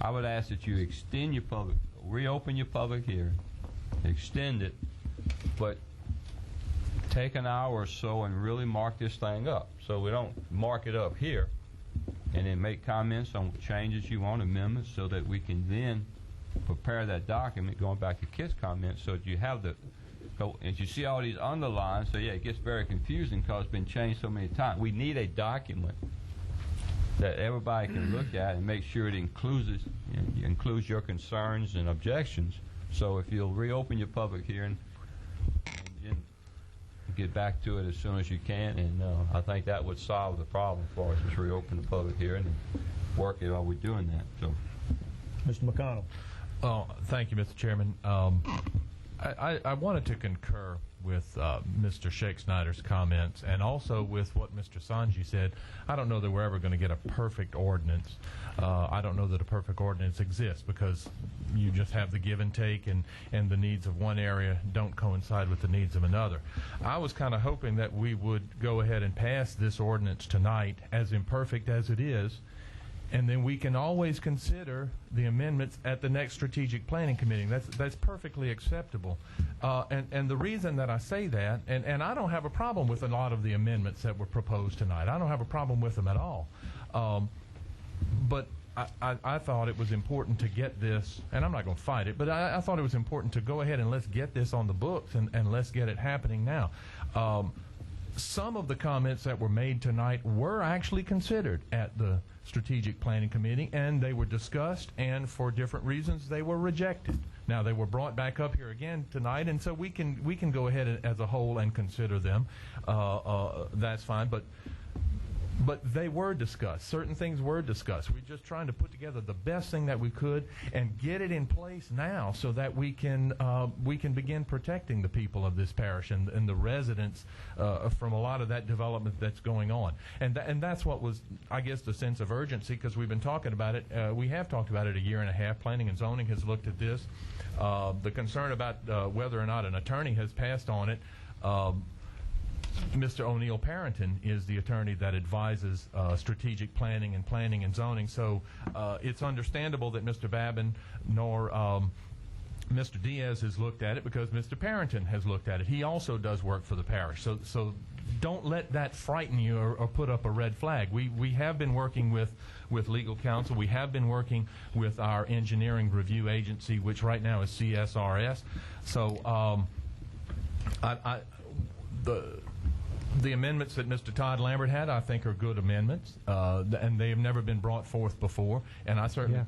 I would ask that you extend your reopen your public hearing, extend it, but take an hour or so and really mark this thing up. So we don't mark it up here and then make comments on changes you want, amendments, so that we can then prepare that document, going back to Kit's comments, so that you have the, and you see all these underlines, so yeah, it gets very confusing because it's been changed so many times. We need a document that everybody can look at and make sure it includes your concerns and objections. So if you'll reopen your public hearing and get back to it as soon as you can, and I think that would solve the problem for us. Just reopen the public hearing and work it while we're doing that. So, Mr. McConnell. Thank you, Mr. Chairman. I wanted to concur with Mr. Sheikh Snyder's comments and also with what Mr. Sanji said. I don't know that we're ever going to get a perfect ordinance. I don't know that a perfect ordinance exists because you just have the give and take, and the needs of one area don't coincide with the needs of another. I was kind of hoping that we would go ahead and pass this ordinance tonight, as imperfect as it is, and then we can always consider the amendments at the next strategic planning committee. That's perfectly acceptable. And the reason that I say that, and I don't have a problem with a lot of the amendments that were proposed tonight. I don't have a problem with them at all. But I thought it was important to get this, and I'm not going to fight it, but I thought it was important to go ahead and let's get this on the books and let's get it happening now. Some of the comments that were made tonight were actually considered at the Strategic Planning Committee, and they were discussed, and for different reasons they were rejected. Now they were brought back up here again tonight, and so we can go ahead as a whole and consider them. That's fine, but they were discussed. Certain things were discussed. We're just trying to put together the best thing that we could and get it in place now so that we can begin protecting the people of this parish and the residents from a lot of that development that's going on. And that's what was, I guess, the sense of urgency, because we've been talking about it. We have talked about it a year and a half. Planning and Zoning has looked at this. The concern about whether or not an attorney has passed on it, Mr. O'Neill Parrington is the attorney that advises strategic planning and zoning. So it's understandable that Mr. Babin nor Mr. Diaz has looked at it, because Mr. Parrington has looked at it. He also does work for the parish. So don't let that frighten you or put up a red flag. We have been working with legal counsel. We have been working with our engineering review agency, which right now is CSRS. So the amendments that Mr. Todd Lambert had, I think, are good amendments, and they have never been brought forth before. And I certainly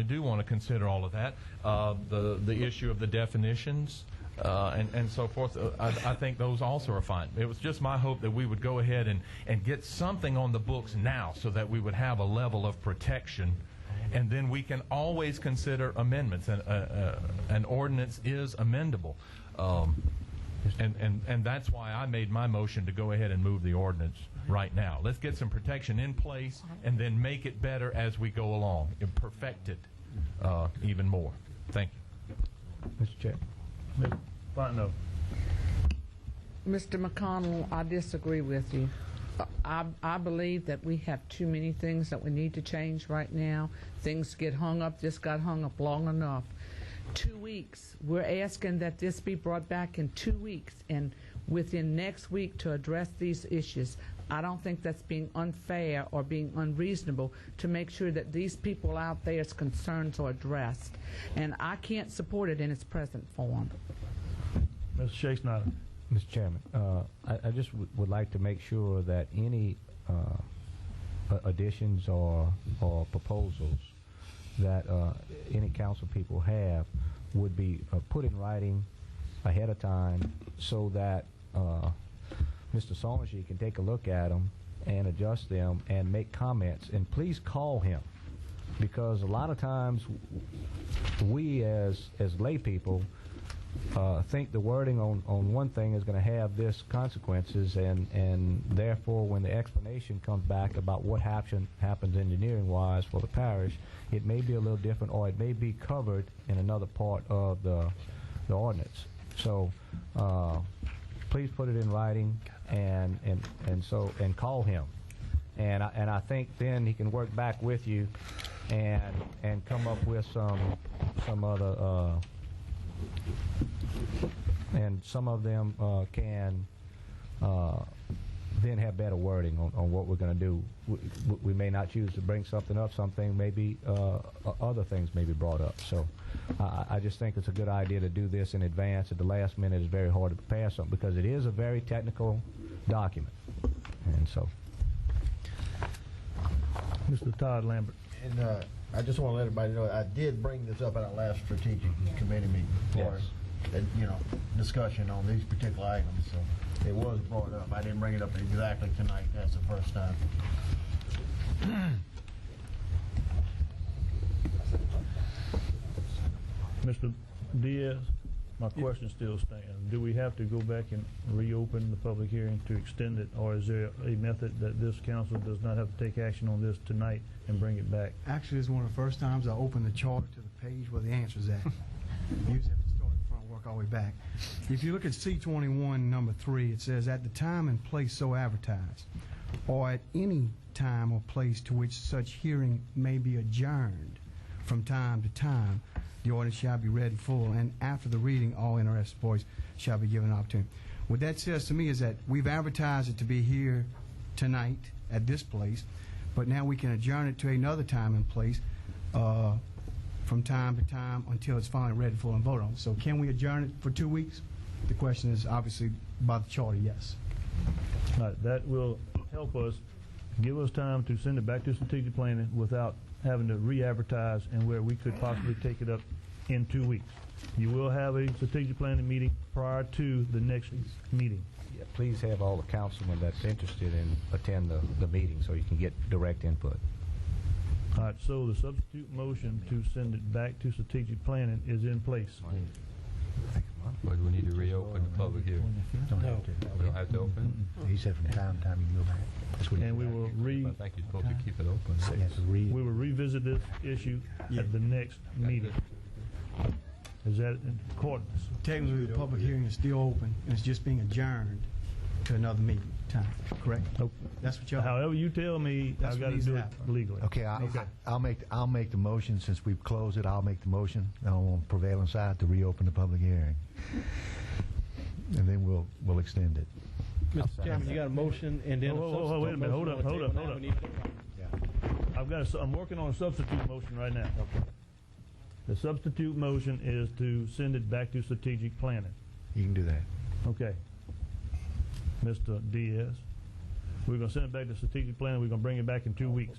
do want to consider all of that. The issue of the definitions and so forth, I think those also are fine. It was just my hope that we would go ahead and get something on the books now, so that we would have a level of protection. And then we can always consider amendments. An ordinance is amendable. And that's why I made my motion to go ahead and move the ordinance right now. Let's get some protection in place and then make it better as we go along and perfect it even more. Thank you. Mr. Chair. No. Mr. McConnell, I disagree with you. I believe that we have too many things that we need to change right now. Things get hung up, just got hung up long enough. 2 weeks. We're asking that this be brought back in 2 weeks and within next week to address these issues. I don't think that's being unfair or being unreasonable to make sure that these people out there's concerns are addressed. And I can't support it in its present form. Mr. Sheikh Snyder. Mr. Chairman, I just would like to make sure that any additions or proposals that any council people have would be put in writing ahead of time, so that Mr. Solensky can take a look at them and adjust them and make comments. And please call him, because a lot of times we as lay people think the wording on one thing is going to have this consequences, and therefore when the explanation comes back about what happens engineering-wise for the parish, it may be a little different, or it may be covered in another part of the ordinance. So please put it in writing and call him, and I think then he can work back with you and come up with some other. And some of them can then have better wording on what we're going to do. We may not choose to bring something up. Something maybe other things may be brought up. So I just think it's a good idea to do this in advance. At the last minute, it's very hard to prepare something because it is a very technical document. And so, Mr. Todd Lambert. And I just want to let everybody know I did bring this up at our last strategic committee meeting for discussion on these particular items. So it was brought up. I didn't bring it up exactly tonight. That's the first time. Mr. Diaz, my question still stands. Do we have to go back and reopen the public hearing to extend it, or is there a method that this council does not have to take action on this tonight and bring it back? Actually, it's one of the first times I open the charter to the page where the answer's at. Usually have to start at the front, work all the way back. If you look at C21, number 3, it says, at the time and place so advertised, or at any time or place to which such hearing may be adjourned from time to time, the ordinance shall be read in full, and after the reading, all interested parties shall be given an opportunity. What that says to me is that we've advertised it to be here tonight at this place, but now we can adjourn it to another time and place from time to time until it's finally read in full and voted on. So can we adjourn it for 2 weeks? The question is obviously by the charter, yes. All right, that will help us, give us time to send it back to strategic planning without having to re-advertise, and where we could possibly take it up in 2 weeks. You will have a strategic planning meeting prior to the next meeting. Yeah, please have all the councilmen that's interested in attend the meeting so you can get direct input. All right, so the substitute motion to send it back to strategic planning is in place. But we need to reopen the public hearing. No. We don't have to open He said from time to time you can go back. That's what he And said. we will I think you're supposed to keep it open. we will revisit this issue at the next meeting. Is that in accordance? Technically, the public hearing is still open, and it's just being adjourned to another meeting time, correct? That's what y'all... However you tell me, That's I've what got to needs to do it happen. legally. Okay, I'll make the motion since we've closed it. I'll make the motion on prevailing side to reopen the public hearing, and then we'll extend it. Mr. Chairman, you got a motion and then a substitute wait a minute. Hold motion up. on the table. Now we need to vote on it. I'm working on a substitute motion right now. Okay. The substitute motion is to send it back to strategic planning. You can do that. Okay. Mr. Diaz, we're going to send it back to strategic planning. We're going to bring it back in 2 weeks.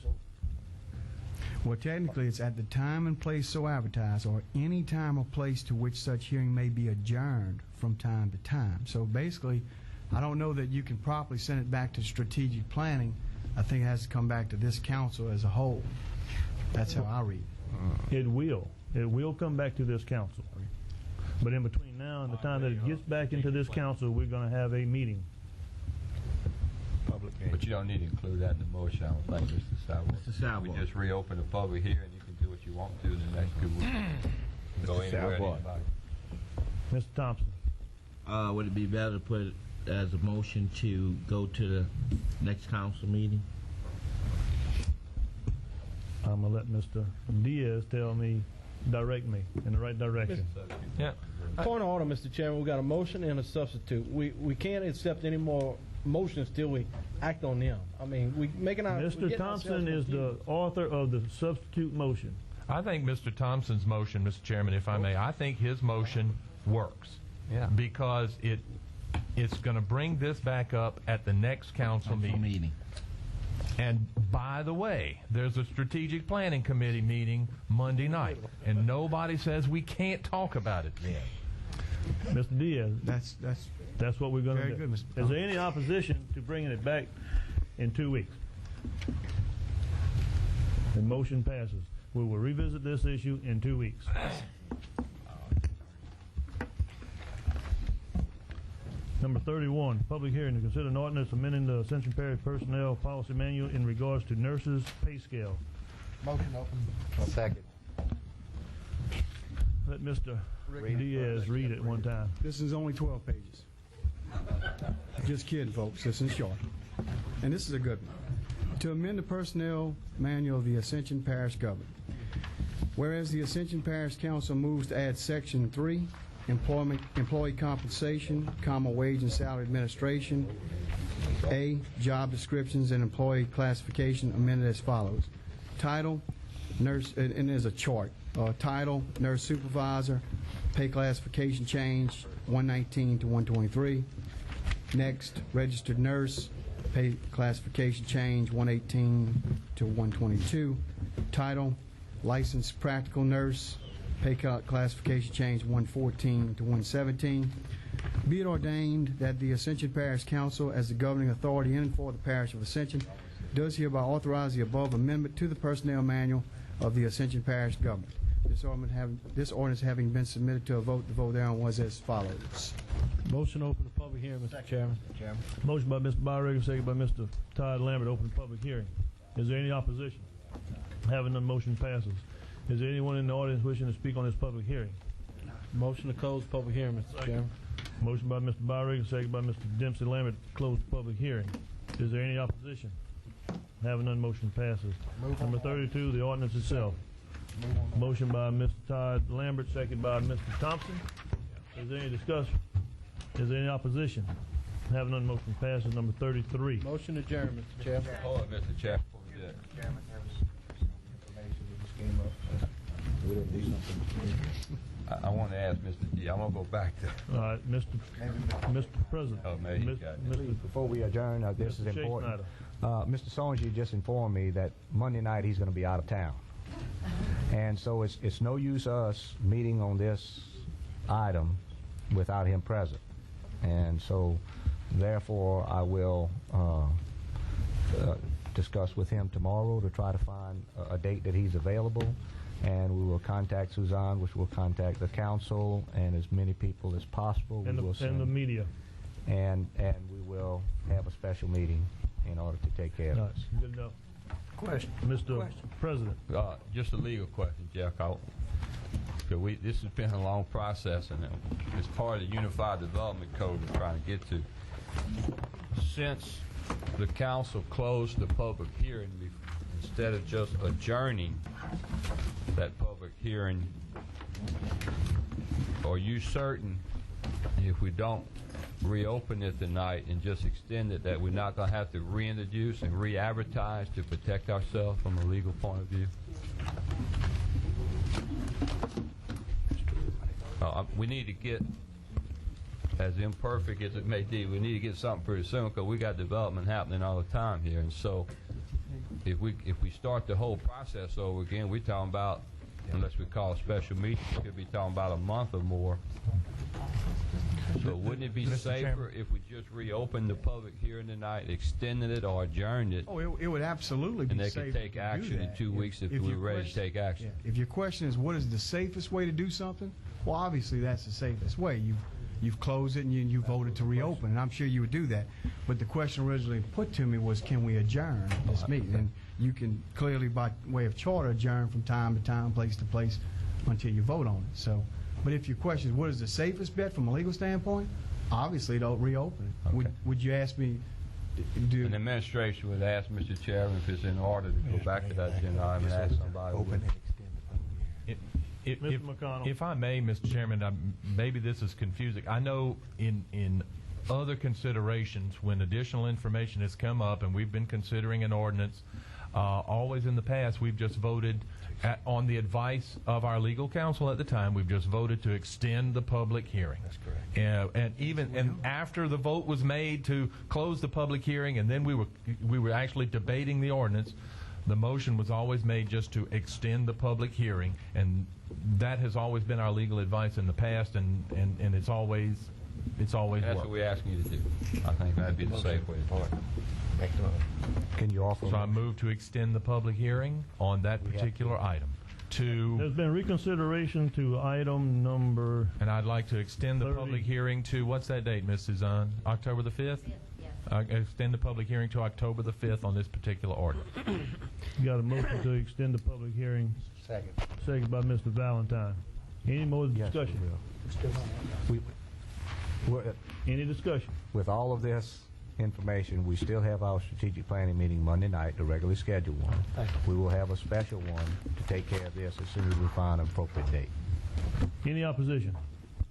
Well, technically, it's at the time and place so advertised, or any time or place to which such hearing may be adjourned from time to time. So basically, I don't know that you can properly send it back to strategic planning. I think it has to come back to this council as a whole. That's how I read it. It will. It will come back to this council. But in between now and the time that it gets back into this council, we're going to have a meeting. But you don't need to include that in the motion, I don't think, Mr. Sabo. Mr. Sabo. We just reopen the public hearing, you can do what you want to in the next 2 weeks. Go anywhere, anybody. Mr. Thompson. Would it be better to put it as a motion to go to the next council meeting? I'm going to let Mr. Diaz direct me in the right direction. Yeah. Point of order, Mr. Chairman. We got a motion and a substitute. We can't accept any more motions till we act on them. I mean, we making our... Mr. Thompson is the author of the substitute motion. I think Mr. Thompson's motion, Mr. Chairman, if I may, I think his motion works. Yeah. Because it's going to bring this back up at the next council meeting. And by the way, there's a strategic planning committee meeting Monday night, and nobody says we can't talk about it then. Mr. Diaz, that's what we're going to do. Very good, Mr. Is there any opposition to bringing it back in 2 weeks? The motion passes. We will revisit this issue in 2 weeks. Number 31, public hearing to consider an ordinance amending the Ascension Parish Personnel Policy Manual in regards to nurses' pay scale. Motion open. Second. Let Mr. Diaz read it one time. This is only 12 pages. Just kidding, folks. This is short. And this is a good one. To amend the Personnel Manual of the Ascension Parish Government. Whereas the Ascension Parish Council moves to add Section 3, Employee Compensation, wage and salary administration, A, job descriptions and employee classification amended as follows. Title, nurse, and there's a chart. Title, nurse supervisor, pay classification change, 119 to 123. Next, registered nurse, pay classification change, 118 to 122. Title, licensed practical nurse, pay classification change 114 to 117. Be it ordained that the Ascension Parish Council, as the governing authority in and for the Parish of Ascension, does hereby authorize the above amendment to the Personnel Manual of the Ascension Parish Government. This ordinance having been submitted to a vote, the vote thereon was as follows. Motion to open the public hearing, Mr. Chairman. Motion by Mr. Byregger, second by Mr. Todd Lambert, open the public hearing. Is there any opposition? Having none, motion passes. Is there anyone in the audience wishing to speak on this public hearing? Motion to close public hearing, Mr. Chairman. Motion by Mr. Byregger, second by Mr. Dempsey Lambert, to close the public hearing. Is there any opposition? Having none, motion passes. Number 32, the ordinance itself. Motion by Mr. Todd Lambert, second by Mr. Thompson. Is there any discussion? Is there any opposition? Having none, motion passes. Number 33. Motion adjourned, Mr. Chairman. Hold on, Mr. Chairman. Chairman, there was some information that just came up. We didn't do something. I want to ask Mr. D. I'm going to go back to. All right, Mr. President. Oh, maybe he's got it. Please, before we adjourn, this is Mr. important. Mr. Sonji just informed me that Monday night he's going to be out of town. And so it's no use us meeting on this item without him present. And so, therefore, I will discuss with him tomorrow to try to find a date that he's available. And we will contact Suzanne, which will contact the council and as many people as possible. And the media. And we will have a special meeting in order to take care of this. Good enough. Question. Mr. President. Just a legal question, Jeff. This has been a long process, and it's part of the Unified Development Code we're trying to get to. Since the council closed the public hearing, instead of just adjourning that public hearing, are you certain if we don't reopen it tonight and just extend it that we're not going to have to reintroduce and re-advertise to protect ourselves from a legal point of view? We need to get, as imperfect as it may be, we need to get something pretty soon because we got development happening all the time here. And so if we start the whole process over again, we're talking about, unless we call a special meeting, we could be talking about a month or more. So wouldn't it be safer if we just reopened the public hearing tonight, extended it or adjourned it? Oh, it would absolutely be safer. And they could take action in 2 weeks if we're ready to take action. Yeah. If your question is what is the safest way to do something, well, obviously that's the safest way. You've closed it and you voted to reopen, and I'm sure you would do that. But the question originally put to me was, can we adjourn this meeting? And you can clearly, by way of charter, adjourn from time to time, place to place, until you vote on it. So, but if your question is what is the safest bet from a legal standpoint, obviously don't reopen it. Okay. Would you ask me? An administration would ask Mr. Chairman if it's in order to go back to that agenda item and ask somebody. Open it. Mr. McConnell. If I may, Mr. Chairman, maybe this is confusing. I know in other considerations, when additional information has come up and we've been considering an ordinance, always in the past we've just voted on the advice of our legal counsel at the time. We've just voted to extend the public hearing. That's correct. And after the vote was made to close the public hearing, and then we were actually debating the ordinance, the motion was always made just to extend the public hearing, and that has always been our legal advice in the past, and it's always That's worked. what we're asking you to do. I think that'd be the safe way to do it. Can you offer? So I move to extend the public hearing on that particular item to... There's been reconsideration to item number... And I'd like to extend the 30. public hearing to, what's that date, Ms. Suzanne? October the 5th? Yes. Extend the public hearing to October the 5th on this particular ordinance. You got a motion to extend the public hearing. Second. Second by Mr. Valentine. Any more discussion? Any discussion? With all of this information, we still have our strategic planning meeting Monday night, the regularly scheduled one. We will have a special one to take care of this as soon as we find an appropriate date. Any opposition?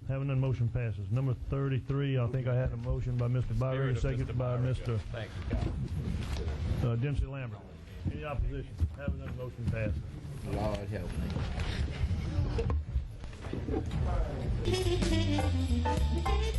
Having none, motion passes. Number 33, I think I had a motion by Mr. Byron, seconded by Mr. Thank you. Dempsey Lambert. Any opposition? Having none, motion passes. Lord help me.